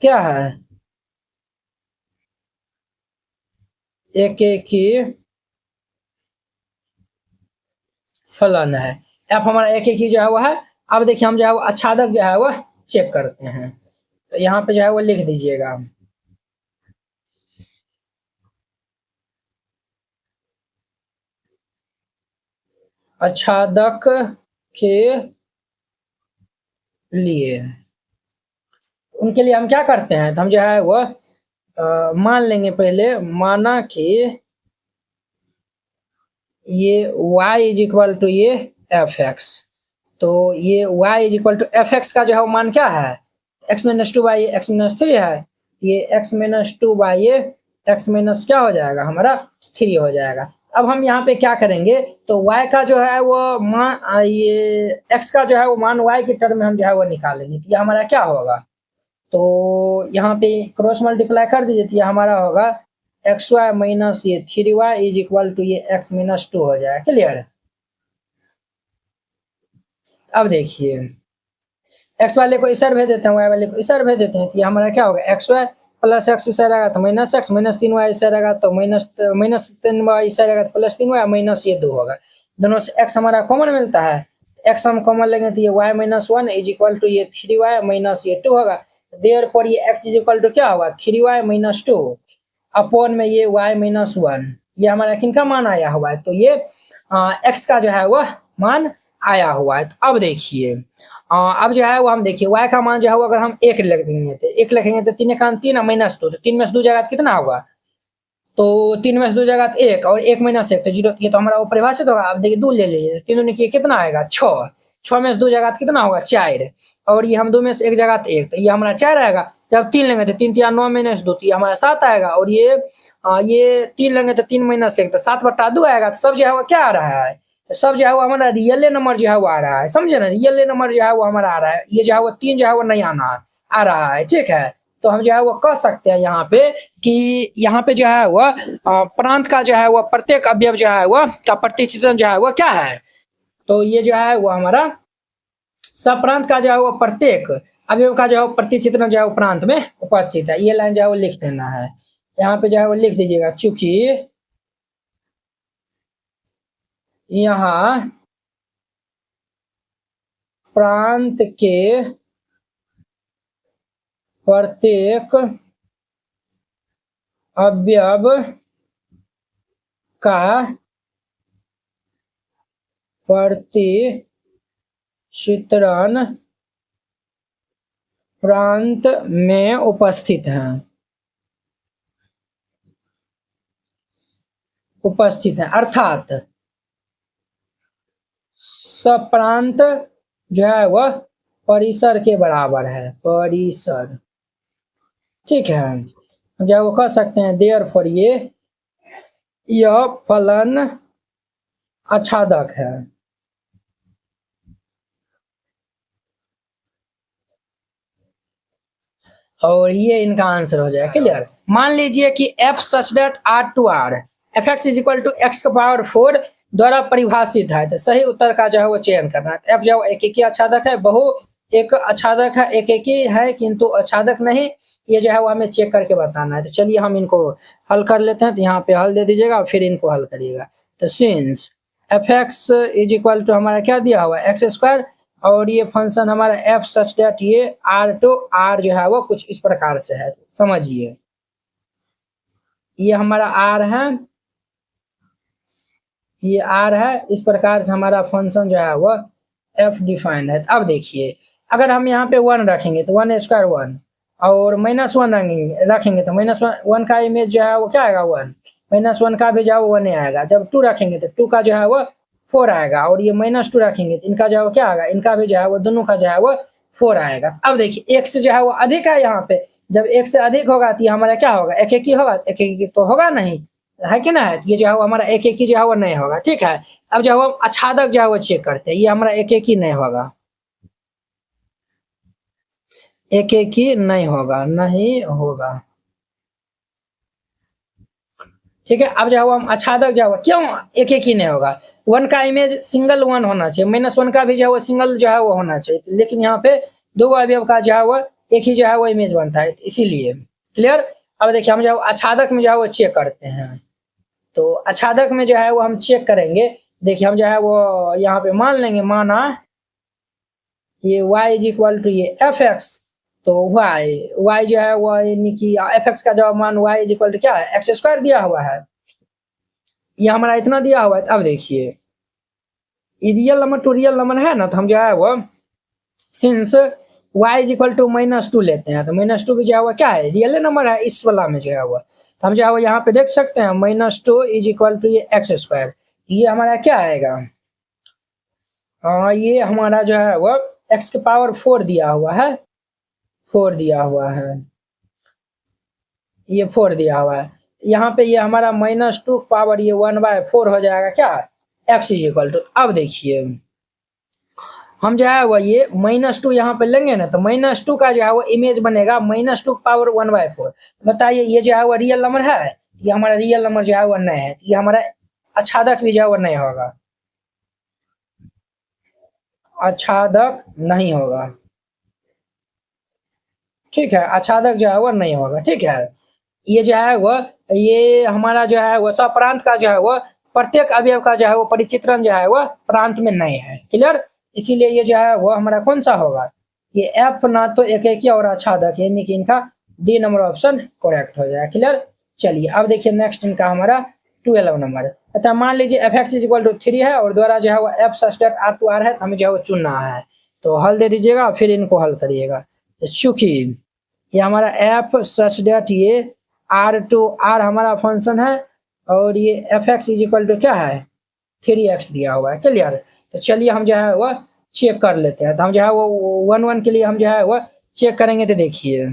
क्या है, एक एक ही फलन है, f हमारा एक एक ही जो है वो है। अब देखिए हम जो है वो आच्छादक जो है वो चेक करते हैं, तो यहाँ पे जो है वो लिख दीजिएगा आच्छादक के लिए, उनके लिए हम क्या करते हैं, तो हम जो है वो मान लेंगे पहले, माना कि ये y इज इक्वल टू ये एफ एक्स, तो ये y is equal to F X का जो है वो मान क्या है, x minus two by X minus three है, ये x माइनस टू बाई ये एक्स माइनस क्या हो जाएगा हमारा थ्री हो जाएगा। अब हम यहाँ पे क्या करेंगे, तो y का जो है वो मान ये x का जो है वो मान y की टर्म में हम जो है वो निकालेंगे, तो ये हमारा क्या होगा, तो यहाँ पे क्रॉस मल्टीप्लाई कर दीजिए, तो ये हमारा होगा एक्स वाई माइनस ये three Y is equal to ये एक्स माइनस टू हो जाएगा, क्लियर। अब देखिए एक्स वाले को इस भेज देते हैं, वाई वाले को इस भेज देते हैं, तो ये हमारा क्या होगा एक्स वाई प्लस एक्स इस रहेगा तो माइनस एक्स, माइनस तीन वाई इस रहेगा तो माइनस तीन वाई इस रहेगा तो प्लस तीन वाई, माइनस ये दो होगा, दोनों से एक्स हमारा कॉमन मिलता है, एक्स हम कॉमन लेंगे तो ये Y minus one is equal to ये थ्री वाई माइनस ये टू होगा, देयर पर ये एक्स इज इक्वल टू क्या होगा three Y minus two upon में ये y माइनस वन, ये हमारा किनका मान आया हुआ है, तो ये x का जो है वह मान आया हुआ है। तो अब देखिए अब जो है वो हम देखिए y का मान जो है वो अगर हम एक लिखेंगे तो एक लिखेंगे तो तीन का तीन माइनस टू, तो तीन में से दो जगह कितना होगा, तो तीन में से दो जगह एक और एक माइनस एक तो जीरो, ये तो हमारा वो परिभाषित होगा। अब देखिए दो ले लीजिए, तीनों ने कितना आएगा छः, छः में से दो जगह कितना होगा चार, और ये हम दो में से एक जगह एक, तो ये हमारा चार आएगा, जब तीन लेंगे तो तीन तिया नौ माइनस दो, तो ये हमारा सात आएगा, और ये तीन लेंगे तो तीन माइनस एक, तो सात बटा दो आएगा, तो सब जो है वो क्या आ रहा है, तो सब जो है वो हमारा रियल नंबर जो है वो आ रहा है, समझे ना, रियल नंबर जो है वो हमारा आ रहा है, ये जो है वो तीन जो है वो नहीं आना आ रहा है, ठीक है। तो हम जो है वो कह सकते हैं यहाँ पे कि यहाँ पे जो है वह प्रांत का जो है वह प्रत्येक अवयव जो है वह का प्रतिचित्रण जो है वह क्या है, तो ये जो है वो हमारा सप्रांत का जो है वो प्रत्येक अवयव का जो है प्रतिचित्रण जो है वो प्रांत में उपस्थित है। ये लाइन जो है वो लिख देना है, यहाँ पे जो है वो लिख दीजिएगा, चूंकि यहाँ प्रांत के प्रत्येक अवयव का प्रतिचित्रण प्रांत में उपस्थित है, अर्थात सप्रांत जो है वह परिसर के बराबर है, परिसर। ठीक है, जो है वो कह सकते हैं देयरफॉर यह फलन आच्छादक है। और ये इनका आंसर हो जाएगा। क्लियर। मान लीजिए कि f such that r to r F X is equal to X का पावर 4 द्वारा परिभाषित है, तो सही उत्तर का जो है वो चयन करना है। f जो एक एक आच्छादक है, बहु एक आच्छादक है, एक एक ही है किंतु आच्छादक नहीं, ये जो है वो हमें चेक करके बताना है। तो चलिए हम इनको हल कर लेते हैं। तो यहाँ पे हल दे दीजिएगा, फिर इनको हल करिएगा। तो since F X is equal to हमारा क्या दिया हुआ है, एक्स स्क्वायर, और ये फंक्शन हमारा एफ सच डेट ये आर टू आर जो है वो कुछ इस प्रकार से है। समझिए, ये हमारा आर है, ये आर है, इस प्रकार से हमारा फंक्शन जो है वो एफ डिफाइंड है। अब देखिए, अगर हम यहाँ पे 1 रखेंगे तो 1 स्क्वायर 1, और -1 रखेंगे तो -1 का इमेज जो है वो क्या आएगा 1, -1 का भी जो है वो 1 आएगा। जब 2 रखेंगे तो 2 का जो है वो 4 आएगा, और ये -2 रखेंगे तो इनका जो है वो क्या आएगा, इनका भी जो है वो दोनों का जो है वो 4 आएगा। अब देखिए x जो है वो अधिक है यहाँ पे, जब x से अधिक होगा तो ये हमारा क्या होगा, एक एक ही होगा, एक एक तो होगा नहीं, है कि ना, ये जो है वो हमारा एक एक ही जो है वो नहीं होगा। ठीक है, अब जो है वो आच्छादक जो है वो चेक करते हैं, ये हमारा एक एक ही नहीं होगा, एक एक ही नहीं होगा, नहीं होगा। ठीक है, अब जो है वो हम आच्छादक जो है क्यों एक एक ही नहीं होगा, 1 का इमेज सिंगल 1 होना चाहिए, -1 का भी जो है वो सिंगल जो है वो होना चाहिए, लेकिन यहाँ पे 2 अवयव का जो है वो एक ही जो है वो इमेज बनता है, इसीलिए। क्लियर। अब देखिए, हम जो है आच्छादक में जो है वो चेक करते हैं। तो आच्छादक में जो है वो हम चेक करेंगे। देखिए, हम जो है वो यहाँ पे मान लेंगे, माना ये y इज इक्वल टू ये एफ एक्स, तो y जो है वो यानी कि एफ एक्स का जवाब मान y इज इक्वल टू क्या है, एक्स स्क्वायर दिया हुआ है, ये हमारा इतना दिया हुआ है। अब देखिए, real number to real number है ना, तो हम जो है वो since y is equal to -2 लेते हैं, तो -2 भी जो है वो क्या है, रियल नंबर है इस वाला में जो है वो। तो हम जो है वो यहाँ पे देख सकते हैं -2 इज इक्वल टू ये एक्स स्क्वायर, ये हमारा क्या आएगा, हाँ ये हमारा जो है वो x के पावर 4 दिया हुआ है, 4 दिया हुआ है, ये 4 दिया हुआ है। यहाँ पे ये हमारा -2 पावर ये 1/4 हो जाएगा क्या, x इज इक्वल टू। अब देखिए, हम जो है वो ये -2 यहाँ पे लेंगे ना, तो -2 का जो है वो इमेज बनेगा -2 पावर 1/4। बताइए, ये जो है वो रियल नंबर है, ये हमारा रियल नंबर जो है वो नहीं है, ये हमारा आच्छादक भी जो है वो नहीं होगा, आच्छादक नहीं होगा। ठीक है, आच्छादक जो है वो नहीं होगा। ठीक है, ये जो है वो ये हमारा जो है वो सप्रांत का जो है वो प्रत्येक अवयव का जो है वो परिचित्रण जो है वो प्रांत में नहीं है। क्लियर। इसीलिए ये जो है वो हमारा कौन सा होगा, ये एफ ना तो एक एक और आच्छादक, यानी कि इनका डी नंबर ऑप्शन करेक्ट हो जाएगा। क्लियर। चलिए, अब देखिए नेक्स्ट इनका हमारा 12 नंबर। अच्छा, मान लीजिए F X is equal to 3 है, और द्वारा जो है वो F such that R to R है, तो हमें जो है वो चुनना है। तो हल दे दीजिएगा, फिर इनको हल करिएगा। चूंकि ये हमारा एफ सच डेट ये आर टू आर हमारा फंक्शन है, और ये F X is equal to क्या है, 3x दिया हुआ है। क्लियर। तो चलिए हम जो है वो चेक कर लेते हैं। तो हम जो है वो 1 के लिए हम जो है वो चेक करेंगे। तो देखिए,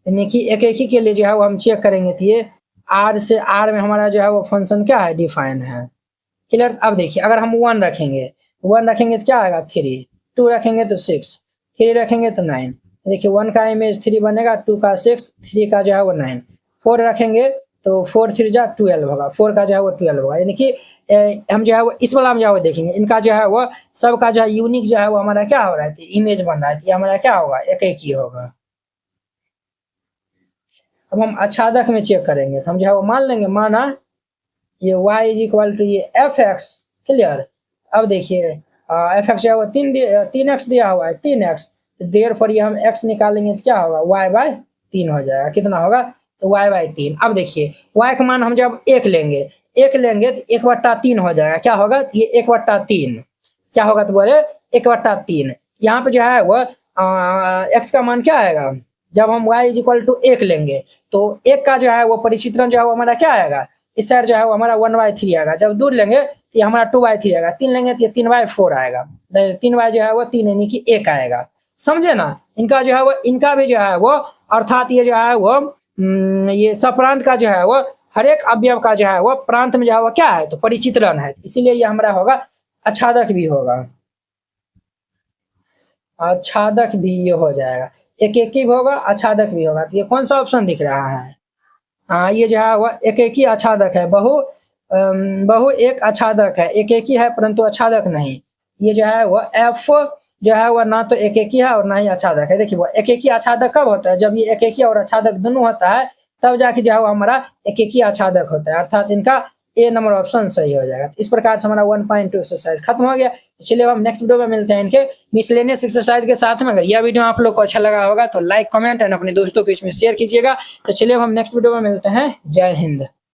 यानी कि एक एक ही के लिए जो है वो हम चेक करेंगे, तो ये आर से आर में हमारा जो है वो फंक्शन क्या है, डिफाइन है। क्लियर। अब देखिए, अगर हम 1 रखेंगे तो क्या आएगा 3, 2 रखेंगे तो 6, 3 रखेंगे तो 9। देखिए, 1 का इमेज 3 बनेगा, 2 का 6, 3 का जो है वो 9, 4 रखेंगे तो 4 3 जा 12 होगा, 4 का जो है वो 12 होगा। यानी कि हम जो है वो इस वाला हम जो है वो देखेंगे, इनका जो है वो सबका जो है यूनिक जो है वो हमारा क्या हो रहा है, इमेज बन रहा है। ये हमारा क्या होगा, एक ही होगा। अब हम आच्छादक में चेक करेंगे, तो हम जो है वो मान लेंगे, माना ये y इज इक्वल टू ये fx, क्लियर। अब देखिए fx जो है वो 3x दिया हुआ है, 3x, देर पर ये हम x निकालेंगे तो क्या होगा, y/3 हो जाएगा। कितना होगा, तो y/3। अब देखिए y का मान हम जब 1 लेंगे तो 1/3 हो जाएगा। क्या होगा, ये 1/3 क्या होगा, तो बोले 1/3। यहाँ पे जो है वो x का मान क्या आएगा, जब हम y इज इक्वल टू 1 लेंगे तो 1 का जो है वो परिचित्रण जो है वो हमारा क्या आएगा, इस साइड जो है वो हमारा 1/3 आएगा। जब दूर लेंगे तो ये हमारा 2/3 आएगा, 3 लेंगे तो ये 3/4 आएगा, 3y जो है वो 3 यानी कि 1 आएगा। समझे ना, इनका जो है वो, इनका भी जो है वो, अर्थात ये जो है वो ये सप्रांत का जो है वो हर एक अवयव का जो है वो प्रांत में जो है वो क्या है, तो परिचित्रण है, इसीलिए ये हमारा होगा आच्छादक भी होगा, आच्छादक भी ये हो जाएगा। एक भी होगा, आच्छादक भी होगा। तो ये कौन सा ऑप्शन दिख रहा है, हाँ ये जो है वो एक ही आच्छादक है, बहु एक आच्छादक है, एक ही है परंतु आच्छादक नहीं। ये जो है वो एफ जो है वो ना तो एक ही है और ना ही आच्छादक है। देखिए वो एक ही आच्छादक कब होता है, जब ये एक ही और आच्छादक दोनों होता है, तब जाके जो है वो हमारा एक ही आच्छादक होता है, अर्थात इनका ए नंबर ऑप्शन सही हो जाएगा। इस प्रकार से हमारा 1.2 एक्सरसाइज खत्म हो गया। चलिए हम नेक्स्ट वीडियो में मिलते हैं इनके मिसलेनियस एक्सरसाइज के साथ में। अगर यह वीडियो आप लोग को अच्छा लगा होगा तो लाइक, कमेंट एंड अपने दोस्तों के बीच में शेयर कीजिएगा। तो चलिए हम नेक्स्ट वीडियो में मिलते हैं। जय हिंद।